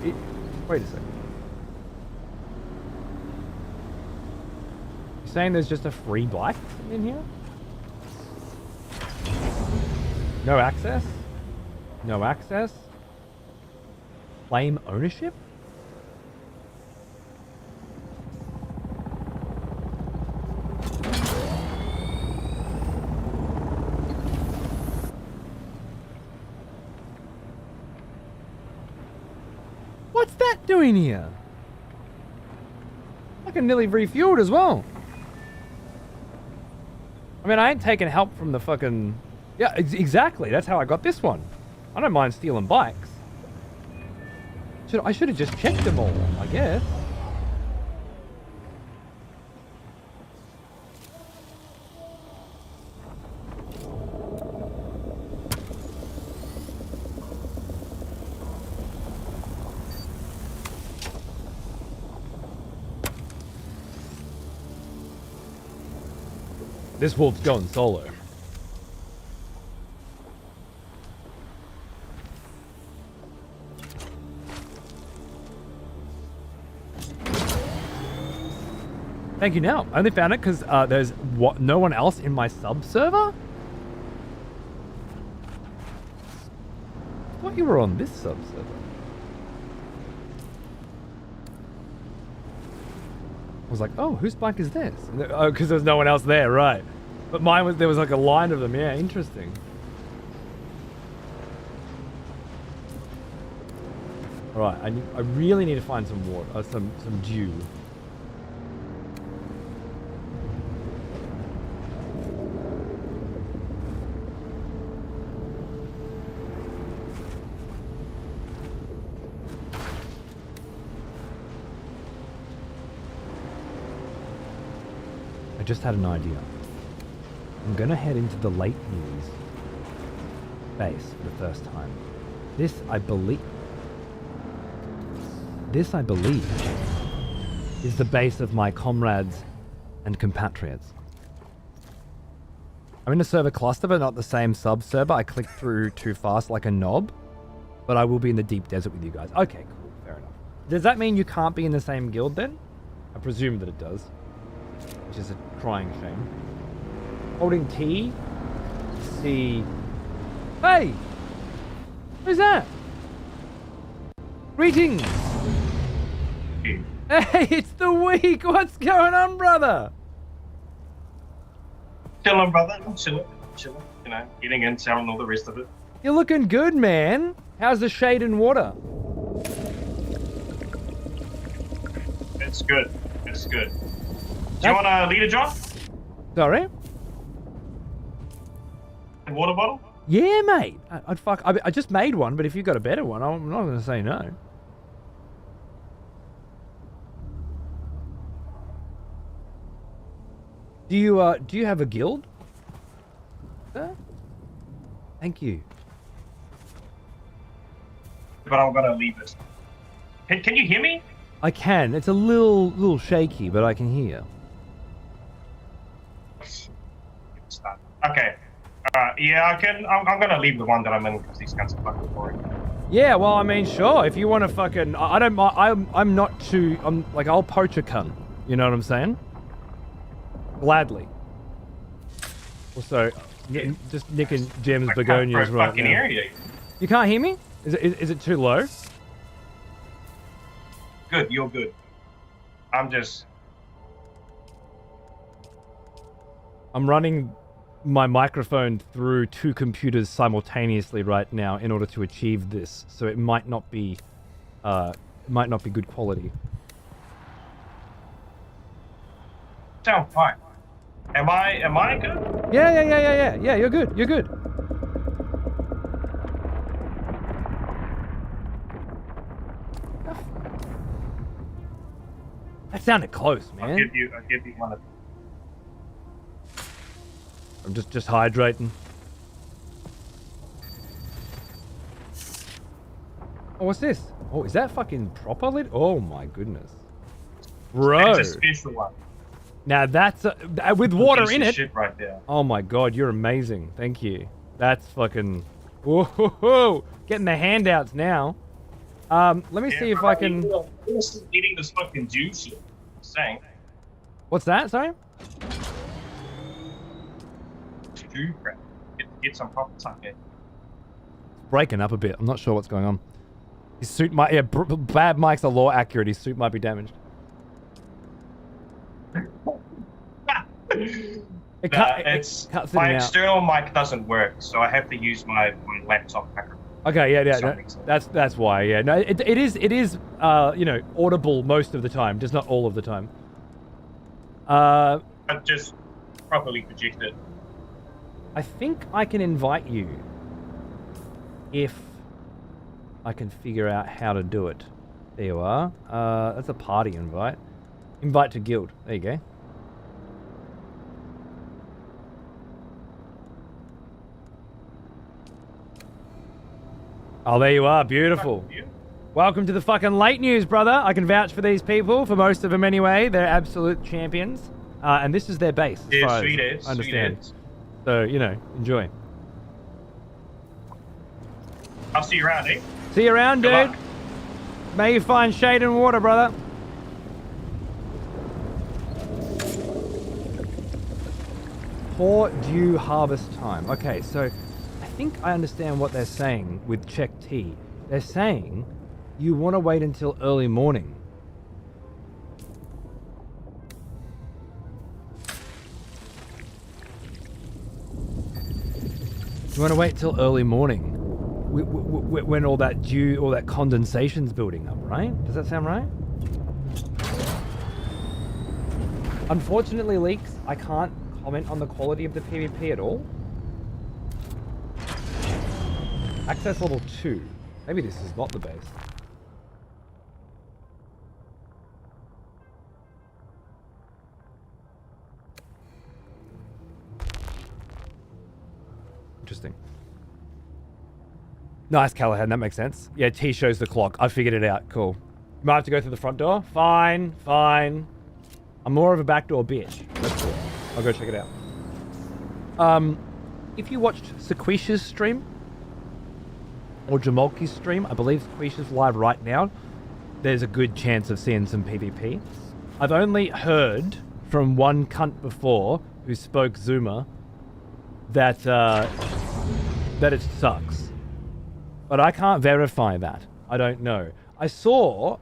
wait a second. You're saying there's just a free bike in here? No access? No access? Claim ownership? What's that doing here? I can nearly refueled as well. I mean, I ain't taking help from the fucking... Yeah, exactly. That's how I got this one. I don't mind stealing bikes. I should have just checked them all, I guess. This wolf's going solo. Thank you now. I only found it because there's no one else in my sub server? I thought you were on this sub server. I was like, oh, whose bike is this? Oh, because there's no one else there, right. But mine was, there was like a line of them. Yeah, interesting. Alright, I really need to find some water, some dew. I just had an idea. I'm gonna head into the late news base for the first time. This, I believe, is the base of my comrades and compatriots. I'm in a server cluster, but not the same sub-server. I clicked through too fast like a knob, but I will be in the deep desert with you guys. Okay, cool, fair enough. Does that mean you can't be in the same guild then? I presume that it does, which is a crying shame. Holding T, C. Hey! Who's that? Greetings! Hey, it's the week! What's going on, brother? Chilling, brother. I'm chilling. You know, eating intel and all the rest of it. You're looking good, man. How's the shade and water? It's good. It's good. Do you want a liter, John? Sorry? A water bottle? Yeah, mate. I just made one, but if you got a better one, I'm not going to say no. Do you have a guild? Thank you. But I'm gonna leave it. Can you hear me? I can. It's a little shaky, but I can hear. Okay. Yeah, I can. I'm gonna leave the one that I'm in because these guns are fucking boring. Yeah, well, I mean, sure. If you want to fucking, I don't mind. I'm not too. I'm like, I'll poach a cunt. You know what I'm saying? Gladly. Also, just nicking Jim's begonias right now. Hear you. You can't hear me? Is it too low? Good, you're good. I'm running my microphone through 2 computers simultaneously right now in order to achieve this, so it might not be good quality. Sound fine. Am I good? Yeah, you're good. You're good. That sounded close, man. I'll give you one of them. I'm just hydrating. Oh, what's this? Oh, is that fucking proper lit? Oh my goodness. Bro. It's a special one. Now that's with water in it. Shit right there. Oh my god, you're amazing. Thank you. That's fucking. Whoa, getting the handouts now. Let me see if I can. Eating this fucking juice. Saying. What's that? Sorry. Stew crap. Get some proper time here. Breaking up a bit. I'm not sure what's going on. His suit might. Yeah, bad mics are law accurate. His suit might be damaged. It's my external mic doesn't work, so I have to use my laptop microphone. Okay, yeah. That's why. Yeah, no, it is you know, audible most of the time, just not all of the time. But just properly projected. I think I can invite you if I can figure out how to do it. There you are. That's a party invite. Invite to guild. There you go. Oh, there you are. Beautiful. Welcome to the fucking late news, brother. I can vouch for these people, for most of them anyway. They're absolute champions. And this is their base, as far as I understand. So, you know, enjoy. I'll see you around, eh? See you around, dude. Luck. May you find shade and water, brother. Poor due harvest time. Okay, so I think I understand what they're saying with check T. They're saying you want to wait until early morning. You want to wait till early morning when all that condensation's building up, right? Does that sound right? Unfortunately, Leaks, I can't comment on the quality of the PvP at all. Access level 2. Maybe this is not the base. Interesting. Nice, Callahan. That makes sense. Yeah, T shows the clock. I figured it out. Cool. You might have to go through the front door. Fine. I'm more of a backdoor bitch. That's cool. I'll go check it out. If you watched Sequisha's stream, or Jamolki's stream, I believe Sequisha's live right now, there's a good chance of seeing some PvP. I've only heard from one cunt before who spoke Zuma that it sucks. But I can't verify that. I don't know. I saw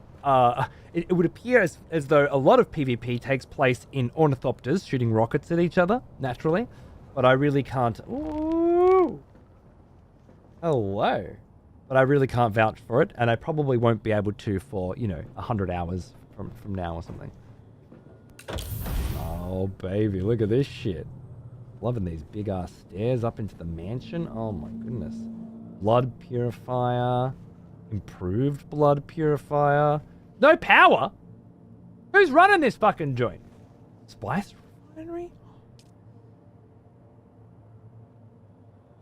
it would appear as though a lot of PvP takes place in ornithopters shooting rockets at each other, naturally. But I really can't... Ooh! Hello. But I really can't vouch for it, and I probably won't be able to for, 100 hours from now or something. Oh, baby, look at this shit. Loving these big ass stairs up into the mansion. Oh my goodness. Blood purifier. Improved blood purifier. No power? Who's running this fucking joint? Spice refinery?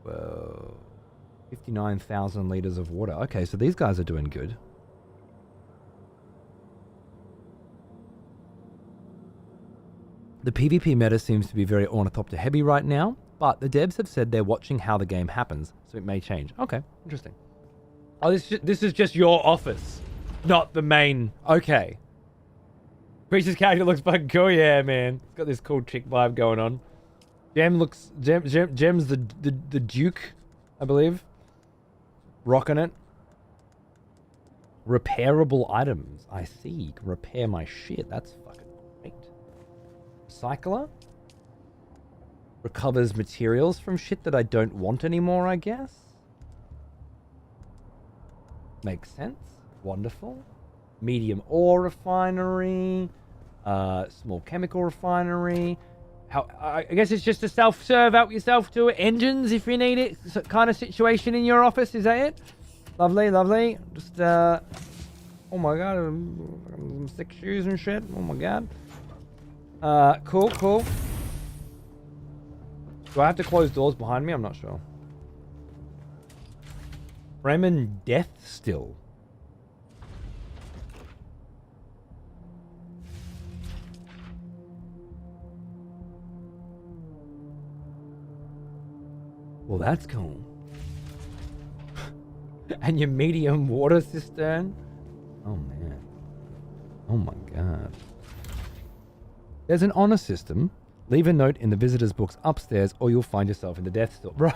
Whoa. 59,000 liters of water. Okay, so these guys are doing good. The PvP meta seems to be very ornithopter heavy right now, but the devs have said they're watching how the game happens, so it may change. Okay, interesting. Oh, this is just your office, not the main. Okay. Creature's character looks fucking cool, yeah, man. It's got this cool chick vibe going on. Gem's the Duke, I believe. Rocking it. Repairable items. I see. You can repair my shit. That's fucking great. Recycler. Recovers materials from shit that I don't want anymore, I guess. Makes sense. Wonderful. Medium ore refinery. Small chemical refinery. I guess it's just a self-serve, help yourself to engines if you need it kind of situation in your office. Is that it? Lovely, lovely. Just, oh my god, some sick shoes and shit. Oh my god. Cool, cool. Do I have to close doors behind me? I'm not sure. Fremen death still. Well, that's cool. And your medium water cistern. Oh, man. Oh, my God. There's an honor system. Leave a note in the visitor's books upstairs or you'll find yourself in the death store. Right,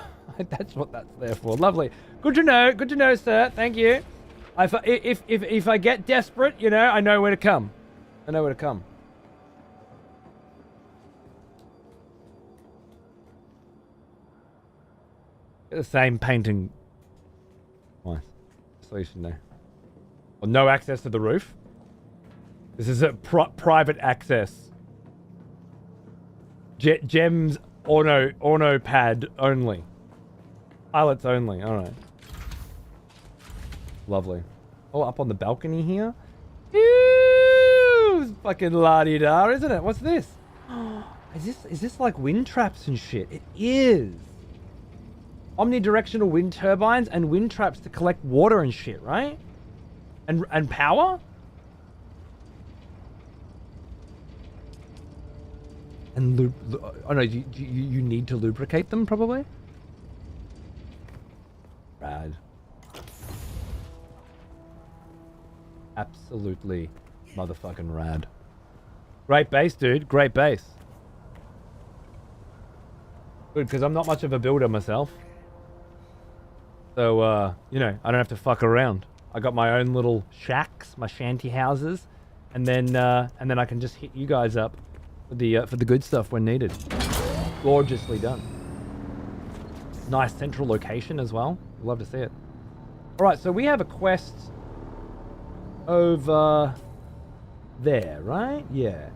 that's what that's there for. Lovely. Good to know, sir. Thank you. If I get desperate, you know, I know where to come. I know where to come. The same painting. Nice. So you should know. Well, no access to the roof. This is a private access. Gems orno pad only. Pilots only. All right. Lovely. Oh, up on the balcony here. Ew, fucking la-di-da, isn't it? What's this? Is this like wind traps and shit? It is. Omnidirectional wind turbines and wind traps to collect water and shit, right? And power? And oh no, you need to lubricate them probably? Rad. Absolutely motherfucking rad. Great base, dude. Great base. Good, because I'm not much of a builder myself. So, you know, I don't have to fuck around. I got my own little shacks, my shanty houses, and then I can just hit you guys up for the good stuff when needed. Gorgeously done. Nice central location as well. Love to see it. All right, so we have a quest over there, right? Yeah,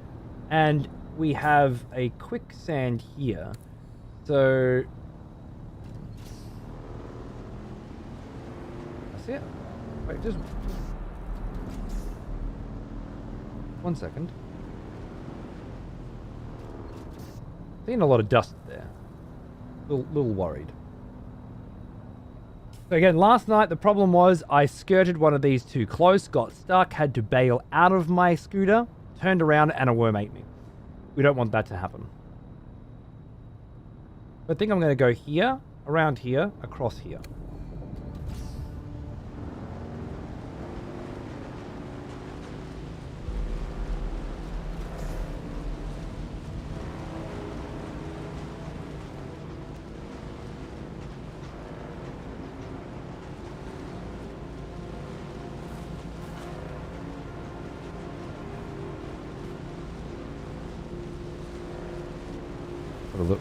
and we have a quicksand here. So. Yeah. Wait, just 1 second. Seeing a lot of dust there. Little worried. So again, last night the problem was I skirted one of these too close, got stuck, had to bail out of my scooter, turned around and a worm ate me. We don't want that to happen. I think I'm going to go here, around here, across here.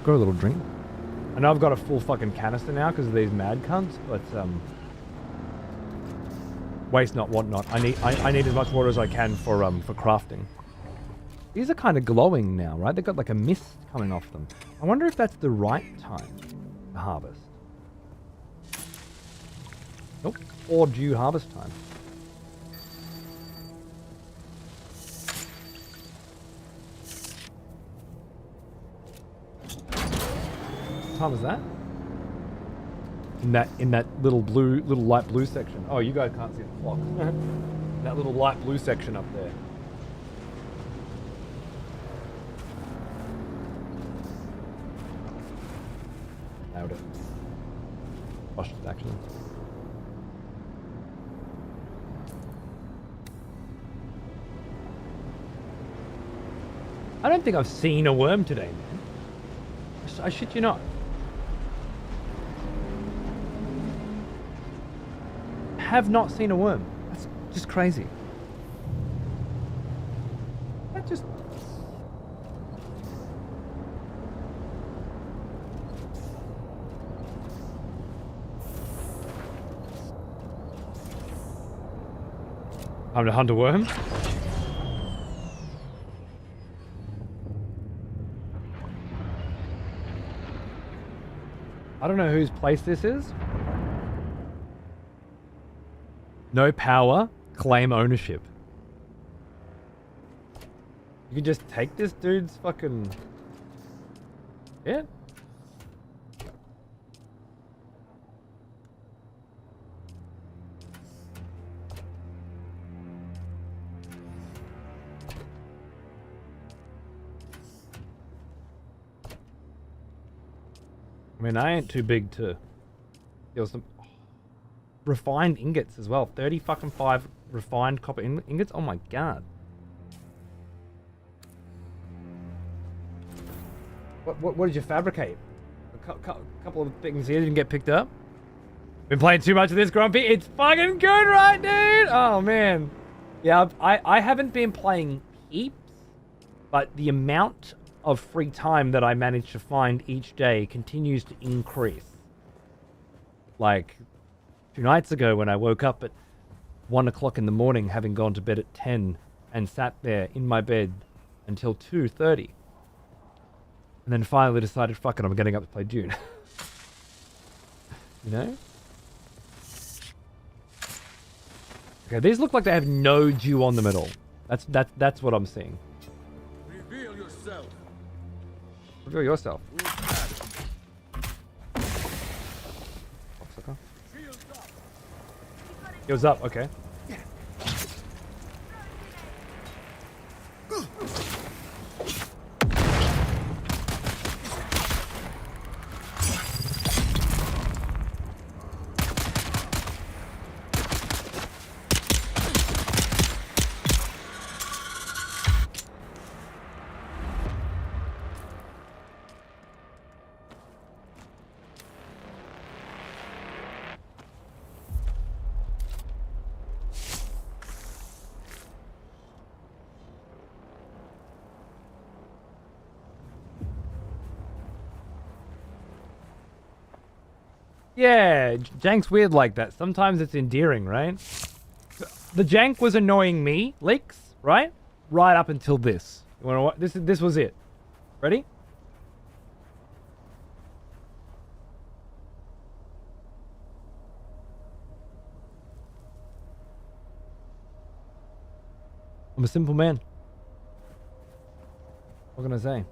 Got a little drink. I know I've got a full fucking canister now because of these mad cunts, but waste not, want not. I need as much water as I can for crafting. These are kind of glowing now, right? They've got like a mist coming off them. I wonder if that's the right time to harvest. Nope. Or due harvest time. What time is that? In that little light blue section. Oh, you guys can't see the clock. That little light blue section up there. Nailed it. Watched it actually. I don't think I've seen a worm today, man. I shit you not. Have not seen a worm. That's just crazy. That just... Time to hunt a worm? I don't know whose place this is. No power, claim ownership. You can just take this dude's fucking... Yeah. I mean, I ain't too big to steal some refined ingots as well. 5 refined copper ingots. Oh my god. What did you fabricate? A couple of things here didn't get picked up. Been playing too much of this, Grumpy. It's fucking good, right, dude? Oh man. Yeah, I haven't been playing heaps, but the amount of free time that I manage to find each day continues to increase. Like 2 nights ago when I woke up at 1 o'clock in the morning, having gone to bed at 10 and sat there in my bed until 2:30. And then finally decided, fuck it, I'm getting up to play Dune. You know? Okay, these look like they have no dew on them at all. That's what I'm seeing. Reveal yourself. Reveal yourself. Heals up, okay. Yeah, Jank's weird like that. Sometimes it's endearing, right? The Jank was annoying me, Leaks, right? Right up until this. You wanna what? This was it. Ready? I'm a simple man. What can I say?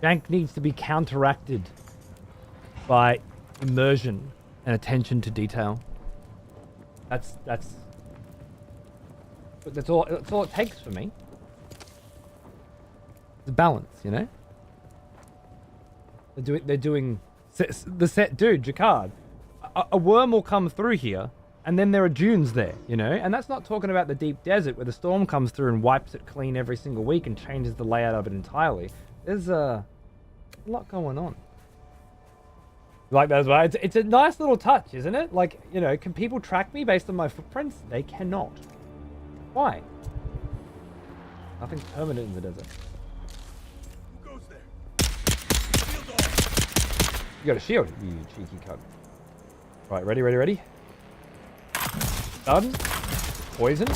Jank needs to be counteracted by immersion and attention to detail. That's all it takes for me. The balance, you know? They're doing the set, dude, Jacquard. A worm will come through here, and then there are dunes there, you know? And that's not talking about the deep desert where the storm comes through and wipes it clean every single week and changes the layout of it entirely. There's a lot going on. Like that as well. It's a nice little touch, isn't it? Like, you know, can people track me based on my footprints? They cannot. Why? Nothing's permanent in the desert. Who goes there? Shield off. You got a shield, you cheeky cunt. Right, ready? Done. Poison.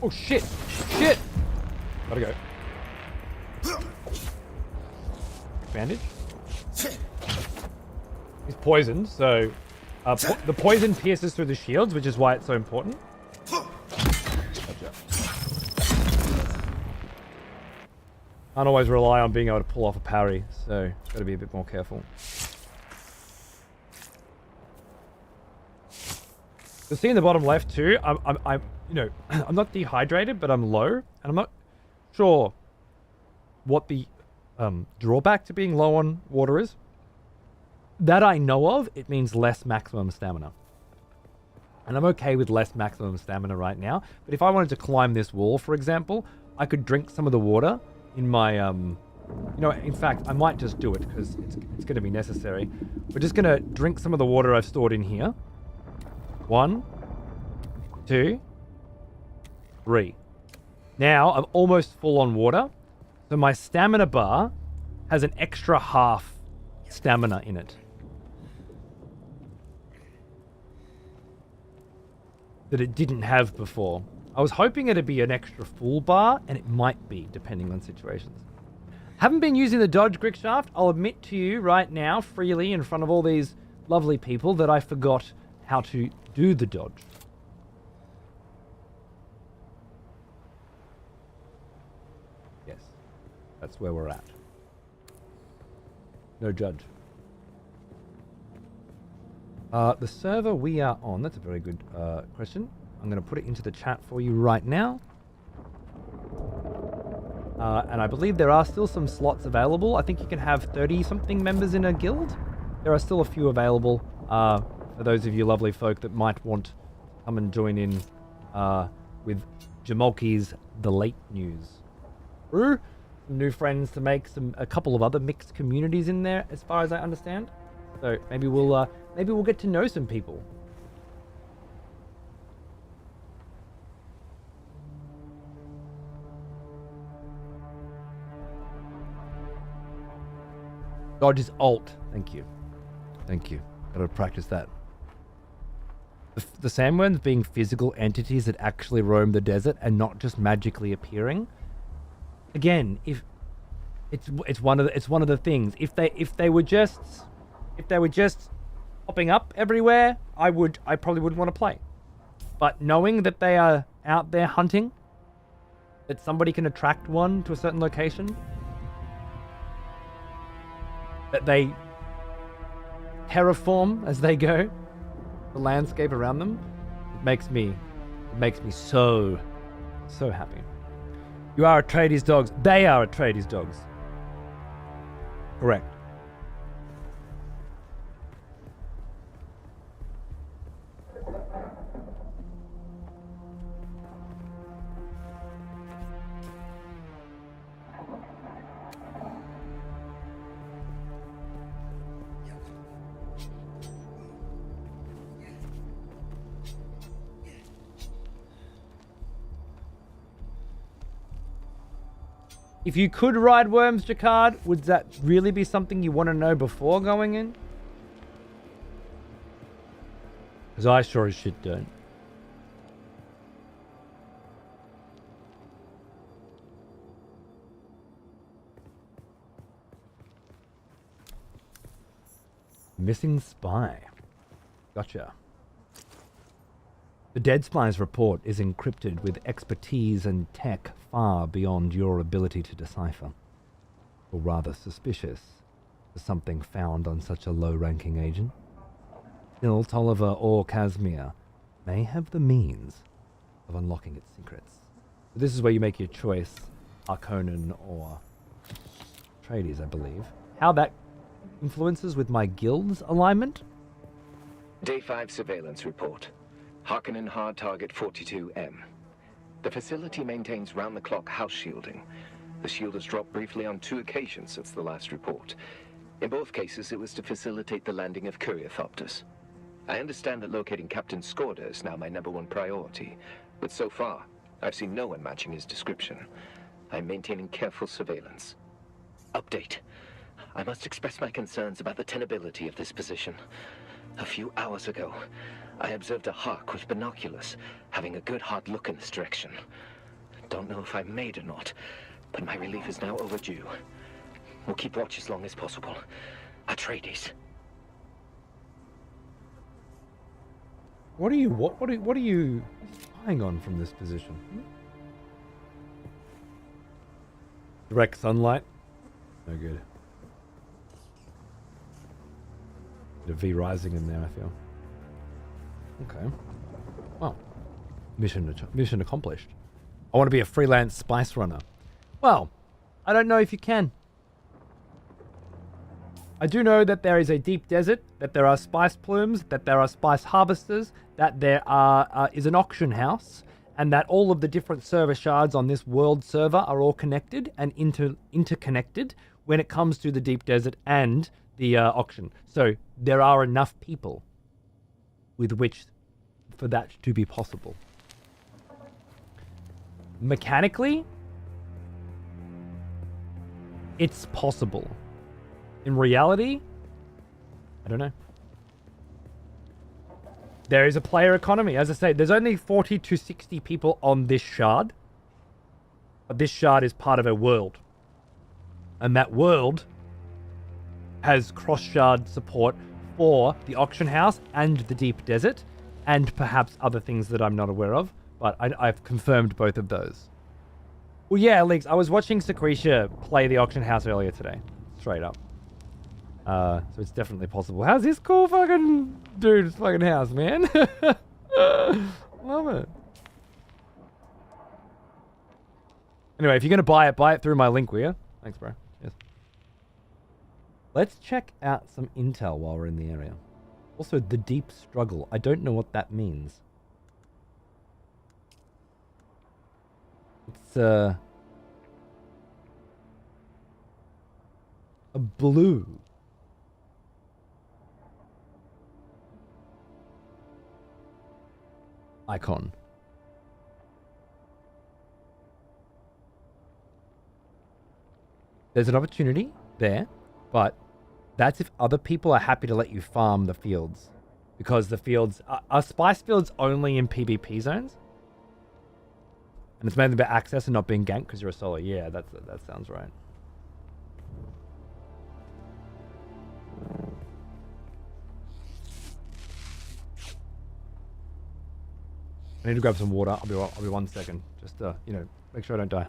Oh shit! Shit! Gotta go. Bandage. He's poisoned, so the poison pierces through the shields, which is why it's so important. Gotcha. Can't always rely on being able to pull off a parry, so got to be a bit more careful. You'll see in the bottom left too. I'm you know, I'm not dehydrated, but I'm low, and I'm not sure what the drawback to being low on water is. That I know of, it means less maximum stamina. And I'm okay with less maximum stamina right now. But if I wanted to climb this wall, for example, I could drink some of the water in my, you know, in fact, I might just do it because it's going to be necessary. We're just going to drink some of the water I've stored in here. 1, 2, 3. Now, I'm almost full on water. So my stamina bar has an extra half stamina in it. That it didn't have before. I was hoping it'd be an extra full bar, and it might be, depending on situations. Haven't been using the dodge grick shaft. I'll admit to you right now, freely in front of all these lovely people, that I forgot how to do the dodge. Yes, that's where we're at. No judge. The server we are on, that's a very good question. I'm going to put it into the chat for you right now. And I believe there are still some slots available. I think you can have 30-something members in a guild. There are still a few available for those of you lovely folk that might want to come and join in with Jamolki's The Late News. Some new friends to make, a couple of other mixed communities in there, as far as I understand. So maybe we'll get to know some people. Dodge is alt. Thank you. Thank you. Gotta practice that. The sandworms being physical entities that actually roam the desert and not just magically appearing. Again, if it's one of the things. If they were just popping up everywhere, I probably wouldn't want to play. But knowing that they are out there hunting, that somebody can attract one to a certain location, that they terraform as they go, the landscape around them, it makes me so happy. You are Atreides dogs. They are Atreides dogs. Correct. If you could ride worms, Jacquard, would that really be something you want to know before going in? Because I sure as shit don't. Missing spy. Gotcha. The Dead Spy's report is encrypted with expertise and tech far beyond your ability to decipher. Or rather suspicious for something found on such a low-ranking agent. Still, Tolliver or Casimir may have the means of unlocking its secrets. So this is where you make your choice, Harkonnen or Atreides, I believe. How that influences with my guild's alignment? Day 5 surveillance report. Harkonnen hard target 42M. The facility maintains round-the-clock house shielding. The shield has dropped briefly on 2 occasions since the last report. In both cases, it was to facilitate the landing of Courierthopters. I understand that locating Captain Skorda is now my #1 priority, but so far, I've seen no one matching his description. I'm maintaining careful surveillance. Update. I must express my concerns about the tenability of this position. A few hours ago, I observed a hawk with binoculars, having a good hard look in this direction. Don't know if I'm made or not, but my relief is now overdue. We'll keep watch as long as possible. Atreides. What are you spying on from this position? Direct sunlight? No good. Bit of V rising in there, I feel. Okay. Well, mission accomplished. I want to be a freelance spice runner. Well, I don't know if you can. I do know that there is a deep desert, that there are spice plumes, that there are spice harvesters, that there is an auction house, and that all of the different server shards on this world server are all connected and interconnected when it comes to the deep desert and the auction. So there are enough people with which for that to be possible. Mechanically, it's possible. In reality, I don't know. There is a player economy. As I say, there's only 40 to 60 people on this shard. But this shard is part of a world. And that world has cross-shard support for the auction house and the deep desert, and perhaps other things that I'm not aware of. But I've confirmed both of those. Well, yeah, Leaks, I was watching Secretia play the auction house earlier today. Straight up. So it's definitely possible. How's this cool fucking dude's fucking house, man? Love it. Anyway, if you're going to buy it through my link, will you? Thanks, bro. Yes. Let's check out some intel while we're in the area. Also, the deep struggle. I don't know what that means. It's a blue. Icon. There's an opportunity there, but that's if other people are happy to let you farm the fields. Because the fields are spice fields only in PvP zones. And it's mainly about access and not being ganked because you're a solo. Yeah, that sounds right. I need to grab some water. I'll be 1 second. Just make sure I don't die.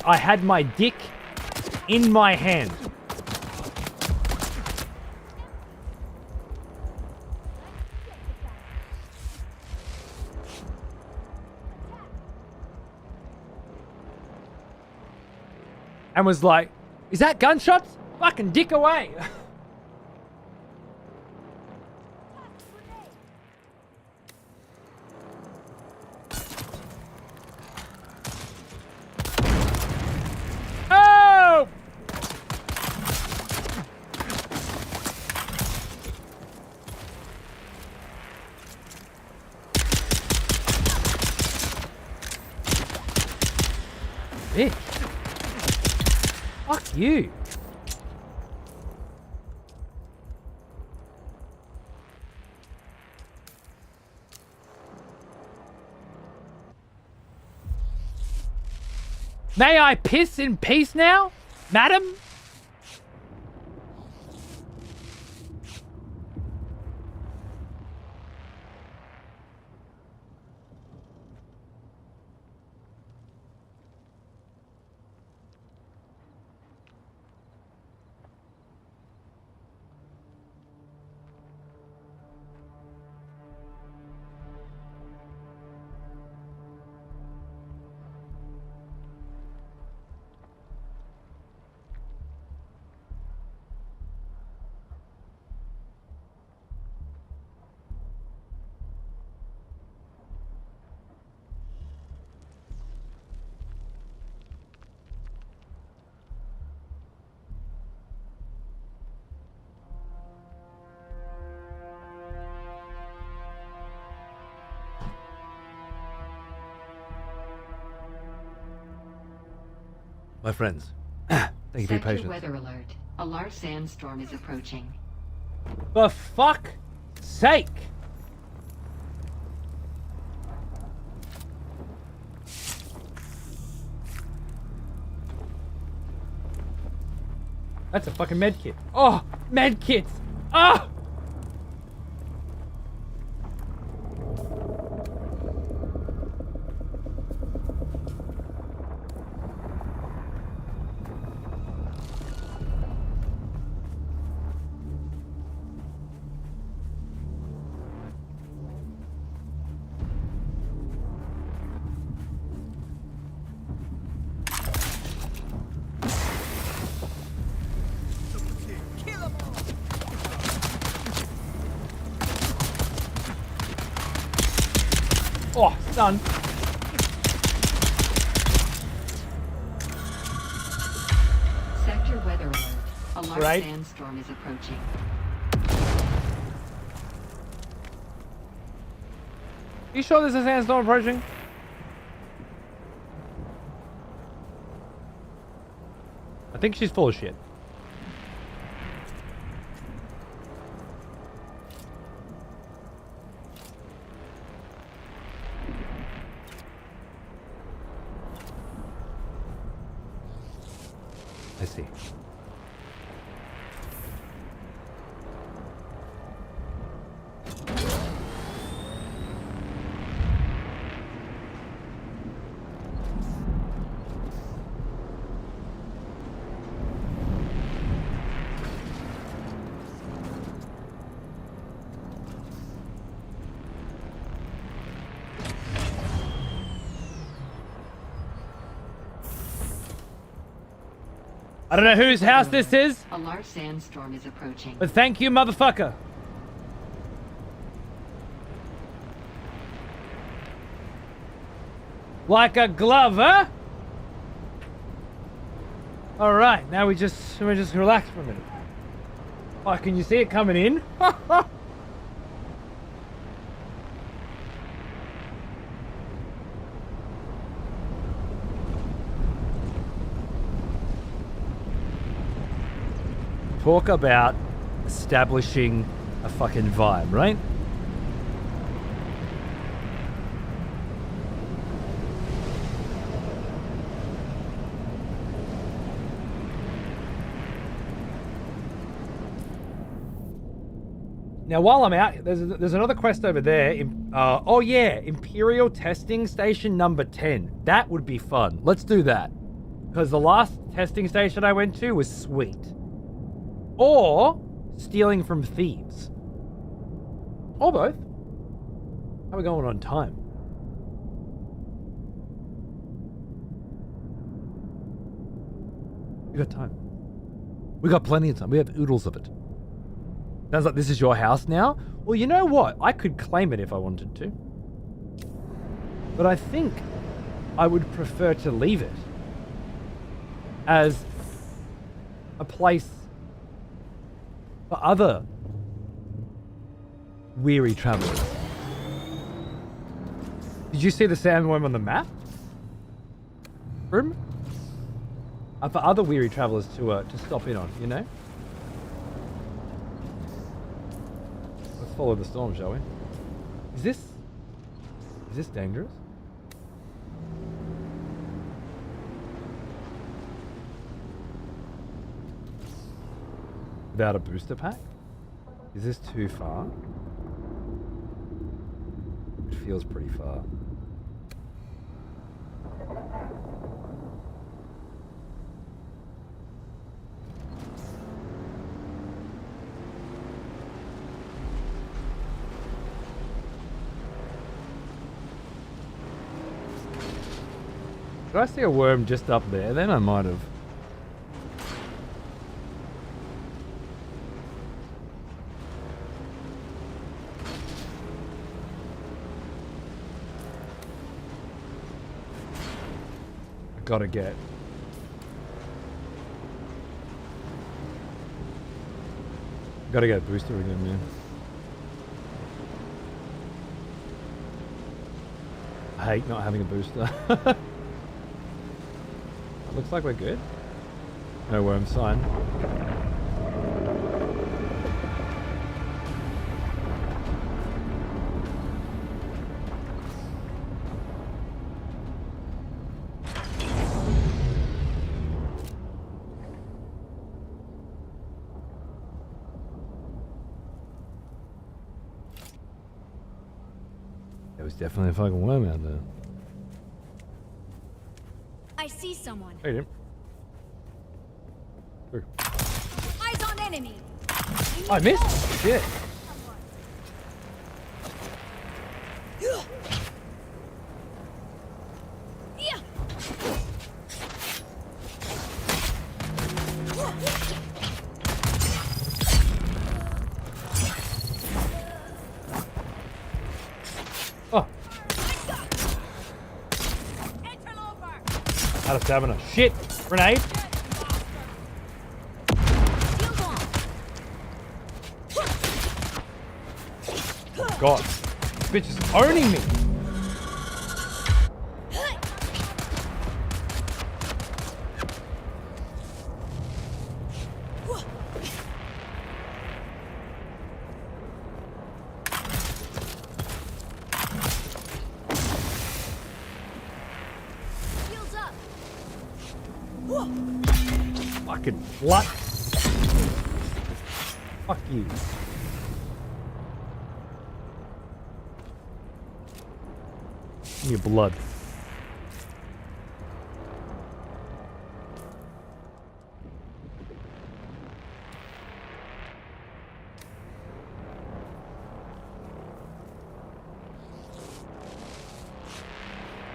I had my dick in my hand. And was like, is that gunshots? Fucking dick away. Bitch. Fuck you. May I piss in peace now, madam? My friends, thank you for your Sector patience. weather alert. A large sandstorm is approaching. For fuck's sake! That's a fucking med kit. Oh, med kits! Oh! Oh, done. Sector weather alert. A large Right. sandstorm is approaching. You sure there's a sandstorm approaching? I think she's full of shit. I see. I don't know whose house this is, A large sandstorm is approaching. but thank you, motherfucker. Like a glove, huh? All right, now we just relax for a minute. Oh, can you see it coming in? Talk about establishing a fucking vibe, right? Now, while I'm out, there's another quest over there. Oh yeah, Imperial Testing Station number 10. That would be fun. Let's do that. Because the last testing station I went to was sweet. Or stealing from thieves. Or both. How are we going on time? We got time. We got plenty of time. We have oodles of it. Sounds like this is your house now. Well, you know what? I could claim it if I wanted to. But I think I would prefer to leave it as a place for other weary travelers. Did you see the sandworm on the map? Room? For other weary travelers to stop in on, you know? Let's follow the storm, shall we? Is this dangerous? Without a booster pack? Is this too far? It feels pretty far. Did I see a worm just up there? Then I might have. Gotta get. Gotta get a booster again, man. I hate not having a booster. looks like we're good. No worm sign. There was definitely a fucking worm out there. I see someone. Hey, dude. Eyes on enemy. I missed. Shit. Oh. Out of stamina. Shit. Grenade. God, this bitch is owning me. Fucking slut. Fuck you. Give me blood.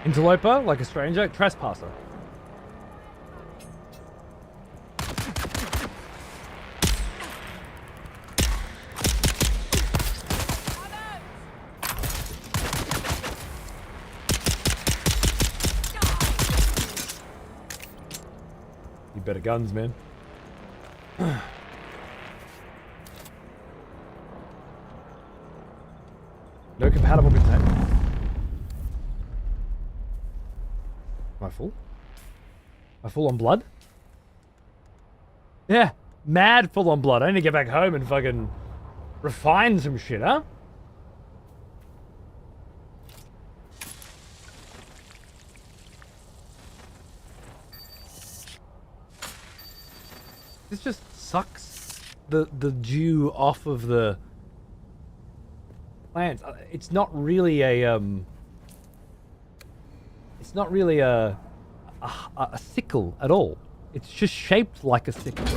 Interloper, like a stranger, trespasser. You better guns, man. No compatible container. Am I full? Am I full on blood? Yeah, mad full on blood. I need to get back home and fucking refine some shit, huh? This just sucks the dew off of the plants. It's not really a it's not really a sickle at all. It's just shaped like a sickle.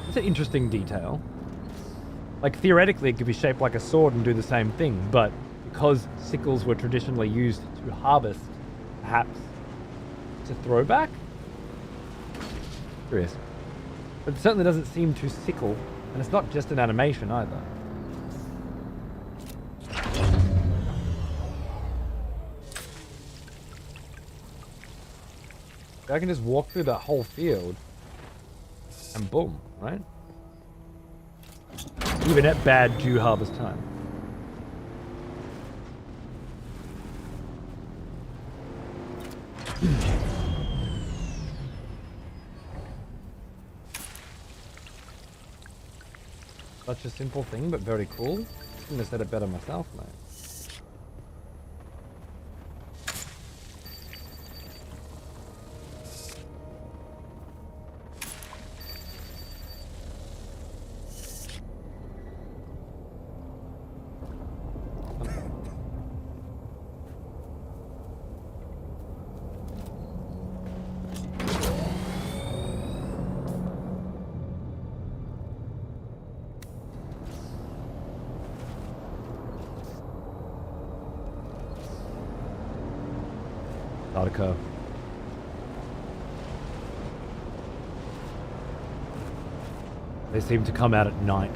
It's an interesting detail. Like theoretically it could be shaped like a sword and do the same thing, but because sickles were traditionally used to harvest, perhaps it's a throwback? Curious. But it certainly doesn't seem to sickle, and it's not just an animation either. I can just walk through that whole field, and boom, right? Even at bad dew harvest time. Such a simple thing, but very cool. I couldn't have said it better myself, mate. Occur. They seem to come out at night.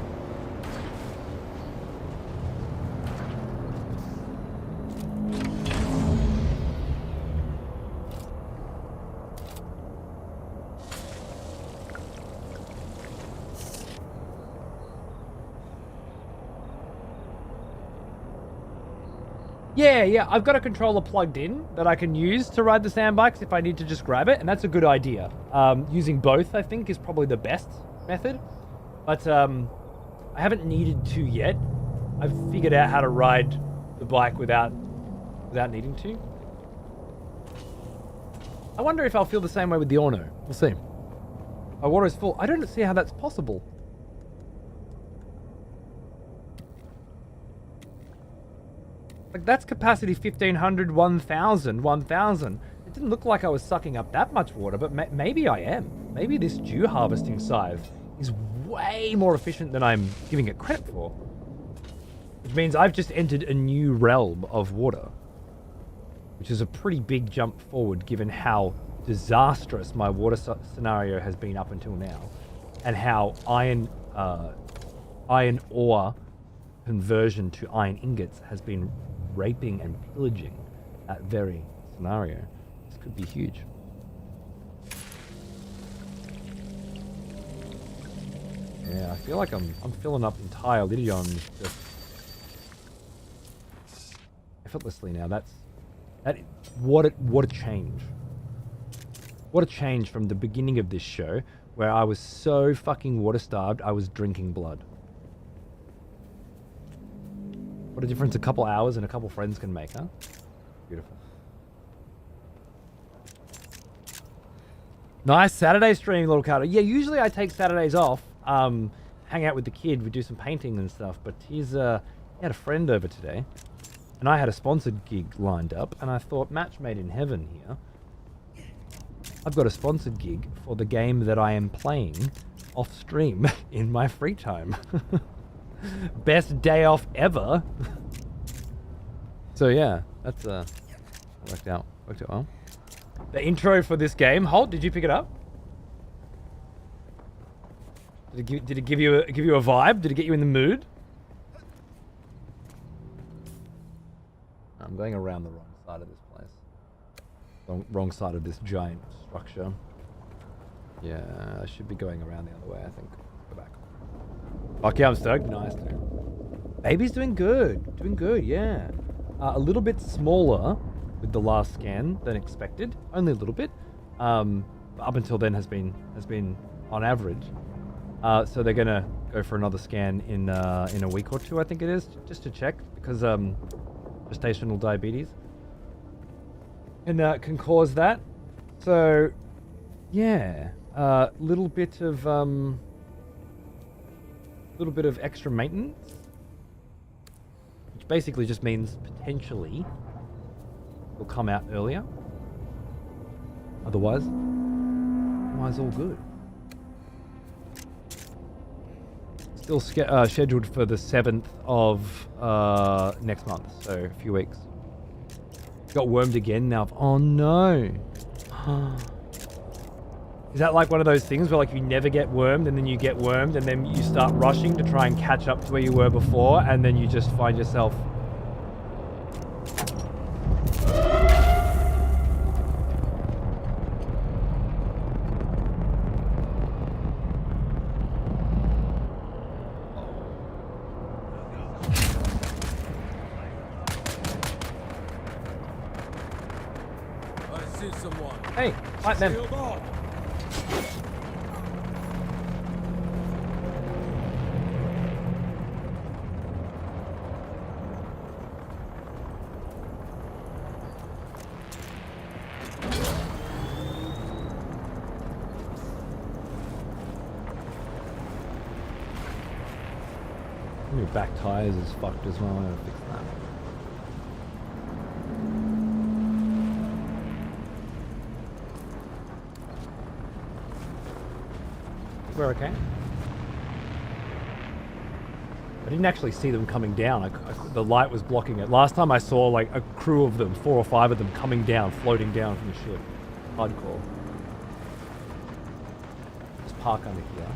Yeah, I've got a controller plugged in that I can use to ride the sand bikes if I need to just grab it, and that's a good idea. Using both, I think, is probably the best method, but I haven't needed to yet. I've figured out how to ride the bike without needing to. I wonder if I'll feel the same way with the Orno. We'll see. My water is full. I don't see how that's possible. Like, that's capacity 1500, 1000, 1000. It didn't look like I was sucking up that much water, but maybe I am. Maybe this dew harvesting scythe is way more efficient than I'm giving it credit for. Which means I've just entered a new realm of water. Which is a pretty big jump forward given how disastrous my water scenario has been up until now. And how iron ore conversion to iron ingots has been raping and pillaging that very scenario. This could be huge. Yeah, I feel like I'm filling up entire Lydion just effortlessly now. What a change. What a change from the beginning of this show where I was so fucking water starved I was drinking blood. What a difference a couple hours and a couple friends can make, huh? Beautiful. Nice Saturday stream, little Carter. Yeah, usually I take Saturdays off, hang out with the kid, we do some painting and stuff, but he had a friend over today, and I had a sponsored gig lined up, and I thought, match made in heaven here. I've got a sponsored gig for the game that I am playing off stream in my free time. Best day off ever. So yeah, that's worked out well. The intro for this game, Holt, did you pick it up? Did it give you a vibe? Did it get you in the mood? I'm going around the wrong side of this place. Wrong side of this giant structure. Yeah, I should be going around the other way, I think. Go back. Fuck yeah, I'm stoked. Nice, dude. Baby's doing good, yeah. A little bit smaller with the last scan than expected. Only a little bit. Up until then has been on average. So they're gonna go for another scan in a week or two, I think it is, just to check, because gestational diabetes can cause that. So yeah, little bit of extra maintenance, which basically just means potentially will come out earlier. Otherwise all good. Still scheduled for the 7th of next month, so a few weeks. Got wormed again now. Oh no. Is that like one of those things where like you never get wormed and then you get wormed and then you start rushing to try and catch up to where you were before and then you just find yourself... Hey, fight them. Your back tires is fucked as well. I'm gonna fix that. We're okay. I didn't actually see them coming down. The light was blocking it. Last time I saw like a crew of them, 4 or 5 of them coming down, floating down from the ship. Hardcore. Just park under here.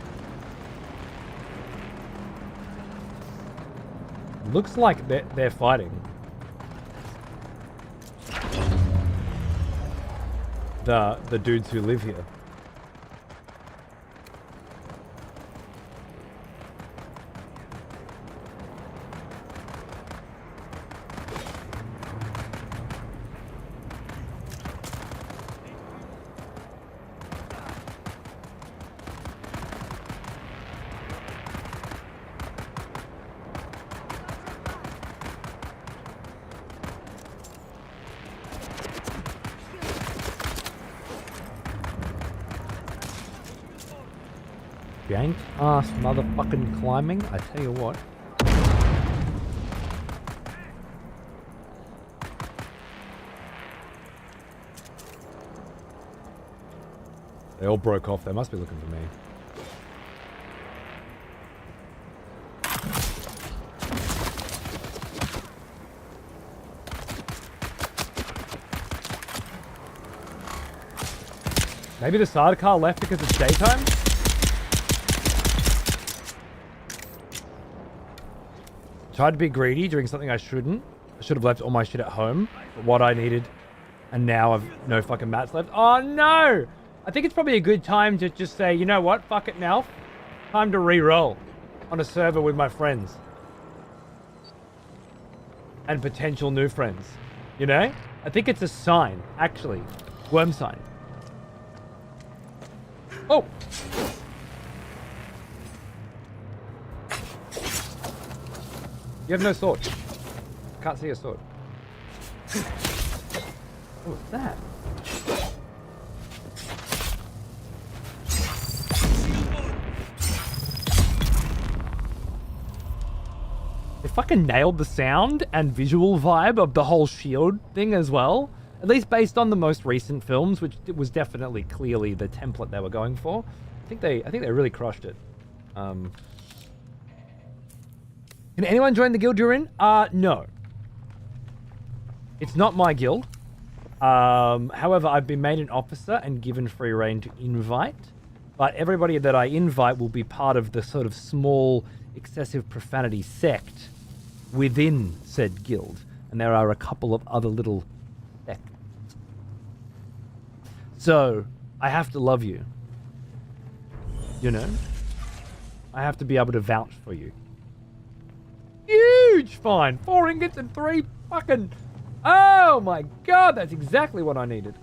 Looks like they're fighting. The dudes who live here. Jank ass motherfucking climbing. I tell you what. They all broke off. They must be looking for me. Maybe the sidecar left because it's daytime? Tried to be greedy, doing something I shouldn't. I should have left all my shit at home for what I needed. And now I've no fucking mats left. Oh no! I think it's probably a good time to just say, you know what? Fuck it now. Time to re-roll on a server with my friends. And potential new friends. You know? I think it's a sign, actually. Worm sign. Oh! You have no sword. Can't see a sword. What's that? They fucking nailed the sound and visual vibe of the whole shield thing as well. At least based on the most recent films, which was definitely clearly the template they were going for. I think they really crushed it. Can anyone join the guild you're in? No. It's not my guild. However, I've been made an officer and given free reign to invite. But everybody that I invite will be part of the sort of small, excessive profanity sect within said guild. And there are a couple of other little sects. So, I have to love you. You know? I have to be able to vouch for you. Huge fine! 4 ingots and 3 fucking... Oh my god, that's exactly what I needed.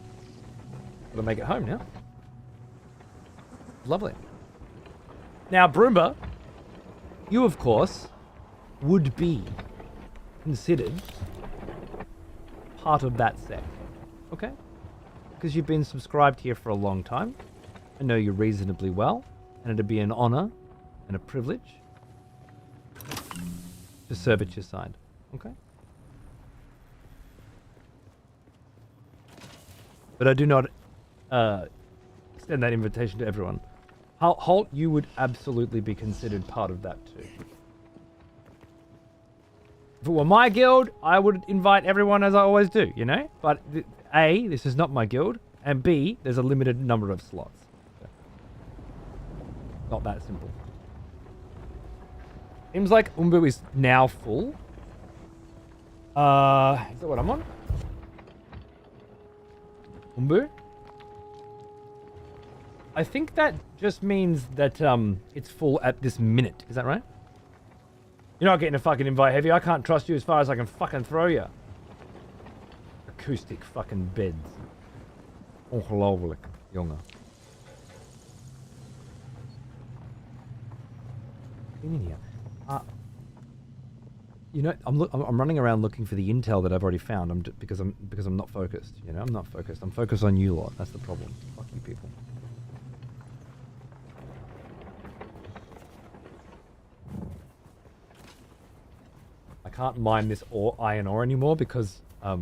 Gotta make it home now. Lovely. Now, Broomba, you of course would be considered part of that sect. Okay? Because you've been subscribed here for a long time. I know you reasonably well, and it'd be an honor and a privilege to serve at your side. Okay? But I do not extend that invitation to everyone. Holt, you would absolutely be considered part of that too. If it were my guild, I would invite everyone as I always do, you know? But A, this is not my guild, and B, there's a limited number of slots. So, not that simple. Seems like Umbu is now full. Is that what I'm on? Umbu? I think that just means that it's full at this minute. Is that right? You're not getting a fucking invite, Heavy. I can't trust you as far as I can fucking throw you. Acoustic fucking beds. Ongelooflijk, jongen. In here. You know, I'm running around looking for the intel that I've already found. Because I'm not focused. You know, I'm not focused. I'm focused on you lot. That's the problem. Fuck you people. I can't mine this iron ore anymore because I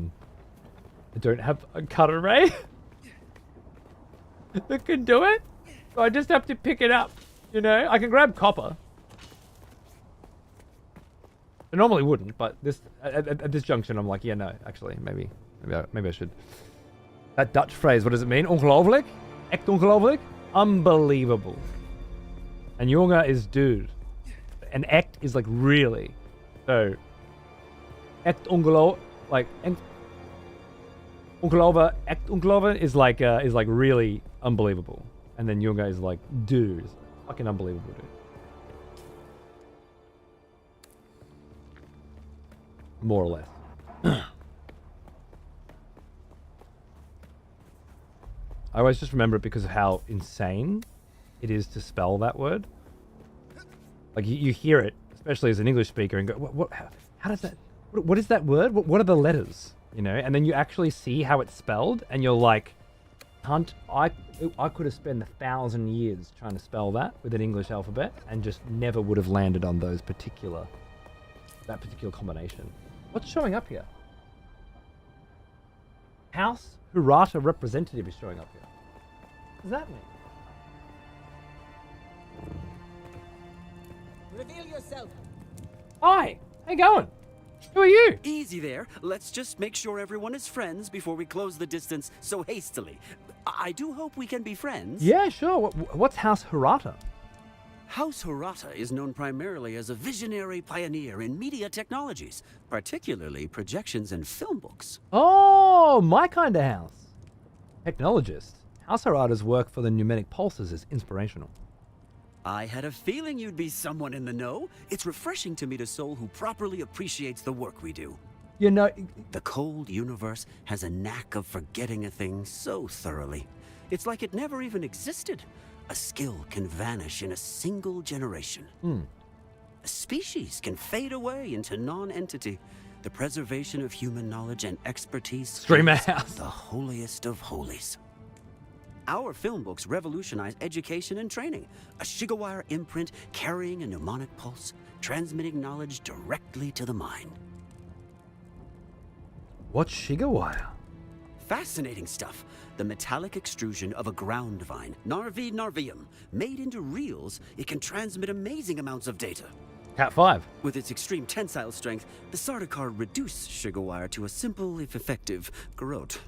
don't have a cutter ray that can do it. So I just have to pick it up. You know, I can grab copper. I normally wouldn't, but this at this junction, I'm like, yeah, no, actually, maybe I should. That Dutch phrase, what does it mean? Ongelooflijk? Echt ongelooflijk? Unbelievable. And jongen is dude. And echt is like really. So, echt ongeloof, like ongeloven, echt ongeloven is like really unbelievable. And then jongen is like dude, it's fucking unbelievable, dude. More or less. I always just remember it because of how insane it is to spell that word. Like you hear it, especially as an English speaker, and go, "What? How does that? What is that word? What are the letters?" You know, and then you actually see how it's spelled, and you're like, "Can't I? I could have spent 1,000 years trying to spell that with an English alphabet and just never would have landed on that particular combination. What's showing up here? House Hirata representative is showing up here. What does that mean? Reveal yourself. Hi, how you going? Who are you? Easy there. Let's just make sure everyone is friends before we close the distance so hastily. I do hope we can be friends. Yeah, sure. What's House Hirata? House Hirata is known primarily as a visionary pioneer in media technologies, particularly projections and film books. Oh, my kind of house. Technologist. House Hirata's work for the pneumatic pulses is inspirational. I had a feeling you'd be someone in the know. It's refreshing to meet a soul who properly appreciates the work we do. You know, the cold universe has a knack of forgetting a thing so thoroughly. It's like it never even existed. A skill can vanish in a single generation. A species can fade away into non-entity. The preservation of human knowledge and expertise Streamer is house. The holiest of holies. Our film books revolutionize education and training. A Shigawire imprint carrying a mnemonic pulse, transmitting knowledge directly to the mind. What's Shigawire? Fascinating stuff. The metallic extrusion of a ground vine, Narvi narvium. Made into reels, it can transmit amazing amounts of data. Cat 5. With its extreme tensile strength, the Sardaukar reduce Shigawire to a simple, if effective, garrote.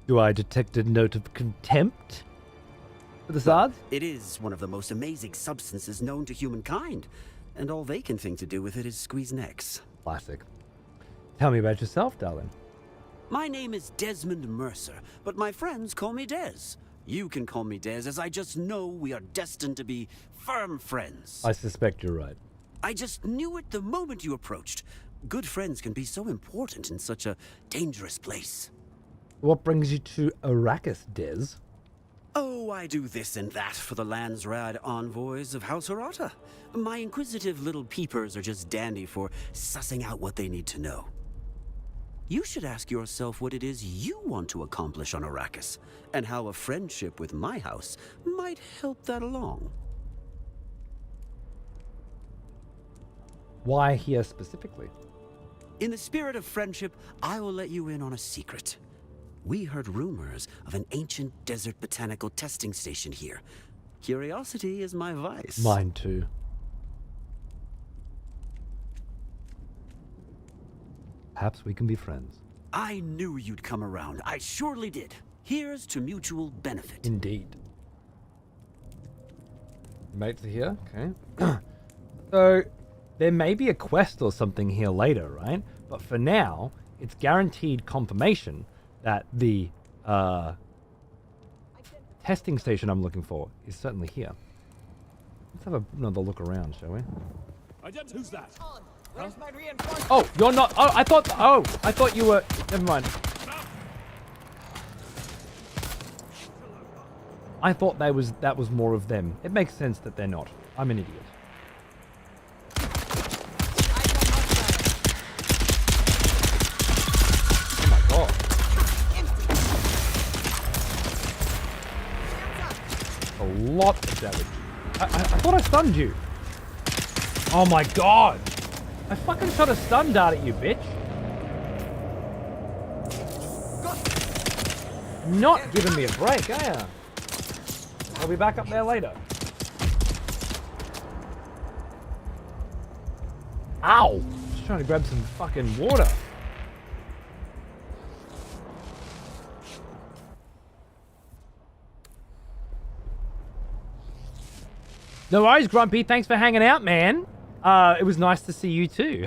Do I detect a note of contempt for the Sards? It is one of the most amazing substances known to humankind, and all they can think to do with it is squeeze necks. Classic. Tell me about yourself, darling. My name is Desmond Mercer, but my friends call me Des. You can call me Des, as I just know we are destined to be firm friends. I suspect you're right. I just knew it the moment you approached. Good friends can be so important in such a dangerous place. What brings you to Arrakis, Des? Oh, I do this and that for the Landsrad envoys of House Hirata. My inquisitive little peepers are just dandy for sussing out what they need to know. You should ask yourself what it is you want to accomplish on Arrakis, and how a friendship with my house might help that along. Why here specifically? In the spirit of friendship, I will let you in on a secret. We heard rumors of an ancient desert botanical testing station here. Curiosity is my vice. Mine too. Perhaps we can be friends. I knew you'd come around. I surely did. Here's to mutual benefit. Indeed. Mates are here? Okay. So, there may be a quest or something here later, right? But for now, it's guaranteed confirmation that the testing station I'm looking for is certainly here. Let's have another look around, shall we? Who's that? Where's my reinforcement? Oh, you're not. Oh, I thought you were. Never mind. I thought that was more of them. It makes sense that they're not. I'm an idiot. Oh my god. A lot of damage. I thought I stunned you. Oh my god. I fucking shot a stun dart at you, bitch. Not giving me a break, are ya? I'll be back up there later. Ow! Just trying to grab some fucking water. No worries, Grumpy. Thanks for hanging out, man. It was nice to see you too.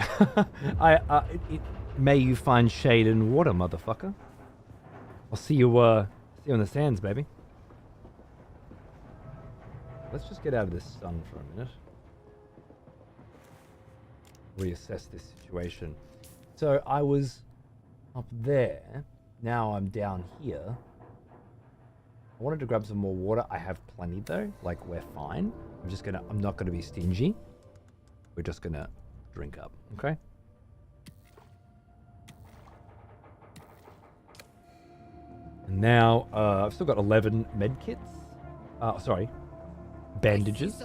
May you find shade and water, motherfucker. I'll see you in the sands, baby. Let's just get out of this sun for a minute. Reassess this situation. So I was up there. Now I'm down here. I wanted to grab some more water. I have plenty though. Like, we're fine. I'm not gonna be stingy. We're just gonna drink up, okay? And now, I've still got 11 med kits. Sorry. Bandages.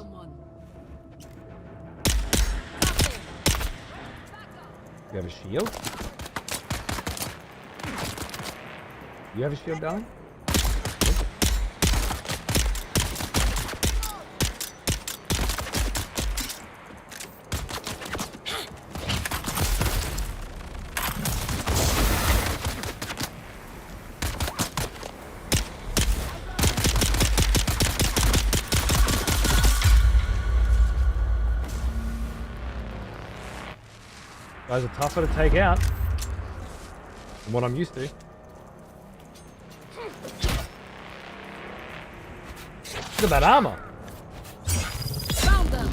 You have a shield? You have a shield, darling? Guys are tougher to take out than what I'm used to. Look at that armor. Found them.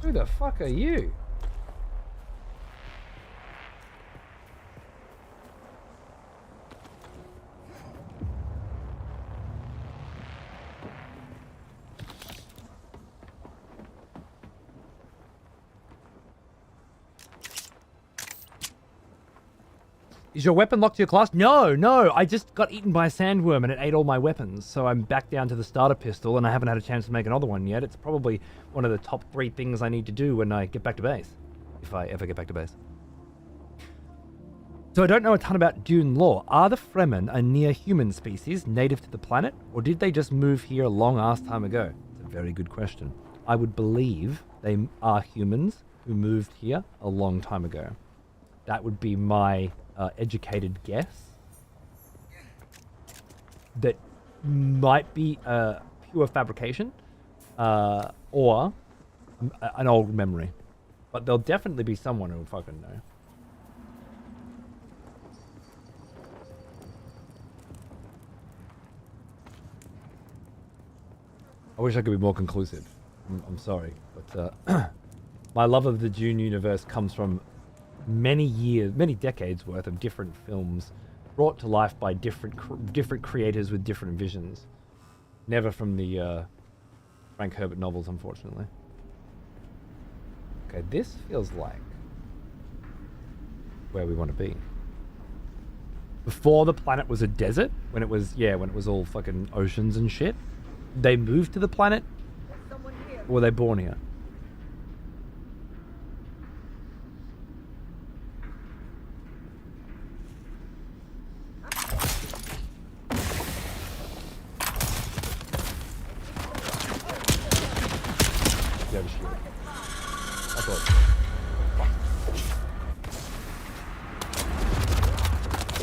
Who the fuck are you? Is your weapon locked to your class? No, I just got eaten by a sandworm and it ate all my weapons. So I'm back down to the starter pistol and I haven't had a chance to make another one yet. It's probably one of the top 3 things I need to do when I get back to base. If I ever get back to base. So I don't know a ton about Dune lore. Are the Fremen a near-human species native to the planet? Or did they just move here a long-ass time ago? It's a very good question. I would believe they are humans who moved here a long time ago. That would be my educated guess. That might be pure fabrication or an old memory. But there'll definitely be someone who'll fucking know. I wish I could be more conclusive. I'm sorry, but my love of the Dune universe comes from many years, many decades worth of different films brought to life by different creators with different visions. Never from the Frank Herbert novels, unfortunately. Okay, this feels like where we want to be. Before the planet was a desert, when it was all fucking oceans and shit, they moved to the planet, or were they born here?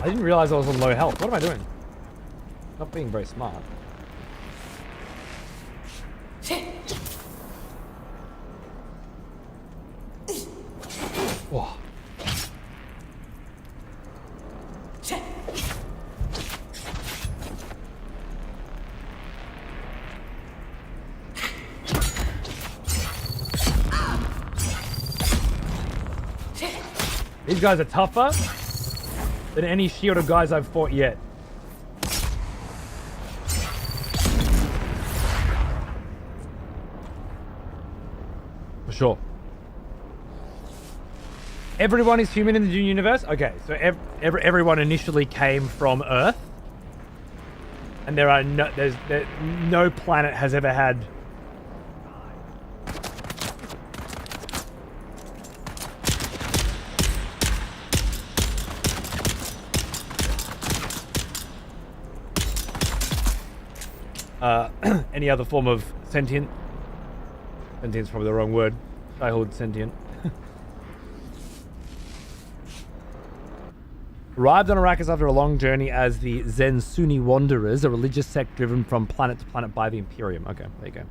I didn't realize I was on low health. What am I doing? Not being very smart. Whoa. These guys are tougher than any shielded guys I've fought yet. For sure. Everyone is human in the Dune universe? Okay, so everyone initially came from Earth. And no planet has ever had any other form of sentient. Sentient's probably the wrong word. Childhood sentient. Arrived on Arrakis after a long journey as the Zen Sunni Wanderers, a religious sect driven from planet to planet by the Imperium. Okay, there you go.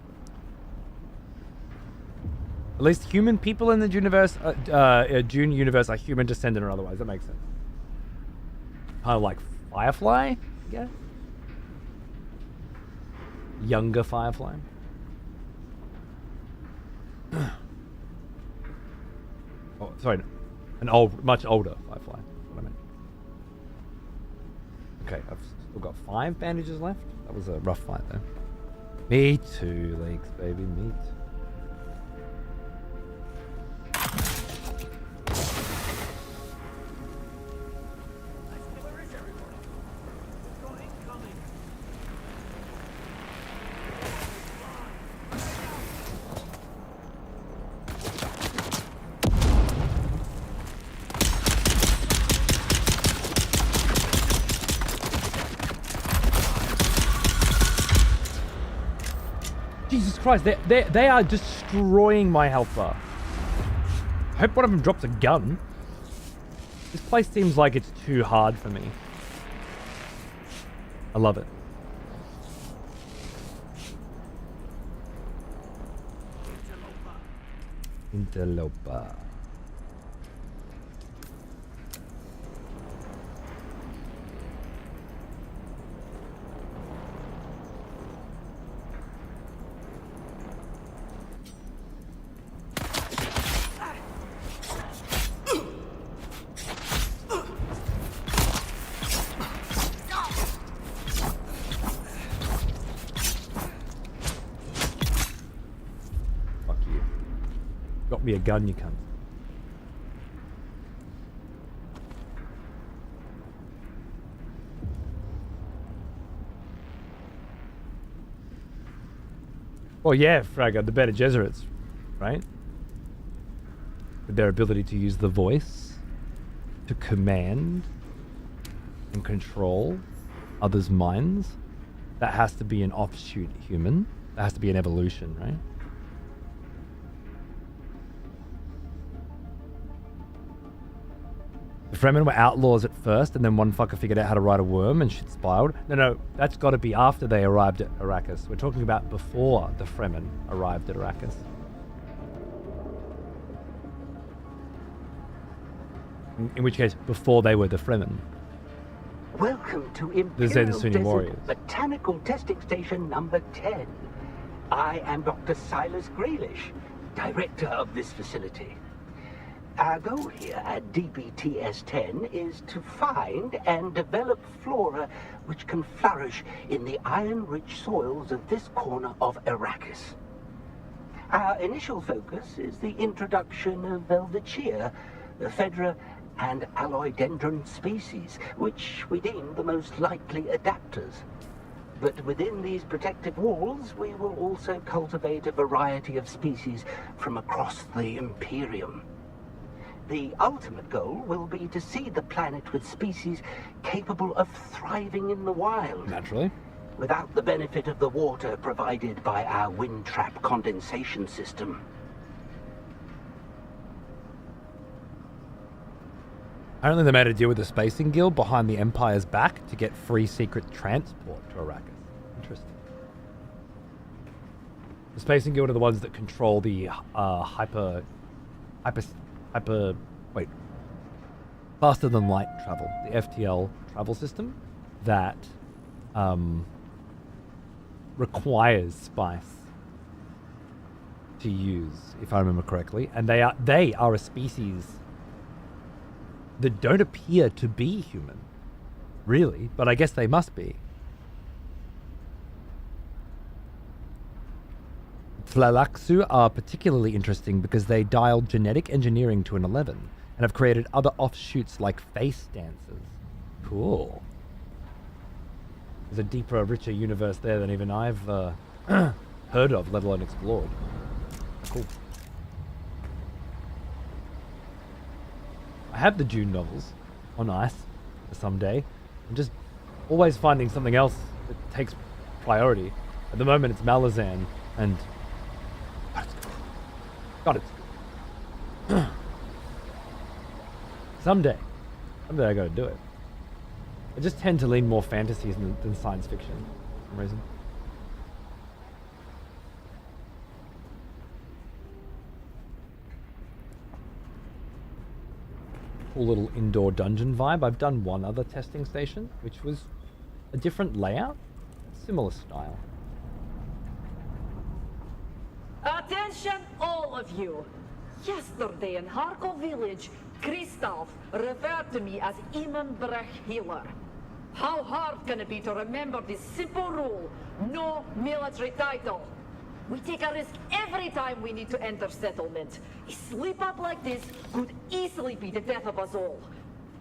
At least human people in the Dune universe are human descendant or otherwise. That makes sense. Kind of like Firefly, I guess. Younger Firefly. Oh, sorry, much older Firefly. That's what I meant. Okay, I've still got 5 bandages left. That was a rough fight, though. Me too, Leaks, baby, me too. Jesus Christ, they are destroying my health bar. I hope one of them drops a gun. This place seems like it's too hard for me. I love it. Interloper. Got me a gun, you cunt. Well, yeah, Fragga, the Bene Gesserits, right? With their ability to use the voice to command and control others' minds. That has to be an offshoot human. That has to be an evolution, right? The Fremen were outlaws at first, and then one fucker figured out how to ride a worm and shit spiraled. No, that's got to be after they arrived at Arrakis. We're talking about before the Fremen arrived at Arrakis. In which case, before they were the Fremen. Welcome to The Imperial Zen Sunni Desert warriors. Botanical Testing Station number 10. I am Dr. Silas Grealish, director of this facility. Our goal here at DBTS-10 is to find and develop flora which can flourish in the iron-rich soils of this corner of Arrakis. Our initial focus is the introduction of Velvetia, Ephedra, and Aloidendron species, which we deem the most likely adapters. But within these protective walls, we will also cultivate a variety of species from across the Imperium. The ultimate goal will be to seed the planet with species capable of thriving in the wild. Naturally. Without the benefit of the water provided by our wind trap condensation system. Apparently they made a deal with the Spacing Guild behind the Empire's back to get free secret transport to Arrakis. Interesting. The Spacing Guild are the ones that control the faster than light travel, the FTL travel system that requires spice to use, if I remember correctly, and they are a species that don't appear to be human, really, but I guess they must be. Tlalaksu are particularly interesting because they dialed genetic engineering to an 11 and have created other offshoots like face dancers. Cool. There's a deeper, richer universe there than even I've heard of, let alone explored. Cool. I have the Dune novels on ice for someday. I'm just always finding something else that takes priority. At the moment, it's Malazan and... God, it's... Someday I gotta do it. I just tend to lean more fantasies than science fiction for some reason. Cool little indoor dungeon vibe. I've done one other testing station, which was a different layout, similar style. Attention, all of you! Yesterday in Harkov village, Kristoff referred to me as Imenbrech Healer. How hard can it be to remember this simple rule? No military title. We take a risk every time we need to enter settlement. A slip up like this could easily be the death of us all.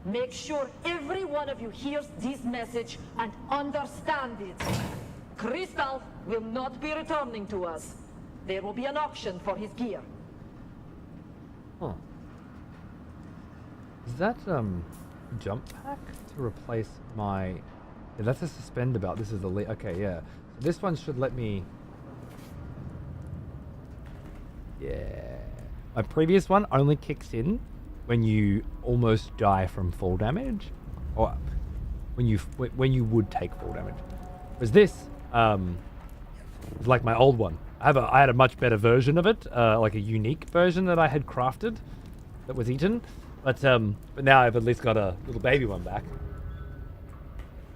Make sure every one of you hears this message and understand it. Kristoff will not be returning to us. There will be an auction for his gear. Huh. Is that jump pack to replace my... Yeah, that's a suspend about. This is the... Okay, yeah. So this one should let me Yeah. My previous one only kicks in when you almost die from fall damage, or when you would take fall damage. Whereas this is like my old one. I had a much better version of it, like a unique version that I had crafted that was eaten. But now I've at least got a little baby one back.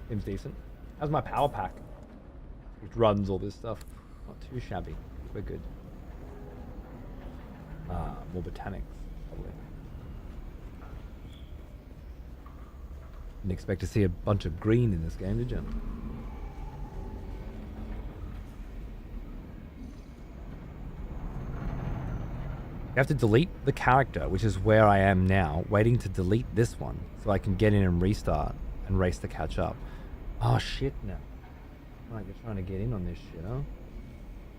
Seems decent. How's my power pack? Which runs all this stuff. Not too shabby. We're good. More botanics, probably. Didn't expect to see a bunch of green in this game, did you? You have to delete the character, which is where I am now, waiting to delete this one so I can get in and restart and race to catch up. Oh shit, no. Right, you're trying to get in on this shit, huh?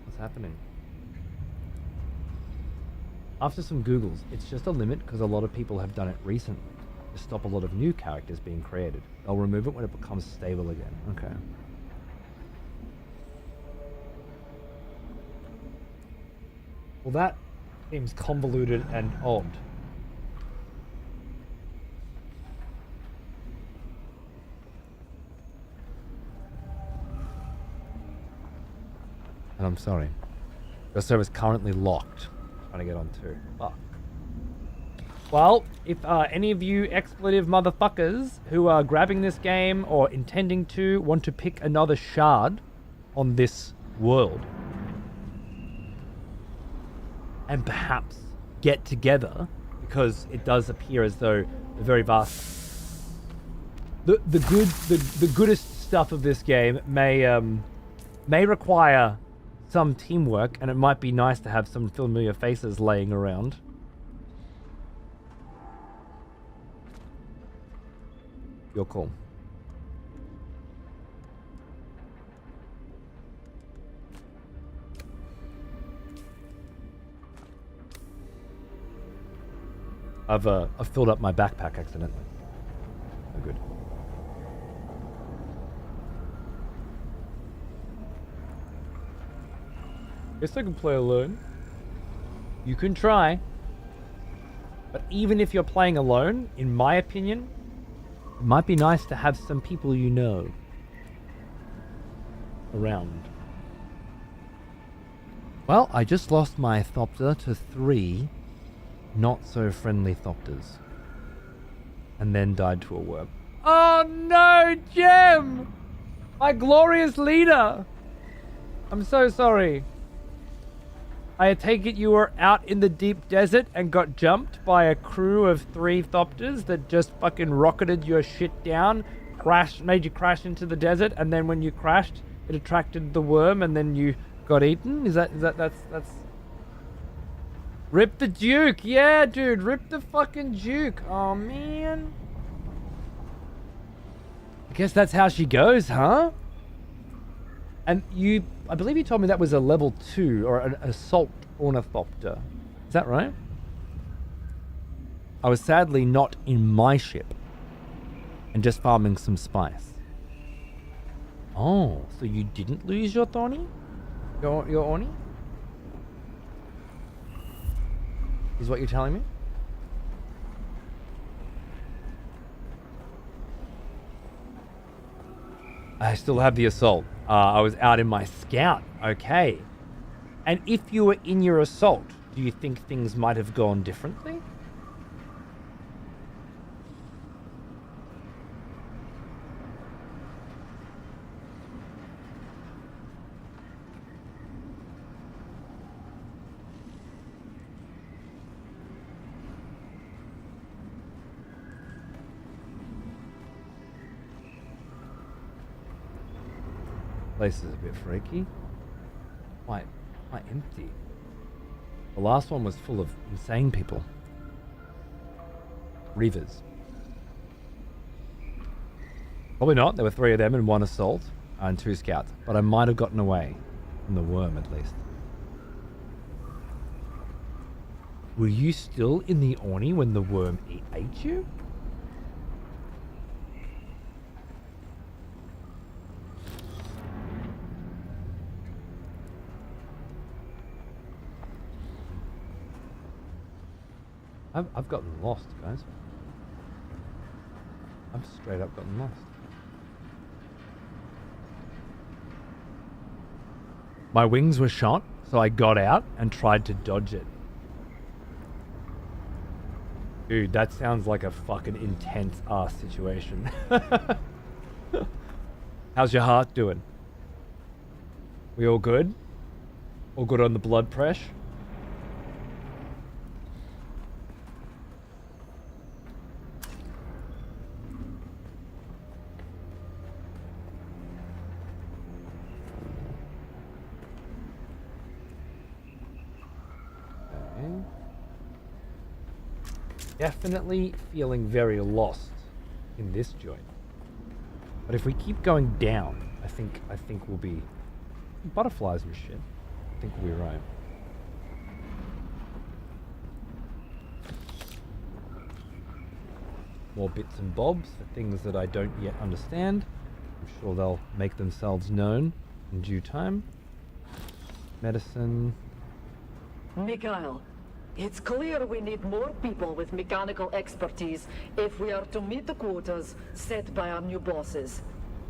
What's happening? After some Googles, it's just a limit because a lot of people have done it recently to stop a lot of new characters being created. They'll remove it when it becomes stable again. Okay. Well, that seems convoluted and odd. And I'm sorry. Your server's currently locked. Trying to get on too. Fuck. Well, if any of you expletive motherfuckers who are grabbing this game or intending to want to pick another shard on this world and perhaps get together, because it does appear as though the very vast the goodest stuff of this game may require some teamwork, and it might be nice to have some familiar faces laying around. Your call. I've filled up my backpack accidentally. Oh, good. Guess I can play alone. You can try. But even if you're playing alone, in my opinion, it might be nice to have some people you know around. Well, I just lost my Thopter to 3 not-so-friendly Thopters. And then died to a worm. Oh no, Gem! My glorious leader! I'm so sorry. I take it you were out in the deep desert and got jumped by a crew of 3 Thopters that just fucking rocketed your shit down, made you crash into the desert, and then when you crashed, it attracted the worm and then you got eaten? That's... Rip the Duke! Yeah, dude, rip the fucking Duke! Oh, man. I guess that's how she goes, huh? And I believe you told me that was a level 2 or an assault ornithopter. Is that right? I was sadly not in my ship and just farming some spice. Oh, so you didn't lose your Thorny? Your Orny? Is what you're telling me? I still have the assault. I was out in my scout. Okay. And if you were in your assault, do you think things might have gone differently? Place is a bit freaky. Quite empty. The last one was full of insane people. Reavers. Probably not. There were 3 of them and 1 assault and 2 scouts. But I might have gotten away from the worm at least. Were you still in the Orny when the worm ate you? I've gotten lost, guys. I've straight up gotten lost. My wings were shot, so I got out and tried to dodge it. Dude, that sounds like a fucking intense ass situation. How's your heart doing? We all good? All good on the blood pressure? Definitely feeling very lost in this joint. But if we keep going down, I think we'll be butterflies and shit. I think we'll be right. More bits and bobs for things that I don't yet understand. I'm sure they'll make themselves known in due time. Medicine. Mikhail, it's clear we need more people with mechanical expertise if we are to meet the quotas set by our new bosses.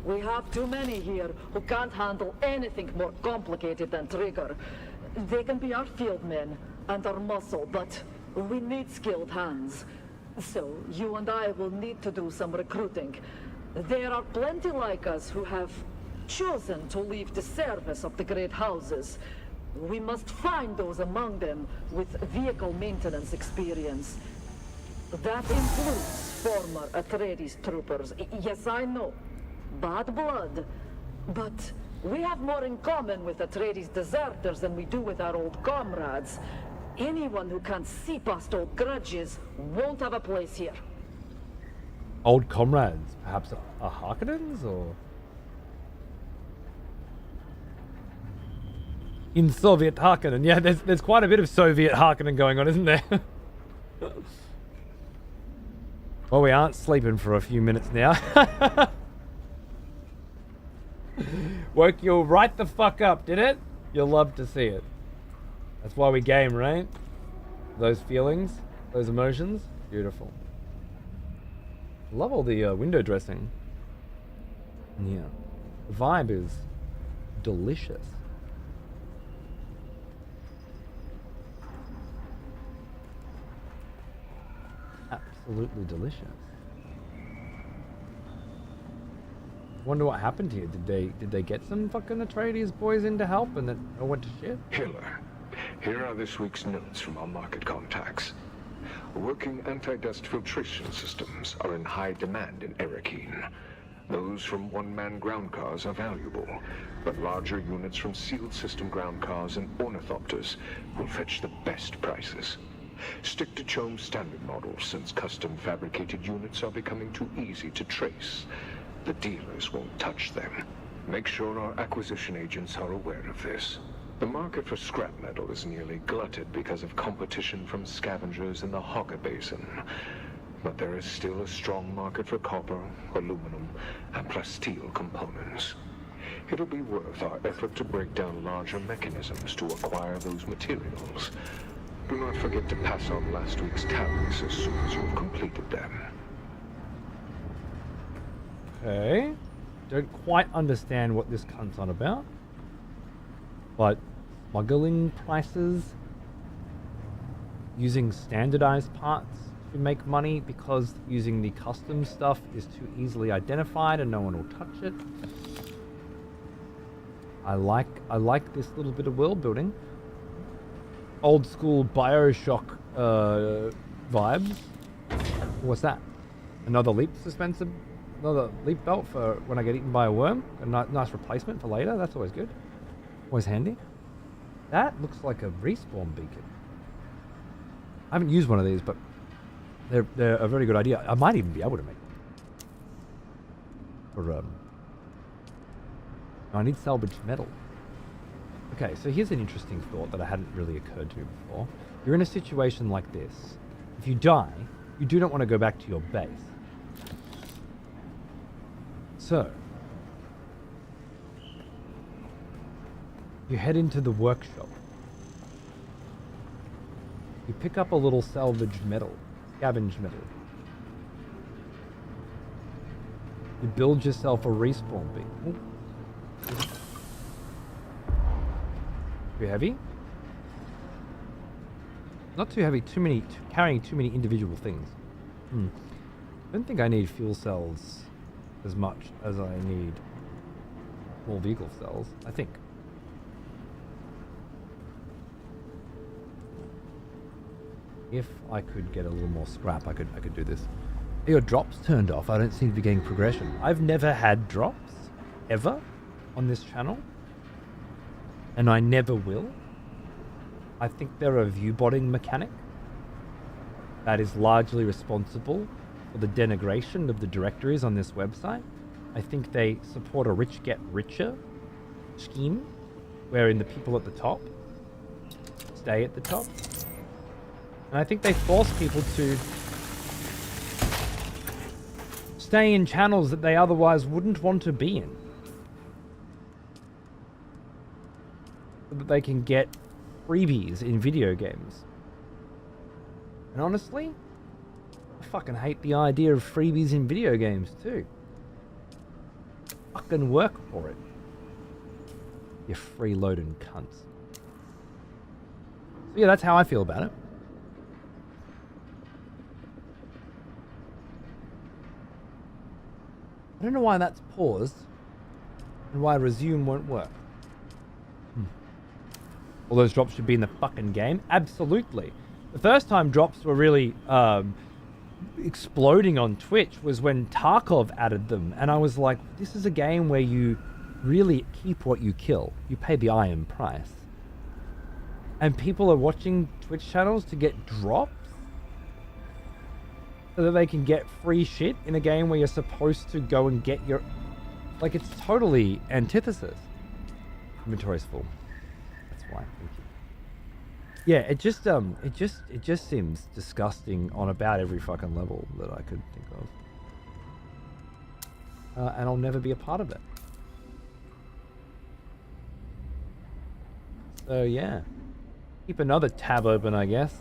We have too many here who can't handle anything more complicated than trigger. They can be our field men and our muscle, but we need skilled hands. So you and I will need to do some recruiting. There are plenty like us who have chosen to leave the service of the great houses. We must find those among them with vehicle maintenance experience. That includes former Atreides troopers. Yes, I know. Bad blood. But we have more in common with Atreides deserters than we do with our old comrades. Anyone who can't see past old grudges won't have a place here. Old comrades? Perhaps a Harkonnens, or... In Soviet Harkonnen. Yeah, there's quite a bit of Soviet Harkonnen going on, isn't there? Well, we aren't sleeping for a few minutes now. Woke you right the fuck up, did it? You'll love to see it. That's why we game, right? Those feelings, those emotions, beautiful. Love all the window dressing. Yeah, the vibe is delicious. Absolutely delicious. Wonder what happened here. Did they get some fucking Atreides boys in to help and then it went to shit? Hiller, here are this week's notes from our market contacts. Working anti-dust filtration systems are in high demand in Erekine. Those from one-man ground cars are valuable, but larger units from sealed system ground cars and ornithopters will fetch the best prices. Stick to Chome's standard models, since custom fabricated units are becoming too easy to trace. The dealers won't touch them. Make sure our acquisition agents are aware of this. The market for scrap metal is nearly glutted because of competition from scavengers in the Hogga Basin. But there is still a strong market for copper, aluminum, and plasteel components. It'll be worth our effort to break down larger mechanisms to acquire those materials. Do not forget to pass on last week's tallies as soon as you've completed them. Okay. Don't quite understand what this cunt's on about. But smuggling prices, using standardized parts to make money because using the custom stuff is too easily identified and no one will touch it. I like this little bit of world building. Old school BioShock vibes. What's that? Another leap suspensor? Another leap belt for when I get eaten by a worm? A nice replacement for later? That's always good. Always handy. That looks like a respawn beacon. I haven't used one of these, but they're a very good idea. I might even be able to make one. For I need salvaged metal. Okay, so here's an interesting thought that hadn't really occurred to me before. You're in a situation like this. If you die, you do not want to go back to your base. So, you head into the workshop. You pick up a little salvaged metal, scavenged metal. You build yourself a respawn beacon. Too heavy? Not too heavy, carrying too many individual things. I don't think I need fuel cells as much as I need small vehicle cells, I think. If I could get a little more scrap, I could do this. Your drops turned off. I don't seem to be getting progression. I've never had drops, ever, on this channel. And I never will. I think they're a view-botting mechanic that is largely responsible for the denigration of the directories on this website. I think they support a rich get richer scheme, wherein the people at the top stay at the top. And I think they force people to stay in channels that they otherwise wouldn't want to be in, so that they can get freebies in video games. And honestly, I fucking hate the idea of freebies in video games too. Fucking work for it, you freeloading cunts. So yeah, that's how I feel about it. I don't know why that's paused and why resume won't work. All those drops should be in the fucking game? Absolutely. The first time drops were really exploding on Twitch was when Tarkov added them, and I was like, this is a game where you really keep what you kill. You pay the iron price. And people are watching Twitch channels to get drops so that they can get free shit in a game where you're supposed to go and get your... Like, it's totally antithesis. Inventory's full. That's why. Thank you. Yeah, it just seems disgusting on about every fucking level that I could think of. And I'll never be a part of it. So yeah. Keep another tab open, I guess.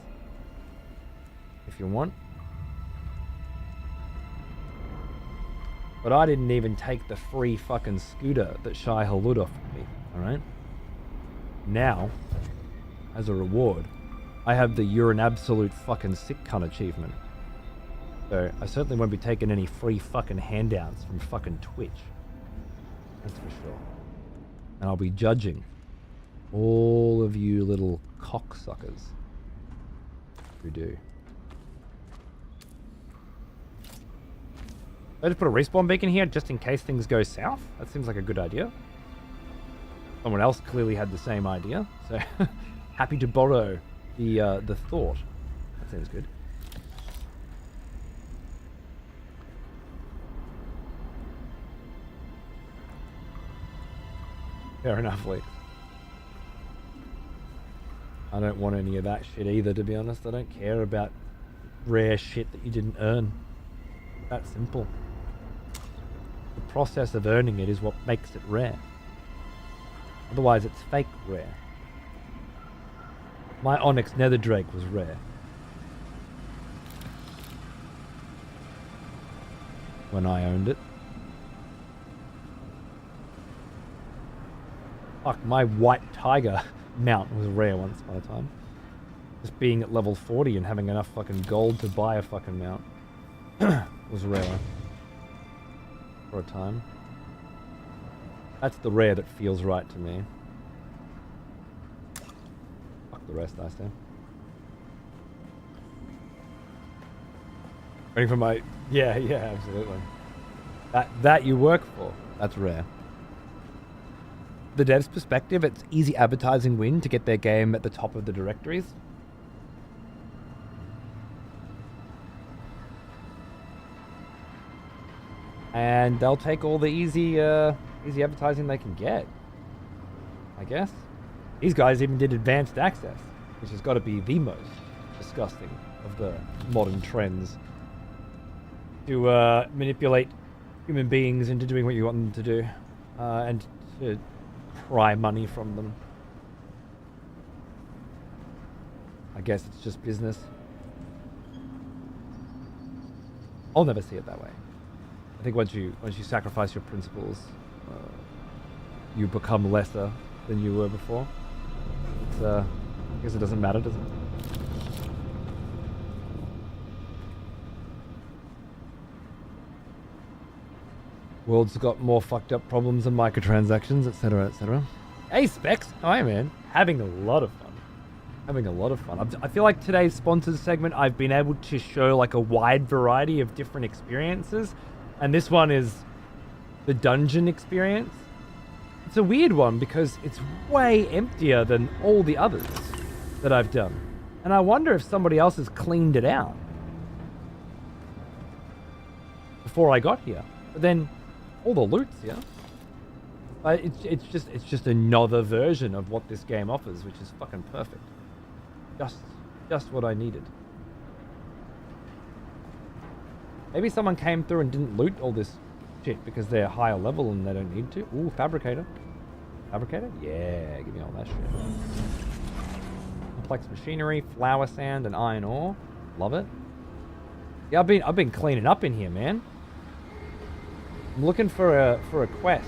If you want. But I didn't even take the free fucking scooter that Shai Halud offered me, alright? Now, as a reward, I have the you're an absolute fucking sick cunt achievement. So I certainly won't be taking any free fucking handouts from fucking Twitch. That's for sure. And I'll be judging all of you little cocksuckers who do. I just put a respawn beacon here just in case things go south. That seems like a good idea. Someone else clearly had the same idea, so happy to borrow the thought. That sounds good. Fair enough, Lee. I don't want any of that shit either, to be honest. I don't care about rare shit that you didn't earn. That simple. The process of earning it is what makes it rare. Otherwise, it's fake rare. My Onyx Nether Drake was rare. When I owned it. Fuck, my White Tiger mount was rare once upon a time. Just being at level 40 and having enough fucking gold to buy a fucking mount was rare. For a time. That's the rare that feels right to me. Fuck the rest, I say. Waiting for my... Yeah, absolutely. That you work for. That's rare. The dev's perspective, it's easy advertising win to get their game at the top of the directories. And they'll take all the easy advertising they can get, I guess. These guys even did advanced access, which has got to be the most disgusting of the modern trends. To manipulate human beings into doing what you want them to do, and to pry money from them. I guess it's just business. I'll never see it that way. I think once you sacrifice your principles, you become lesser than you were before. It's, I guess it doesn't matter, does it? World's got more fucked up problems than microtransactions, etc., etc. Hey, Specs! Hi, man. Having a lot of fun. Having a lot of fun. I feel like today's sponsors segment, I've been able to show like a wide variety of different experiences. And this one is the dungeon experience. It's a weird one because it's way emptier than all the others that I've done. And I wonder if somebody else has cleaned it out before I got here. But then all the loot's here. It's just another version of what this game offers, which is fucking perfect. Just what I needed. Maybe someone came through and didn't loot all this shit because they're higher level and they don't need to. Ooh, fabricator. Fabricator? Yeah, give me all that shit. Complex machinery, flour sand, and iron ore. Love it. Yeah, I've been cleaning up in here, man. I'm looking for a quest.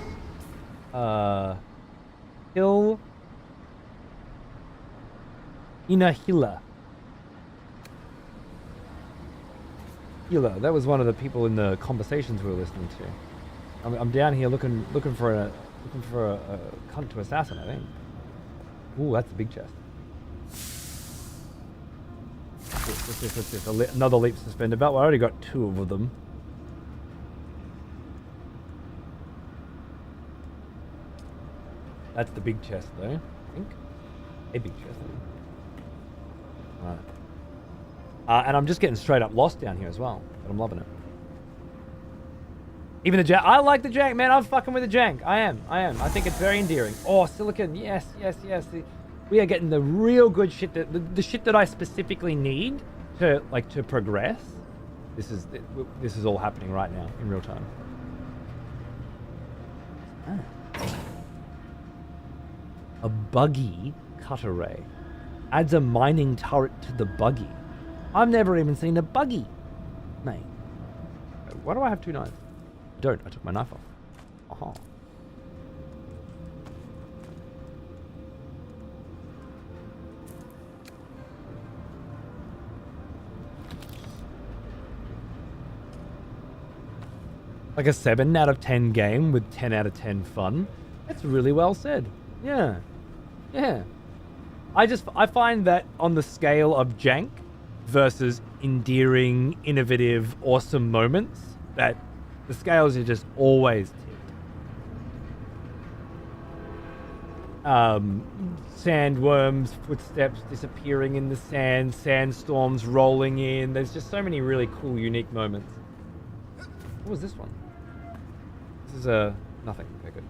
Hill Inahila. Hila. That was one of the people in the conversations we were listening to. I'm down here looking for a cunt to assassin, I think. Ooh, that's a big chest. What's this? Another leap suspended belt. Well, I already got 2 of them. That's the big chest, though. I think. A big chest. Right. And I'm just getting straight up lost down here as well. But I'm loving it. Even the jank. I like the jank, man. I'm fucking with the jank. I am. I think it's very endearing. Oh, silicon. Yes. We are getting the real good shit. The shit that I specifically need to progress. This is all happening right now in real time. A buggy cutter ray adds a mining turret to the buggy. I've never even seen a buggy, mate. Why do I have 2 knives? I don't. I took my knife off. Aha. Like a 7 out of 10 game with 10 out of 10 fun. That's really well said. Yeah. I find that on the scale of jank versus endearing, innovative, awesome moments, that the scales are just always tipped. Sandworms, footsteps disappearing in the sand, sandstorms rolling in. There's just so many really cool, unique moments. What was this one? This is nothing. Okay, good.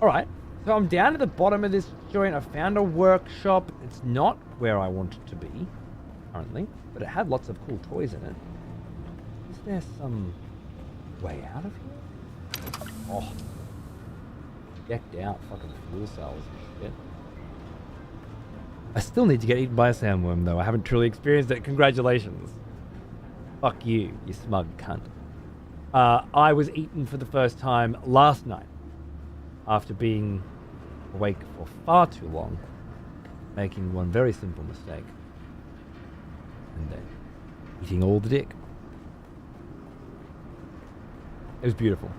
All right. So I'm down at the bottom of this joint. I found a workshop. It's not where I want it to be currently, but it had lots of cool toys in it. Is there some way out of here? Oh, decked out fucking fuel cells and shit. I still need to get eaten by a sandworm though. I haven't truly experienced it. Congratulations. Fuck you, you smug cunt. I was eaten for the first time last night after being awake for far too long, making one very simple mistake, and then eating all the dick. It was beautiful.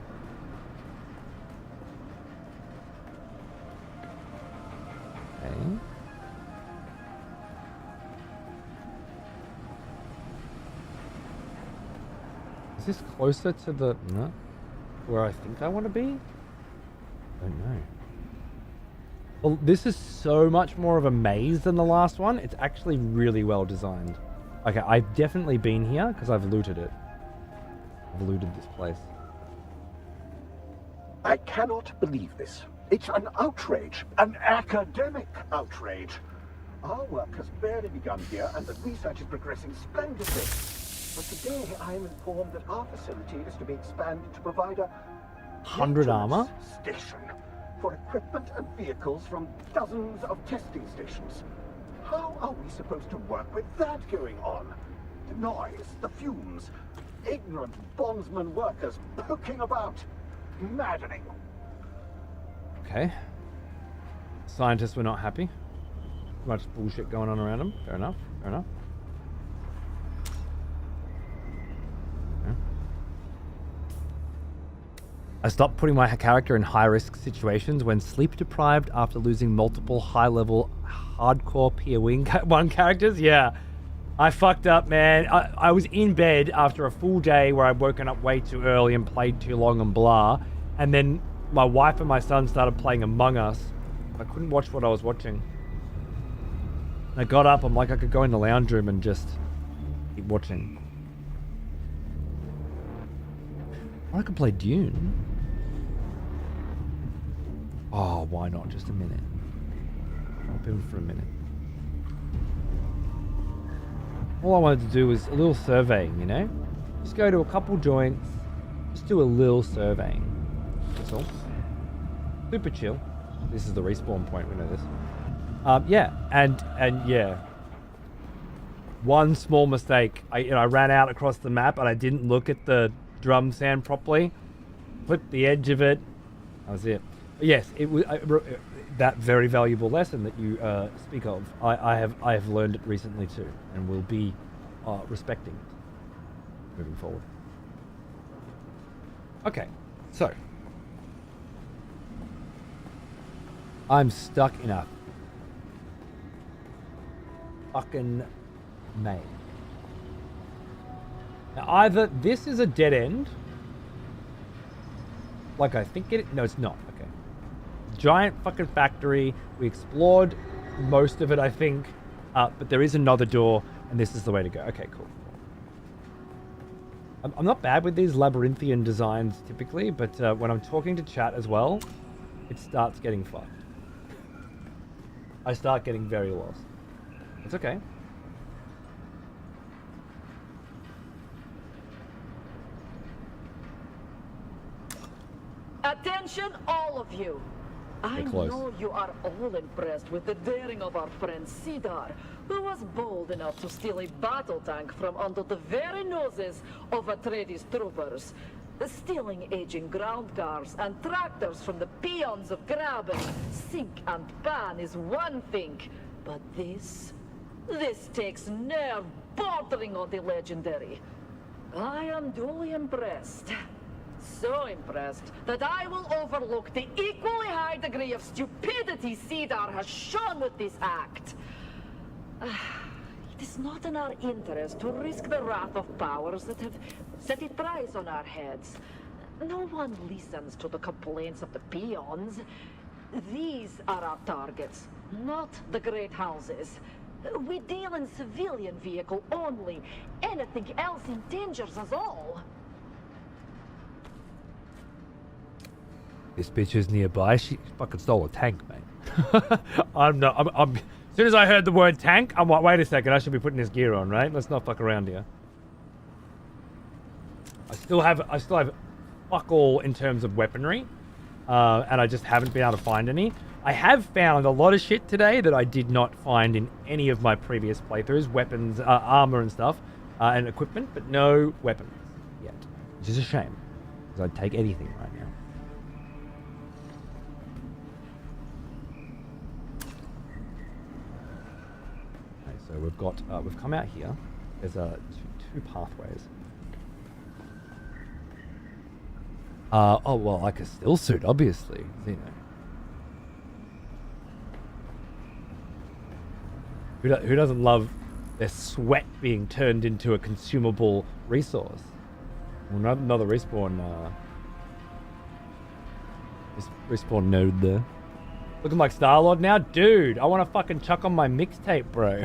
Okay. Is this closer to the where I think I want to be? I don't know. Well, this is so much more of a maze than the last one. It's actually really well designed. Okay, I've definitely been here because I've looted it. I've looted this place. I cannot believe this. It's an outrage, an academic outrage. Our work has barely begun here, and the research is progressing splendidly. But today, I am informed that our facility is to be expanded to provide a 100 armor station for equipment and vehicles from dozens of testing stations. How are we supposed to work with that going on? The noise, the fumes, ignorant bondsman workers poking about. Maddening. Okay. Scientists were not happy. Too much bullshit going on around them. Fair enough. Fair enough. Okay. I stopped putting my character in high-risk situations when sleep-deprived after losing multiple high-level hardcore POE1 characters. Yeah. I fucked up, man. I was in bed after a full day where I'd woken up way too early and played too long and blah. And then my wife and my son started playing Among Us. I couldn't watch what I was watching. And I got up, I'm like, I could go in the lounge room and just keep watching. Or I could play Dune. Oh, why not? Just a minute. Hop in for a minute. All I wanted to do was a little surveying, you know? Just go to a couple joints, just do a little surveying. That's all. Super chill. This is the respawn point, we know this. Yeah, and yeah. One small mistake. I ran out across the map and I didn't look at the drum sand properly. Flipped the edge of it. That was it. But yes, it was that very valuable lesson that you speak of. I have learned it recently too, and will be respecting it moving forward. Okay, so I'm stuck in a fucking maze. Now either this is a dead end, like I think it. No, it's not. Okay. Giant fucking factory. We explored most of it, I think, but there is another door, and this is the way to go. Okay, cool. I'm not bad with these labyrinthian designs typically, but when I'm talking to chat as well, it starts getting fucked. I start getting very lost. It's okay. Attention, all of you. I close. know you are all impressed with the daring of our friend Cedar, who was bold enough to steal a battle tank from under the very noses of Atreides troopers. Stealing aging ground cars and tractors from the peons of Graben, sink and pan is one thing, but this takes nerve bordering on the legendary. I am duly impressed. So impressed that I will overlook the equally high degree of stupidity Cedar has shown with this act. It is not in our interest to risk the wrath of powers that have set a price on our heads. No one listens to the complaints of the peons. These are our targets, not the great houses. We deal in civilian vehicle only. Anything else endangers us all. This bitch is nearby. She fucking stole a tank, mate. I'm as soon as I heard the word tank, I'm like, wait a second, I should be putting this gear on, right? Let's not fuck around here. I still have fuck all in terms of weaponry, and I just haven't been able to find any. I have found a lot of shit today that I did not find in any of my previous playthroughs. Weapons, armor and stuff, and equipment, but no weapons yet. Which is a shame, because I'd take anything right now. Okay, so we've come out here. There's two pathways. Oh well, like a still suit, obviously, you know. Who doesn't love their sweat being turned into a consumable resource? Well, another respawn node there. Looking like Star-Lord now? Dude, I want to fucking chuck on my mixtape, bro.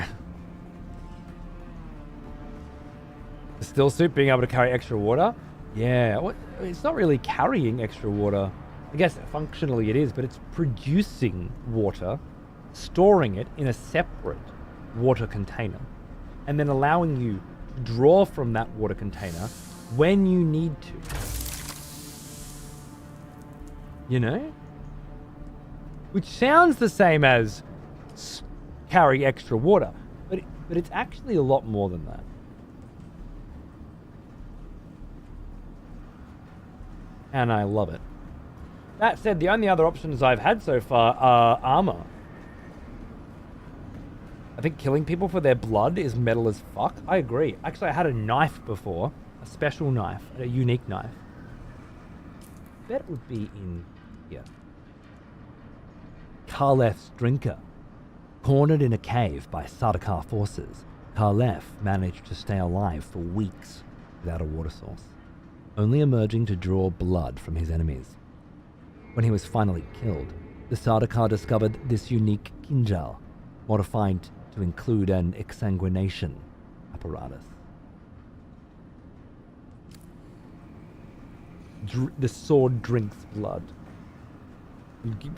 The still suit being able to carry extra water? Yeah, it's not really carrying extra water. I guess functionally it is, but it's producing water, storing it in a separate water container, and then allowing you to draw from that water container when you need to. You know? Which sounds the same as carry extra water. But it's actually a lot more than that. And I love it. That said, the only other options I've had so far are armor. I think killing people for their blood is metal as fuck. I agree. Actually, I had a knife before. A special knife. A unique knife. I bet it would be in here. Karlef's Drinker. Cornered in a cave by Sardaukar forces, Karlef managed to stay alive for weeks without a water source, only emerging to draw blood from his enemies. When he was finally killed, the Sardaukar discovered this unique kinjal, modified to include an exsanguination apparatus. The sword drinks blood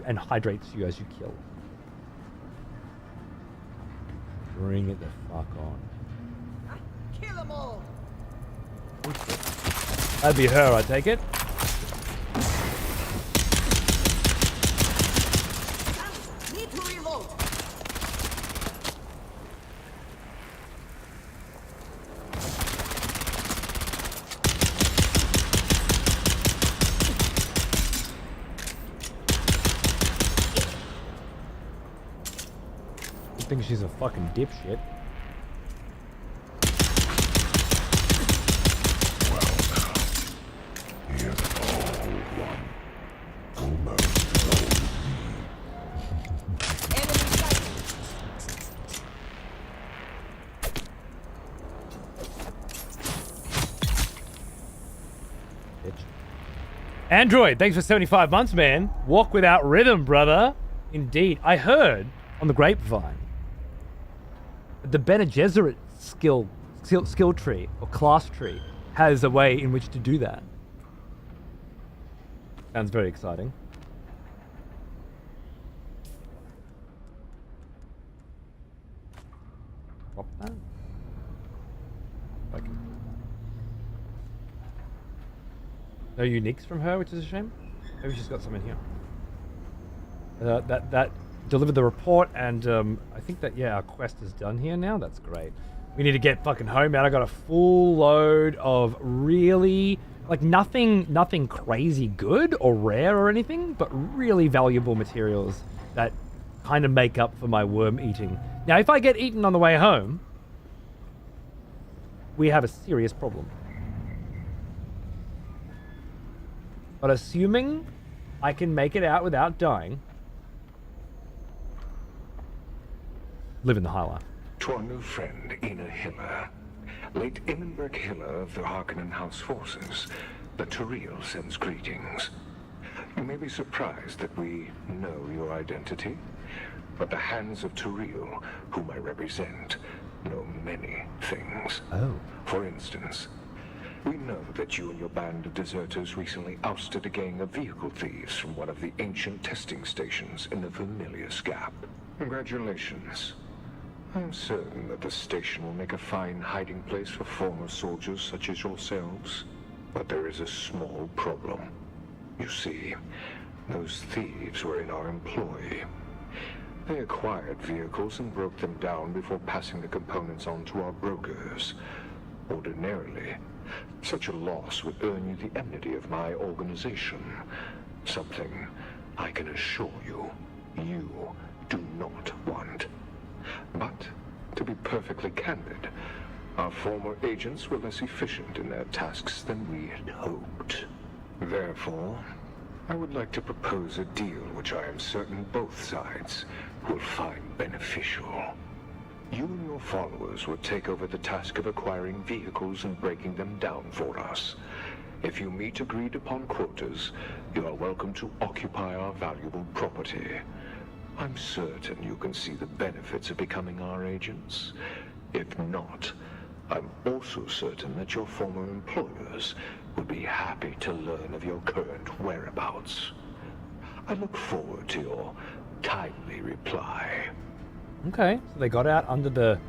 and hydrates you as you kill. Bring it the fuck on. Kill them all. That'd be her, I take it. Need to reload. I think she's a fucking dipshit. Android, thanks for 75 months, man. Walk without rhythm, brother. Indeed. I heard on the grapevine the Bene Gesserit skill tree or class tree has a way in which to do that. Sounds very exciting. Pop that. Okay. No uniques from her, which is a shame. Maybe she's got some in here. That delivered the report, and I think that, yeah, our quest is done here now. That's great. We need to get fucking home, man. I got a full load of really, like, nothing crazy good or rare or anything, but really valuable materials that kind of make up for my worm eating. Now, if I get eaten on the way home, we have a serious problem. But assuming I can make it out without dying, live in the high life. To our new friend, Ina Hiller, late Immenberg Hiller of the Harkonnen House forces, the Turiel sends greetings. You may be surprised that we know your identity, but the hands of Turiel, whom I represent, know many things. Oh. For instance, we know that you and your band of deserters recently ousted a gang of vehicle thieves from one of the ancient testing stations in the Vermilius Gap. Congratulations. I'm certain that the station will make a fine hiding place for former soldiers such as yourselves. But there is a small problem. You see, those thieves were in our employ. They acquired vehicles and broke them down before passing the components on to our brokers. Ordinarily, such a loss would earn you the enmity of my organization. Something I can assure you, you do not want. But, to be perfectly candid, our former agents were less efficient in their tasks than we had hoped. Therefore, I would like to propose a deal which I am certain both sides will find beneficial. You and your followers will take over the task of acquiring vehicles and breaking them down for us. If you meet agreed upon quotas, you are welcome to occupy our valuable property. I'm certain you can see the benefits of becoming our agents. If not, I'm also certain that your former employers would be happy to learn of your current whereabouts. I look forward to your timely reply. Okay, so they got out under the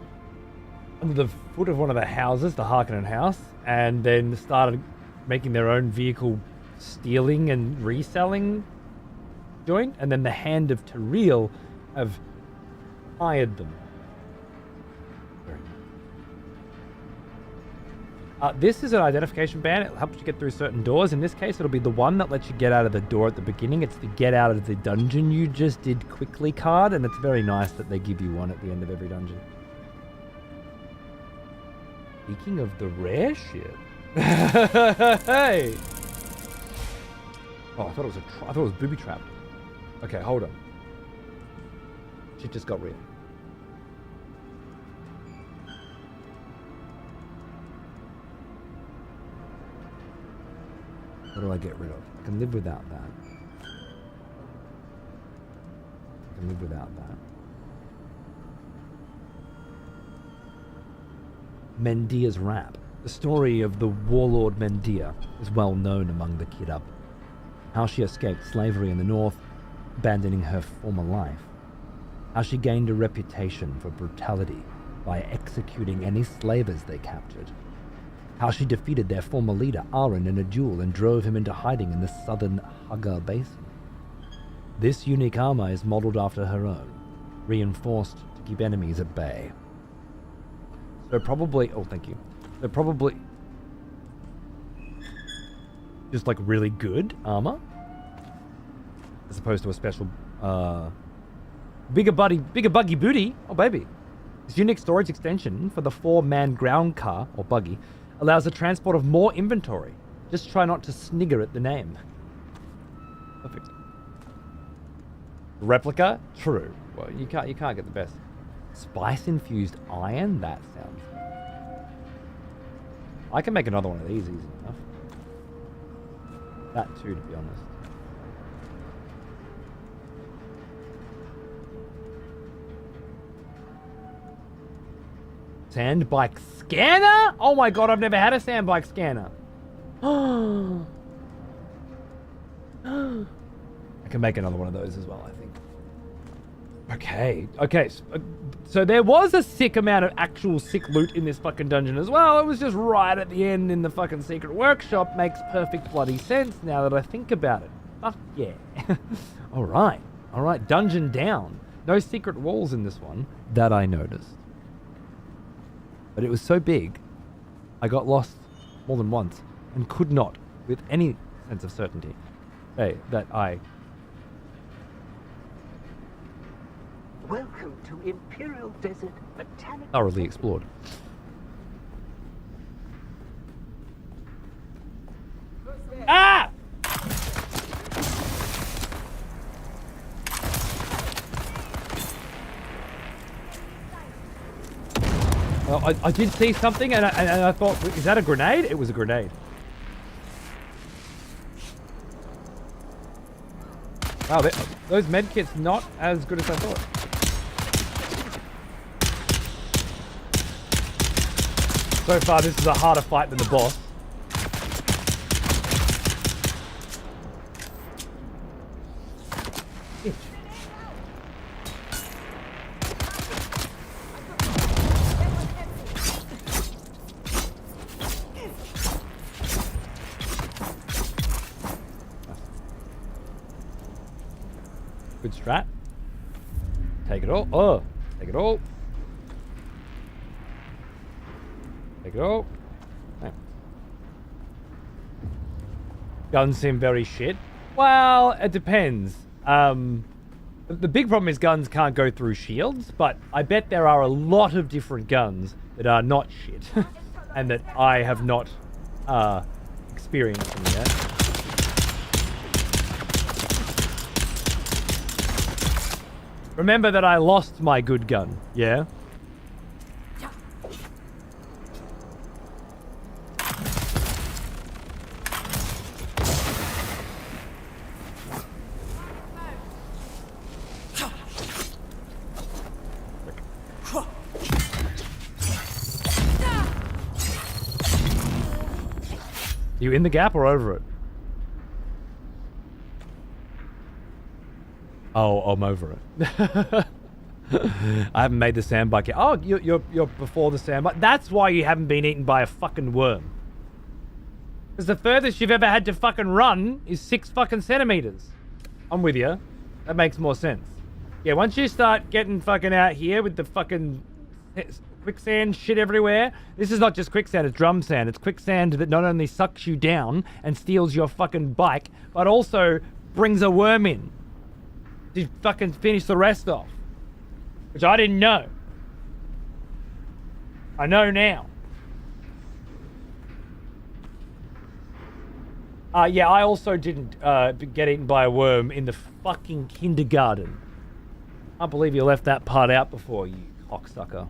foot of one of the houses, the Harkonnen house, and then started making their own vehicle stealing and reselling joint, and then the Hand of Turiel have hired them. Very nice. This is an identification band. It helps you get through certain doors. In this case, it'll be the one that lets you get out of the door at the beginning. It's the get out of the dungeon you just did quickly card, and it's very nice that they give you one at the end of every dungeon. Speaking of the rare shit. Hey! Oh, I thought it was booby trapped. Okay, hold on. Shit just got real. What do I get rid of? I can live without that. I can live without that. Mendia's Rap. The story of the warlord Mendia is well known among the Kidab. How she escaped slavery in the north, abandoning her former life. How she gained a reputation for brutality by executing any slavers they captured. How she defeated their former leader, Aaron, in a duel and drove him into hiding in the southern Hagar Basin. This unique armor is modeled after her own, reinforced to keep enemies at bay. So probably, oh thank you. So probably just like really good armor, as opposed to a special, bigger buggy booty. Oh baby. This unique storage extension for the 4-man ground car, or buggy, allows the transport of more inventory. Just try not to snigger at the name. Perfect. Replica? True. Well, you can't get the best. Spice-infused iron? That sounds... I can make another one of these easy enough. That too, to be honest. Sandbike scanner? Oh my god, I've never had a sandbike scanner. I can make another one of those as well, I think. Okay. So there was a sick amount of actual sick loot in this fucking dungeon as well. It was just right at the end in the fucking secret workshop. Makes perfect bloody sense now that I think about it. Fuck yeah. Alright, dungeon down. No secret walls in this one that I noticed. But it was so big, I got lost more than once and could not, with any sense of certainty, say that I... Welcome to Imperial Desert Botanical... thoroughly explored. Ah! Well, I did see something and I thought, is that a grenade? It was a grenade. Wow, those medkits not as good as I thought. So far, this is a harder fight than the boss. Itch. Good strat. Take it all. Oh, take it all. Take it all. Right. Guns seem very shit. Well, it depends. The big problem is guns can't go through shields, but I bet there are a lot of different guns that are not shit and that I have not experienced them yet. Remember that I lost my good gun, yeah? You in the gap or over it? Oh, I'm over it. I haven't made the sandbike yet. Oh, you're before the sandbike. That's why you haven't been eaten by a fucking worm. Because the furthest you've ever had to fucking run is 6 fucking centimeters. I'm with you. That makes more sense. Yeah, once you start getting fucking out here with the fucking quicksand shit everywhere, this is not just quicksand, it's drum sand. It's quicksand that not only sucks you down and steals your fucking bike, but also brings a worm in to fucking finish the rest off. Which I didn't know. I know now. Yeah, I also didn't get eaten by a worm in the fucking kindergarten. I can't believe you left that part out before, you cocksucker.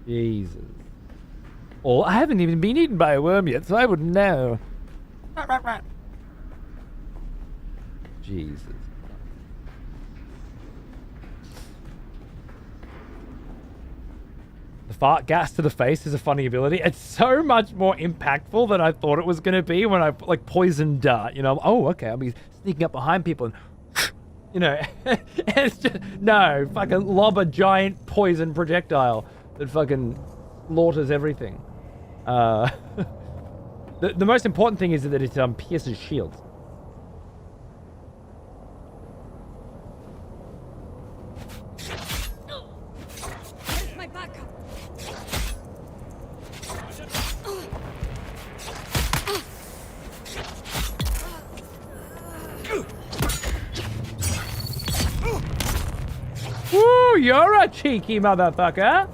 Jesus. Or I haven't even been eaten by a worm yet, so I wouldn't know. Jesus. The fart gas to the face is a funny ability. It's so much more impactful than I thought it was going to be when I, like, poison dart. You know, oh, okay, I'll be sneaking up behind people and, you know, it's just, no, fucking lob a giant poison projectile that fucking slaughters everything. The most important thing is that it pierces shields. Woo, you're a cheeky motherfucker.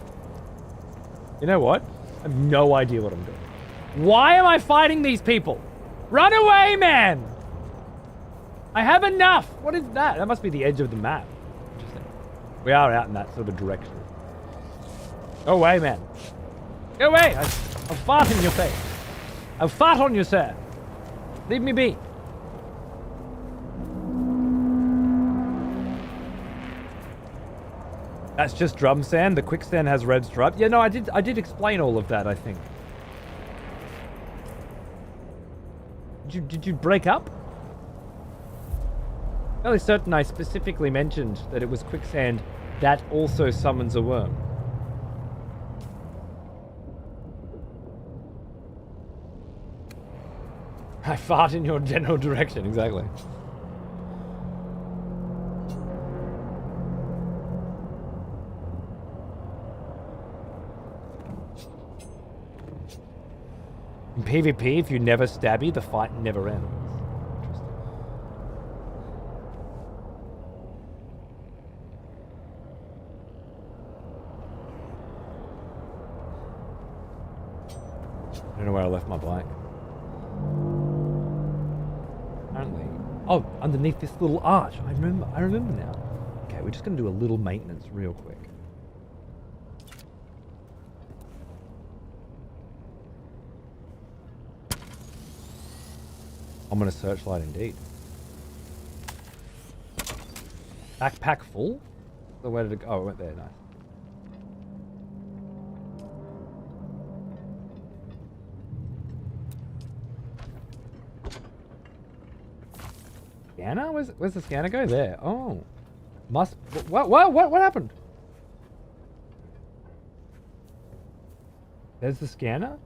You know what? I have no idea what I'm doing. Why am I fighting these people? Run away, man! I have enough! What is that? That must be the edge of the map. Interesting. We are out in that sort of direction. Go away, man. Go away! I'll fart in your face. I'll fart on you, sir. Leave me be. That's just drum sand. The quicksand has red stripe. Yeah, no, I did explain all of that, I think. Did you break up? Fairly certain I specifically mentioned that it was quicksand that also summons a worm. I fart in your general direction, exactly. In PvP, if you never stabby, the fight never ends. Interesting. I don't know where I left my bike. Apparently. Oh, underneath this little arch. I remember now. Okay, we're just going to do a little maintenance real quick. I'm gonna searchlight indeed. Backpack full? So where did it go? Oh, it went there, nice. Scanner? Where's the scanner go? There. Oh. What happened? There's the scanner?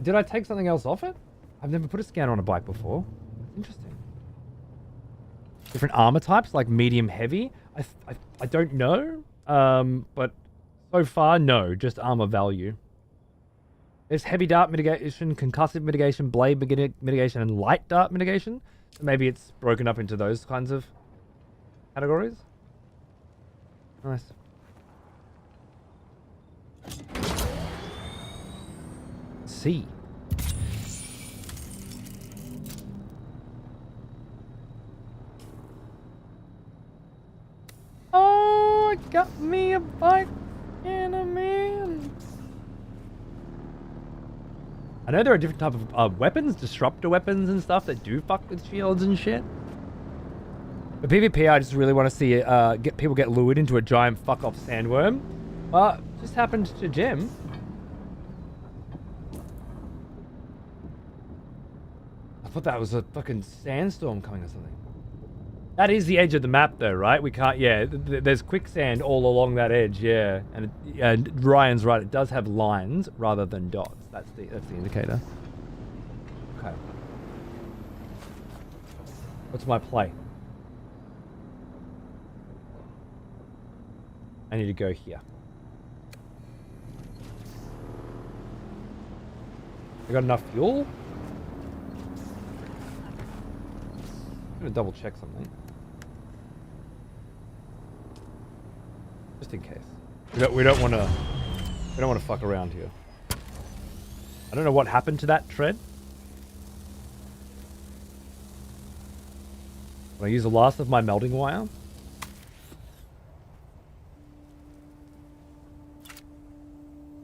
Did I take something else off it? I've never put a scanner on a bike before. That's interesting. Different armor types, like medium, heavy. I don't know, but so far, no, just armor value. There's heavy dart mitigation, concussive mitigation, blade mitigation, and light dart mitigation. So maybe it's broken up into those kinds of categories. Nice. C. Oh, I got me a bike and a man. I know there are different types of weapons, disruptor weapons and stuff that do fuck with shields and shit. But PvP, I just really want to see people get lured into a giant fuck-off sandworm. Just happened to Jim. I thought that was a fucking sandstorm coming or something. That is the edge of the map, though, right? We can't. Yeah, there's quicksand all along that edge. Yeah, and Ryan's right. It does have lines rather than dots. That's the indicator. Okay. What's my play? I need to go here. I got enough fuel? I'm gonna double check something. Just in case. We don't want to fuck around here. I don't know what happened to that tread. When I use the last of my melting wire.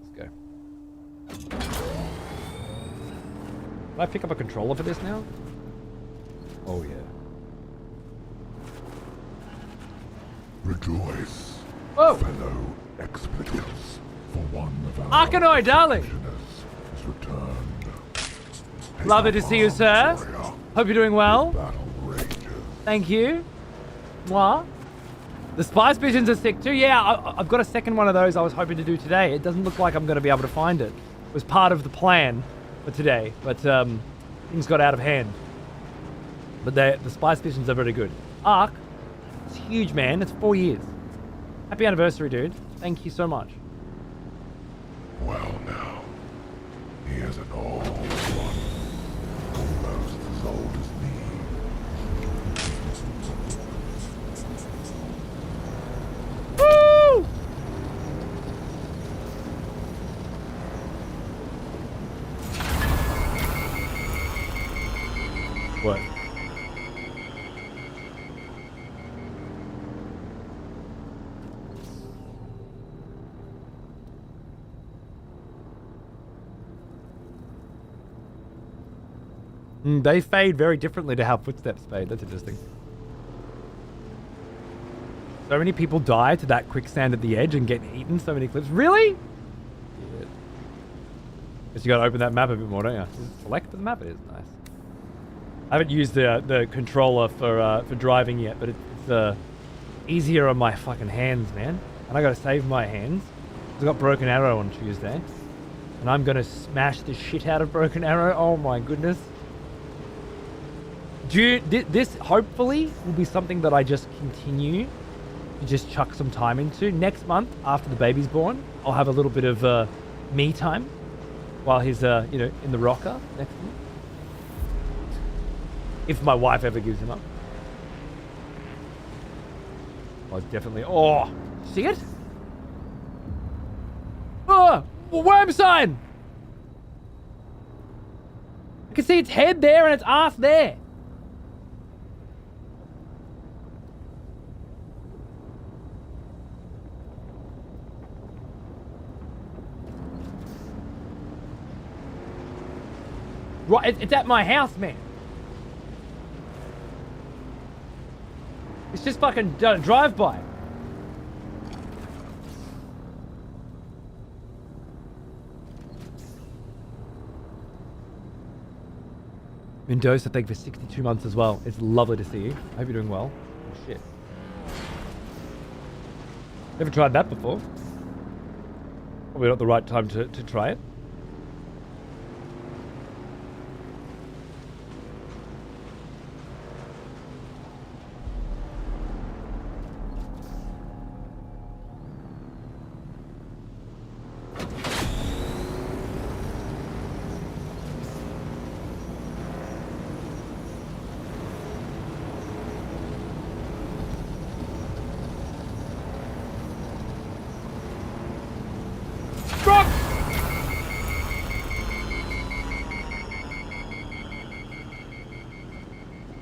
Let's go. Can I pick up a controller for this now? Oh yeah. Rejoice, Whoa. fellow expletives, for one of our Arkanoi, darling! has returned. Lovely to see you, sir. Hope you're doing well. Thank you. Mwah. The spice pigeons are sick too. Yeah, I've got a second one of those I was hoping to do today. It doesn't look like I'm going to be able to find it. It was part of the plan for today, but things got out of hand. But the spice pigeons are very good. Ark, it's huge, man. It's 4 years. Happy anniversary, dude. Thank you so much. Well now, he has an old one, almost as old as me. Woo! What? They fade very differently to how footsteps fade. That's interesting. So many people die to that quicksand at the edge and get eaten. So many clips. Really? Yeah. Guess you gotta open that map a bit more, don't you? Select the map. It is nice. I haven't used the controller for driving yet, but it's easier on my fucking hands, man. And I gotta save my hands. I got Broken Arrow on Tuesday, and I'm gonna smash the shit out of Broken Arrow. Oh my goodness. This hopefully will be something that I just continue to just chuck some time into. Next month, after the baby's born, I'll have a little bit of me time while he's in the rocker next to me. If my wife ever gives him up. I was definitely... Oh! See it? Oh! Worm sign! I can see its head there and its ass there. Right, it's at my house, man. It's just fucking drive-by. Mendoza, thank you for 62 months as well. It's lovely to see you. I hope you're doing well. Oh, shit. Never tried that before. Probably not the right time to try it.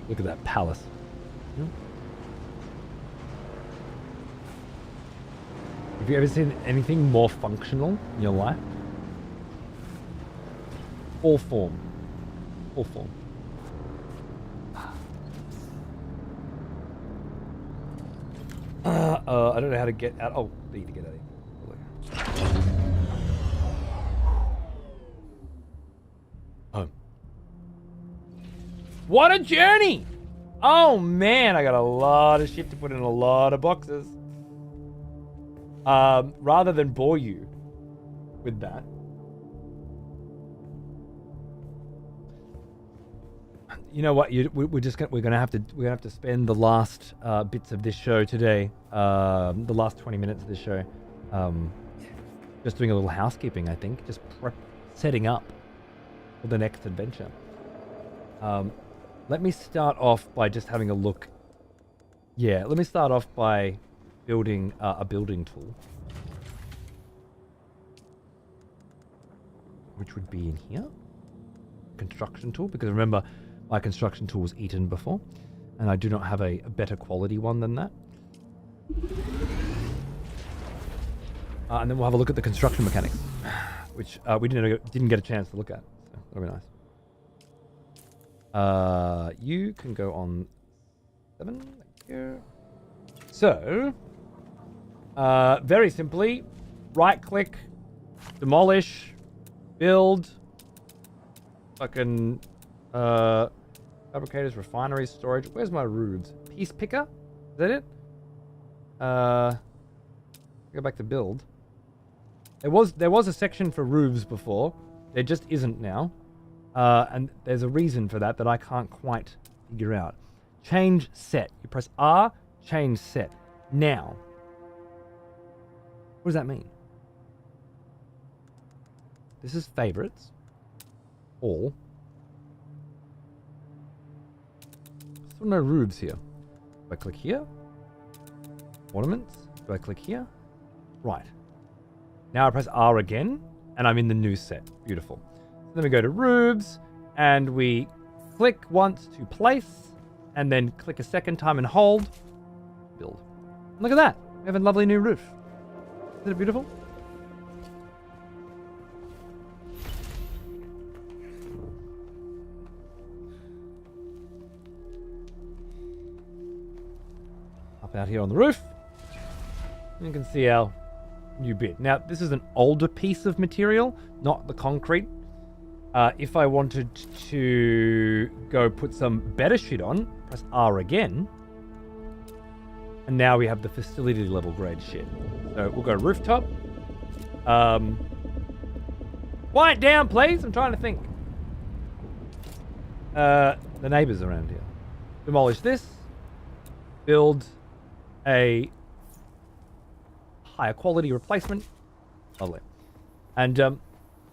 Look at that palace. Have you ever seen anything more functional in your life? All form. All form. I don't know how to get out. Oh, I need to get out of here. Home. What a journey! Oh man, I got a lot of shit to put in a lot of boxes. Rather than bore you with that. you know what? We're gonna have to spend the last bits of this show today, the last 20 minutes of this show, just doing a little housekeeping. I think just setting up for the next adventure. Let me start off by just having a look. Yeah, let me start off by building a building tool, which would be in here. Construction tool, because remember, my construction tool was eaten before, and I do not have a better quality one than that. And then we'll have a look at the construction mechanics, which we didn't get a chance to look at. So that'll be nice. You can go on 7. Thank you. So, very simply, right-click, demolish, build, fucking fabricators, refineries, storage. Where's my roofs? Piece picker? Is that it? Go back to build. There was a section for roofs before. There just isn't now. And there's a reason for that I can't quite figure out. Change set. You press R, change set. Now. What does that mean? This is favorites. All. Still no roofs here. Do I click here? Ornaments? Do I click here? Right. Now I press R again, and I'm in the new set. Beautiful. So then we go to roofs, and we click once to place, and then click a second time and hold. Build. And look at that. We have a lovely new roof. Isn't it beautiful? Up out here on the roof. And you can see our new bit. Now, this is an older piece of material, not the concrete. If I wanted to go put some better shit on, press R again. And now we have the facility level grade shit. So we'll go rooftop. Quiet down, please. I'm trying to think. The neighbors around here. Demolish this. Build a higher quality replacement. Lovely. And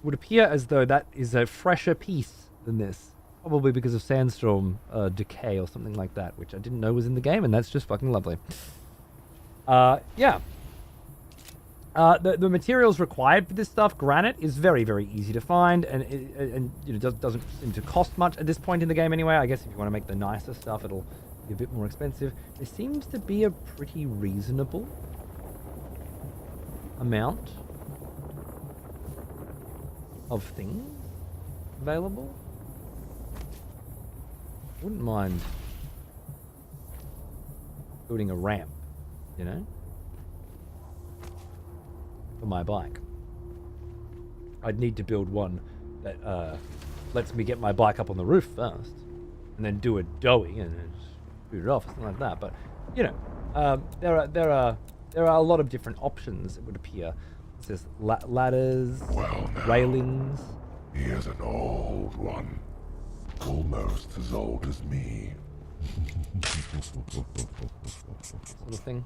would appear as though that is a fresher piece than this. Probably because of sandstorm decay or something like that, which I didn't know was in the game, and that's just fucking lovely. Yeah. The materials required for this stuff, granite, is very, very easy to find, and you know, doesn't seem to cost much at this point in the game anyway. I guess if you want to make the nicer stuff, it'll be a bit more expensive. There seems to be a pretty reasonable amount of things available. Wouldn't mind building a ramp, you know, for my bike. I'd need to build one that lets me get my bike up on the roof first, and then do a doughy and then boot it off, something like that. But you know, there are a lot of different options. It would appear. It says ladders, railings. He is an old one. Almost as old as me. Sort of thing.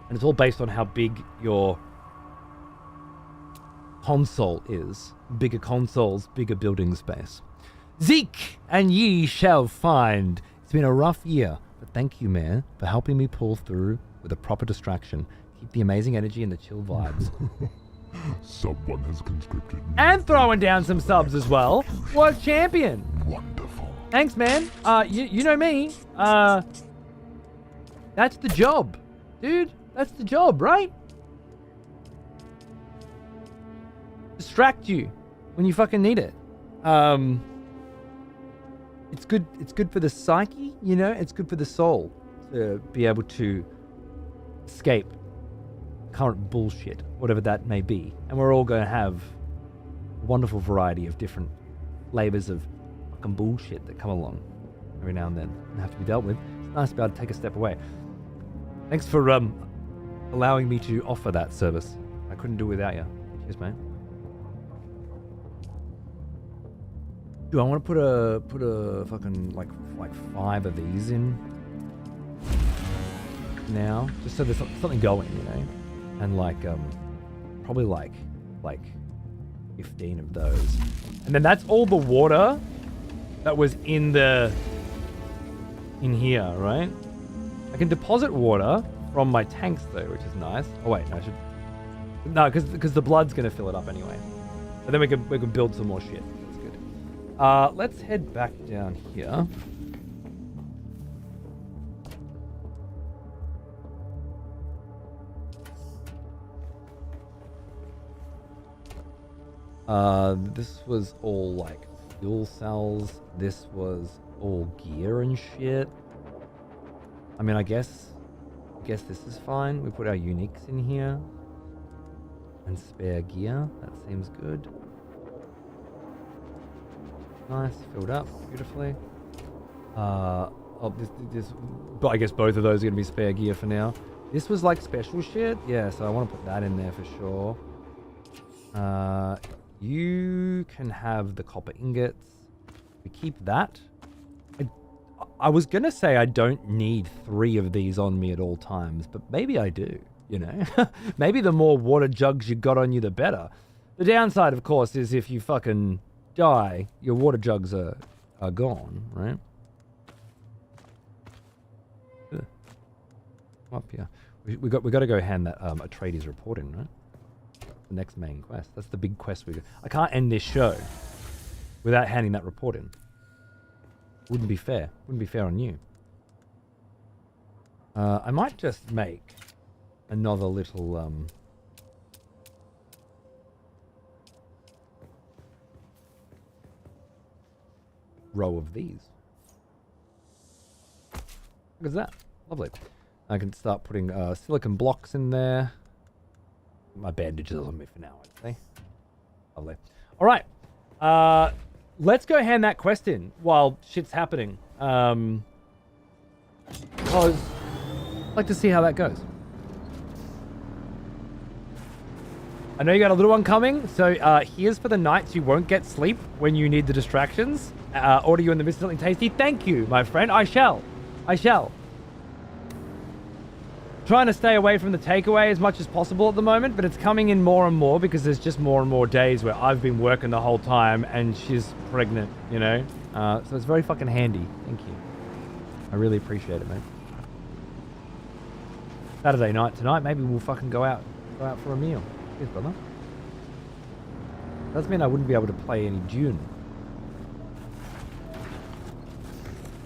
And it's all based on how big your console is. Bigger consoles, bigger building space. Zeke, and ye shall find. It's been a rough year, but thank you, man, for helping me pull through with a proper distraction. Keep the amazing energy and the chill vibes. Someone has conscripted me. And throwing down some subs as well. What a champion. Wonderful. Thanks, man. You know me. That's the job. Dude, that's the job, right? Distract you when you fucking need it. It's good for the psyche, you know? It's good for the soul to be able to escape current bullshit, whatever that may be. And we're all going to have a wonderful variety of different flavors of fucking bullshit that come along every now and then and have to be dealt with. It's nice to be able to take a step away. Thanks for allowing me to offer that service. I couldn't do it without you. Cheers, man. Do I want to put a fucking like 5 of these in now, just so there's something going, you know, and like probably like 15 of those, and then that's all the water that was in here, right? I can deposit water from my tanks though, which is nice. Oh wait, no, I should no, because the blood's gonna fill it up anyway, but then we can build some more shit. That's good. Let's head back down here. This was all like fuel cells. This was all gear and shit. I mean, I guess this is fine. We put our uniques in here. And spare gear. That seems good. Nice, filled up beautifully. But I guess both of those are gonna be spare gear for now. This was like special shit. Yeah, so I want to put that in there for sure. You can have the copper ingots. We keep that. I was gonna say I don't need 3 of these on me at all times, but maybe I do, you know? Maybe the more water jugs you got on you, the better. The downside, of course, is if you fucking die, your water jugs are gone, right? Ugh. Come up here. We got to go hand that Atreides report in, right? The next main quest. That's the big quest we got. I can't end this show without handing that report in. Wouldn't be fair. Wouldn't be fair on you. I might just make another little row of these. Look at that. Lovely. I can start putting silicon blocks in there. My bandages on me for now, I'd say. Lovely. All right. Let's go hand that quest in while shit's happening. Because I'd like to see how that goes. I know you got a little one coming, so here's for the nights you won't get sleep when you need the distractions. Order you in the Mr. Something Tasty. Thank you, my friend. I shall. Trying to stay away from the takeaway as much as possible at the moment, but it's coming in more and more because there's just more and more days where I've been working the whole time and she's pregnant, you know? So it's very fucking handy. Thank you. I really appreciate it, mate. Saturday night tonight, maybe we'll fucking go out for a meal. Cheers, brother. Does mean I wouldn't be able to play any Dune.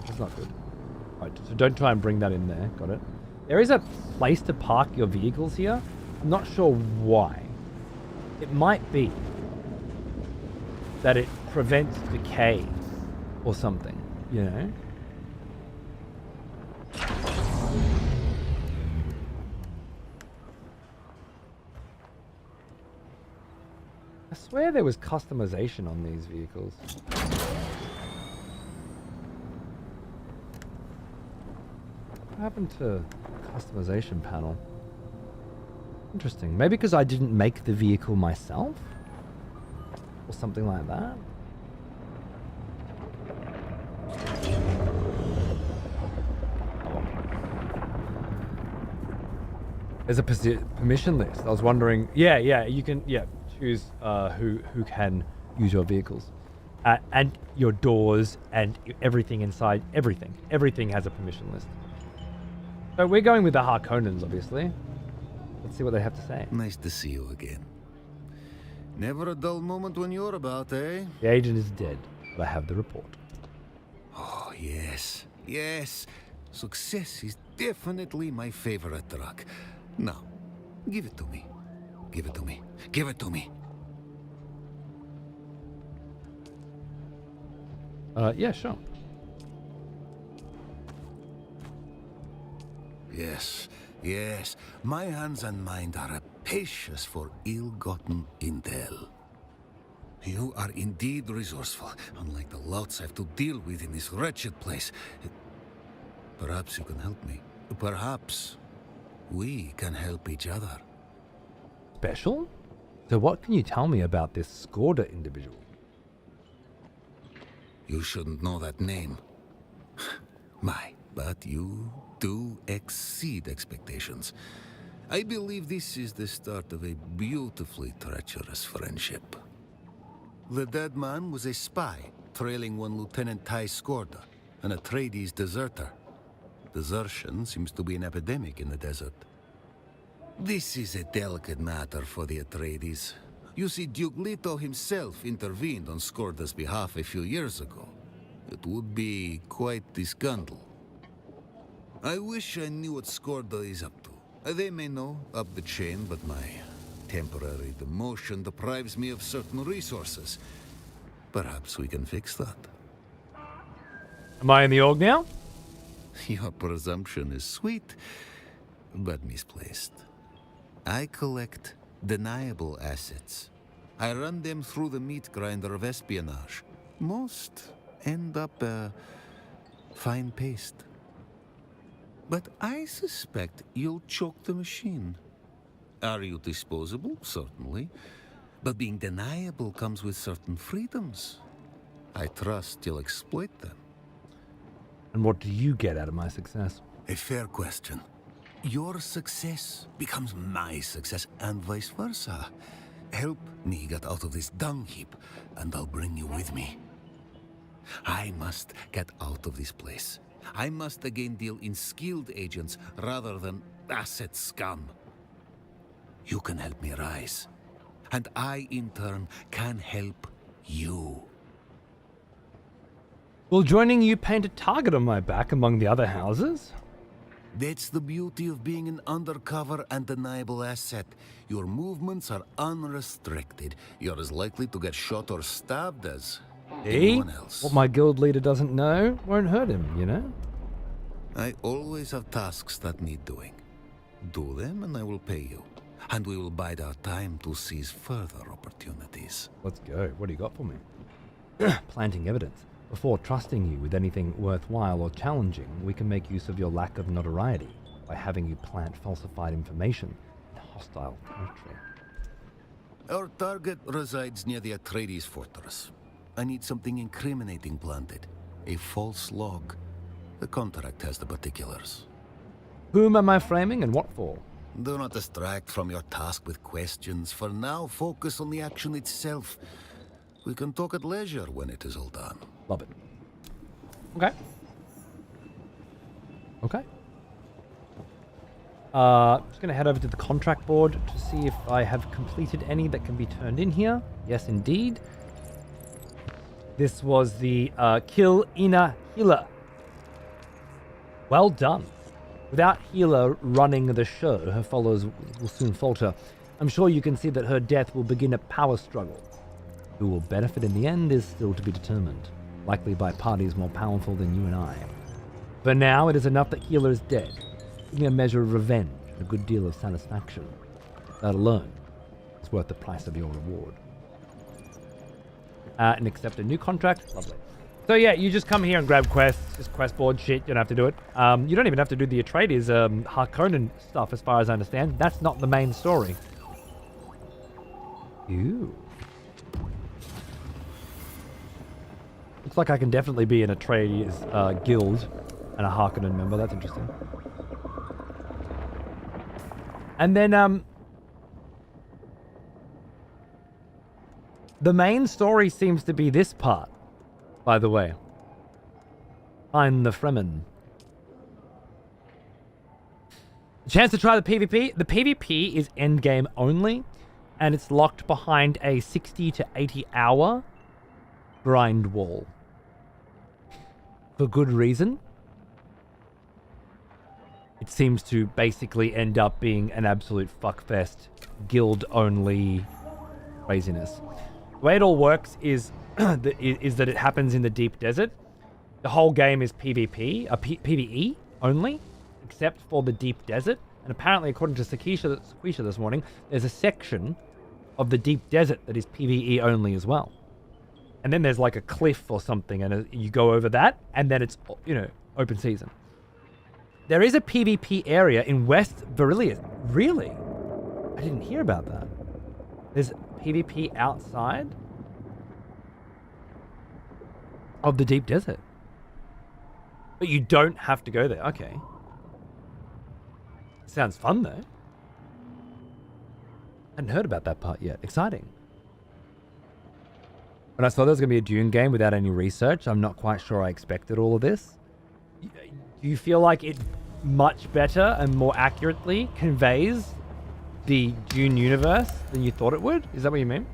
That's not good. Right, so don't try and bring that in there. Got it. There is a place to park your vehicles here. I'm not sure why. It might be that it prevents decay or something, you know? I swear there was customization on these vehicles. What happened to customization panel? Interesting. Maybe because I didn't make the vehicle myself? Or something like that? There's a permission list. I was wondering... Yeah, you can choose who can use your vehicles. And your doors and everything inside. Everything has a permission list. So we're going with the Harkonnens, obviously. Let's see what they have to say. Nice to see you again. Never a dull moment when you're about, eh? The agent is dead, but I have the report. Oh, yes. Success is definitely my favorite drug. Now, give it to me. Give it to me. Yeah, sure. Yes. My hands and mind are rapacious for ill-gotten intel. You are indeed resourceful, unlike the lots I have to deal with in this wretched place. Perhaps you can help me. Perhaps we can help each other. Special? So what can you tell me about this Skorda individual? You shouldn't know that name. But you do exceed expectations. I believe this is the start of a beautifully treacherous friendship. The dead man was a spy, trailing one Lieutenant Ty Skorda, an Atreides deserter. Desertion seems to be an epidemic in the desert. This is a delicate matter for the Atreides. You see, Duke Leto himself intervened on Skorda's behalf a few years ago. It would be quite the scandal. I wish I knew what Skorda is up to. They may know up the chain, but my temporary demotion deprives me of certain resources. Perhaps we can fix that. Am I in the org now? Your presumption is sweet, but misplaced. I collect deniable assets. I run them through the meat grinder of espionage. Most end up fine paste. But I suspect you'll choke the machine. Are you disposable? Certainly. But being deniable comes with certain freedoms. I trust you'll exploit them. And what do you get out of my success? A fair question. Your success becomes my success, and vice versa. Help me get out of this dung heap, and I'll bring you with me. I must get out of this place. I must again deal in skilled agents rather than asset scum. You can help me rise, and I, in turn, can help you. Will joining you paint a target on my back among the other houses? That's the beauty of being an undercover and deniable asset. Your movements are unrestricted. You're as likely to get shot or stabbed as anyone else. What my guild leader doesn't know won't hurt him, you know? I always have tasks that need doing. Do them and I will pay you. And we will bide our time to seize further opportunities. Let's go. What do you got for me? Planting evidence. Before trusting you with anything worthwhile or challenging, we can make use of your lack of notoriety by having you plant falsified information in hostile territory. Our target resides near the Atreides fortress. I need something incriminating planted. A false log. The contract has the particulars. Whom am I framing and what for? Do not distract from your task with questions. For now, focus on the action itself. We can talk at leisure when it is all done. Love it. Okay. Okay. Just going to head over to the contract board to see if I have completed any that can be turned in here. Yes, indeed. This was the Kill Ina Healer. Well done. Without Healer running the show, her followers will soon falter. I'm sure you can see that her death will begin a power struggle. Who will benefit in the end is still to be determined, likely by parties more powerful than you and I. For now, it is enough that Healer is dead, giving a measure of revenge and a good deal of satisfaction. That alone is worth the price of your reward. And accept a new contract. Lovely. So yeah, you just come here and grab quests, just quest board shit, you don't have to do it. You don't even have to do the Atreides Harkonnen stuff as far as I understand. That's not the main story. Ew. Looks like I can definitely be an Atreides guild and a Harkonnen member. That's interesting. And then, the main story seems to be this part, by the way. Find the Fremen. Chance to try the PvP. The PvP is endgame only, and it's locked behind a 60 to 80 hour grind wall. For good reason. It seems to basically end up being an absolute fuckfest, guild-only craziness. The way it all works is that it happens in the deep desert. The whole game is PvP, PvE only, except for the deep desert. And apparently, according to Sequisha this morning, there's a section of the deep desert that is PvE only as well. And then there's like a cliff or something, and you go over that, and then it's, you know, open season. There is a PvP area in West Varillion. Really? I didn't hear about that. There's PvP outside? of the deep desert. But you don't have to go there. Okay. Sounds fun, though. Hadn't heard about that part yet. Exciting. When I saw there was going to be a Dune game without any research, I'm not quite sure I expected all of this. Do you feel like it much better and more accurately conveys the Dune universe than you thought it would? Is that what you mean?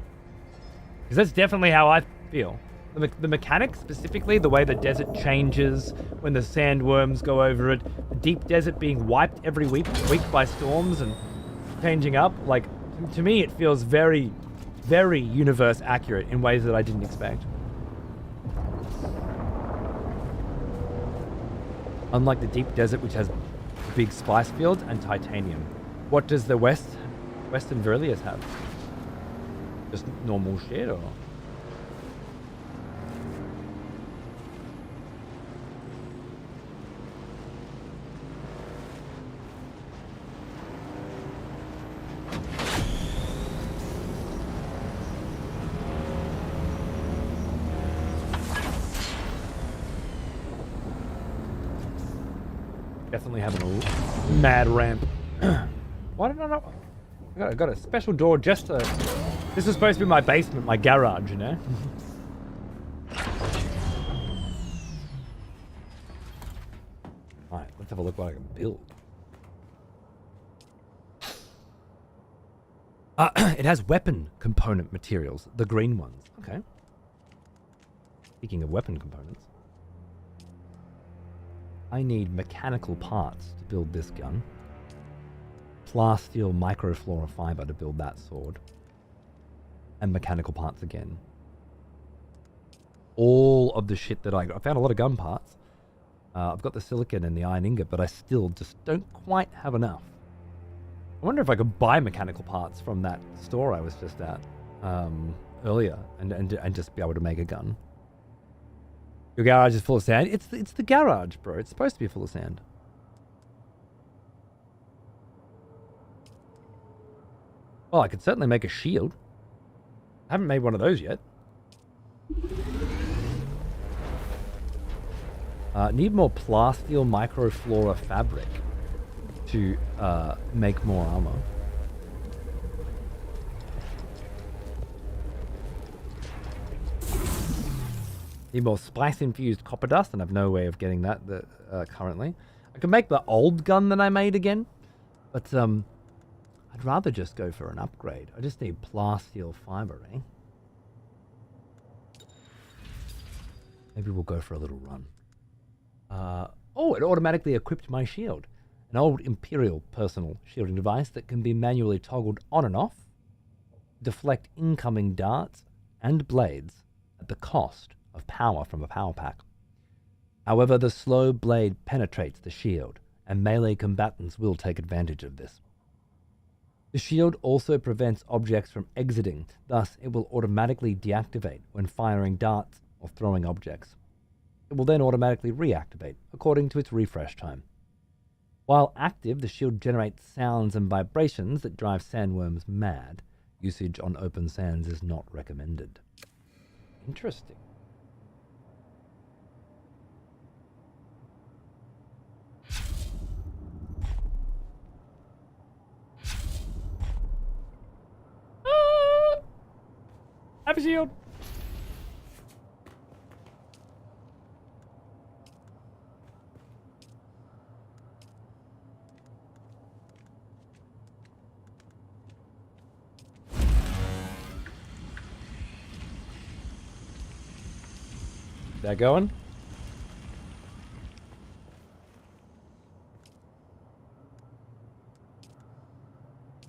Because that's definitely how I feel. The mechanics, specifically, the way the desert changes when the sandworms go over it, the deep desert being wiped every week by storms and changing up, like, to me it feels very, very universe accurate in ways that I didn't expect. Unlike the deep desert, which has big spice fields and titanium. What does the Western Verilius have? Just normal shit, or...? Definitely having a mad ramp. Why did I not... I got a special door just to... This is supposed to be my basement, my garage, you know? Alright, let's have a look what I can build. It has weapon component materials, the green ones. Okay. Speaking of weapon components, I need mechanical parts to build this gun. Plasteel microflora fiber to build that sword. And mechanical parts again. All of the shit that I got. I found a lot of gun parts. I've got the silicon and the iron ingot, but I still just don't quite have enough. I wonder if I could buy mechanical parts from that store I was just at earlier and just be able to make a gun. Your garage is full of sand. It's the garage, bro. It's supposed to be full of sand. Well, I could certainly make a shield. I haven't made one of those yet. Need more plasteel microflora fabric to make more armor. Need more spice-infused copper dust, and I have no way of getting that currently. I can make the old gun that I made again, but I'd rather just go for an upgrade. I just need plasteel fiber, eh? Maybe we'll go for a little run. Oh, it automatically equipped my shield. An old Imperial personal shielding device that can be manually toggled on and off, deflect incoming darts and blades at the cost of power from a power pack. However, the slow blade penetrates the shield, and melee combatants will take advantage of this. The shield also prevents objects from exiting, thus it will automatically deactivate when firing darts or throwing objects. It will then automatically reactivate according to its refresh time. While active, the shield generates sounds and vibrations that drive sandworms mad. Usage on open sands is not recommended. Interesting. Have a shield. That going?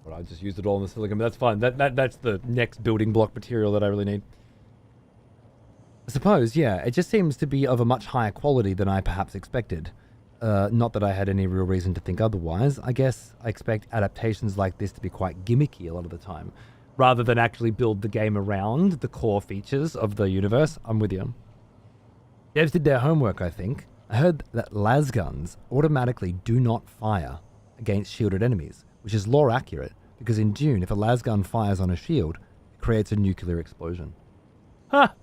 Well, I just used it all in the silicon, but that's fine. That's the next building block material that I really need. I suppose, yeah, it just seems to be of a much higher quality than I perhaps expected. Not that I had any real reason to think otherwise. I guess I expect adaptations like this to be quite gimmicky a lot of the time, rather than actually build the game around the core features of the universe. I'm with you. Devs did their homework, I think. I heard that lasguns automatically do not fire against shielded enemies, which is lore accurate, because in Dune, if a lasgun fires on a shield, it creates a nuclear explosion. Ha!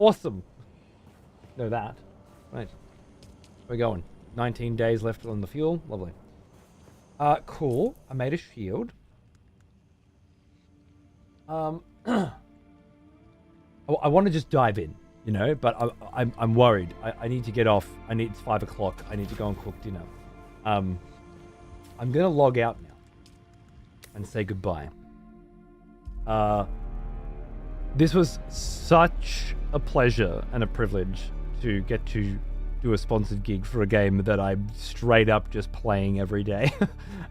Awesome. know that. Right. We're going. 19 days left on the fuel. Lovely. Cool. I made a shield. I want to just dive in, you know, but I'm worried. I need to get off. It's 5 o'clock. I need to go and cook dinner. I'm gonna log out now and say goodbye. This was such a pleasure and a privilege to get to do a sponsored gig for a game that I'm straight up just playing every day.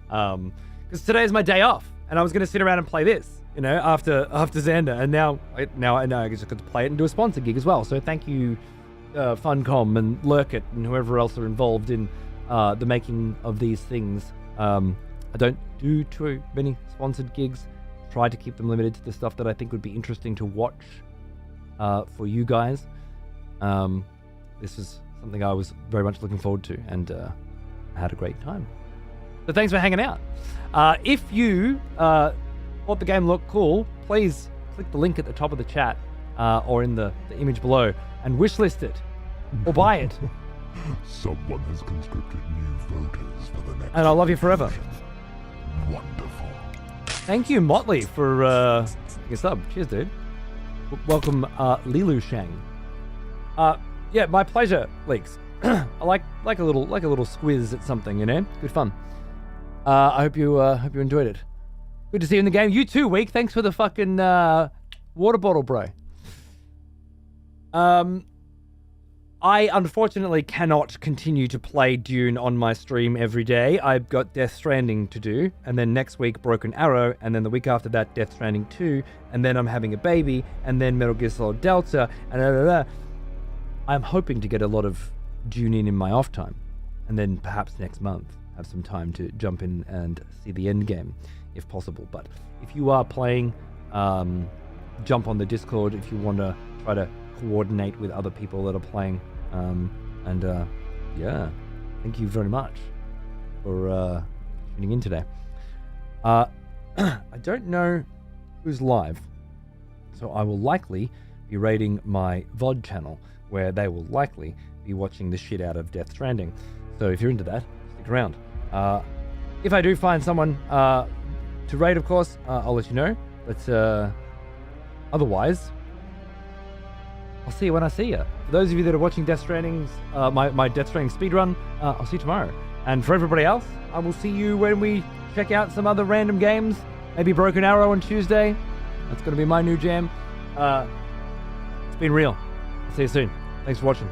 Because today is my day off, and I was going to sit around and play this, you know, after Xander, and now I know I just got to play it and do a sponsored gig as well. So thank you, Funcom and Lurkit and whoever else are involved in the making of these things. I don't do too many sponsored gigs. Try to keep them limited to the stuff that I think would be interesting to watch for you guys. This is something I was very much looking forward to, and I had a great time. So thanks for hanging out. If you thought the game looked cool, please click the link at the top of the chat or in the image below and wishlist it or buy it. Someone has conscripted new voters for the next. And I'll love you forever. Wonderful. Thank you, Motley, for your sub. Cheers, dude. Welcome, Lilu Shang. Yeah, my pleasure, Leaks. I like a little squiz at something, you know. Good fun. I hope you enjoyed it. Good to see you in the game. You too, Week. Thanks for the fucking water bottle, bro. I unfortunately cannot continue to play Dune on my stream every day. I've got Death Stranding to do, and then next week Broken Arrow, and then the week after that Death Stranding 2, and then I'm having a baby, and then Metal Gear Solid Delta, and I'm hoping to get a lot of Dune in my off time, and then perhaps next month have some time to jump in and see the end game, if possible. But if you are playing, jump on the Discord if you want to try to coordinate with other people that are playing. Yeah, thank you very much for tuning in today. I don't know who's live, so I will likely be raiding my VOD channel, where they will likely be watching the shit out of Death Stranding. So if you're into that, stick around. If I do find someone to raid, of course, I'll let you know. But otherwise, I'll see you when I see you. For those of you that are watching Death Stranding's, my Death Stranding speedrun, I'll see you tomorrow. And for everybody else, I will see you when we check out some other random games. Maybe Broken Arrow on Tuesday. That's going to be my new jam. It's been real. I'll see you soon. Thanks for watching.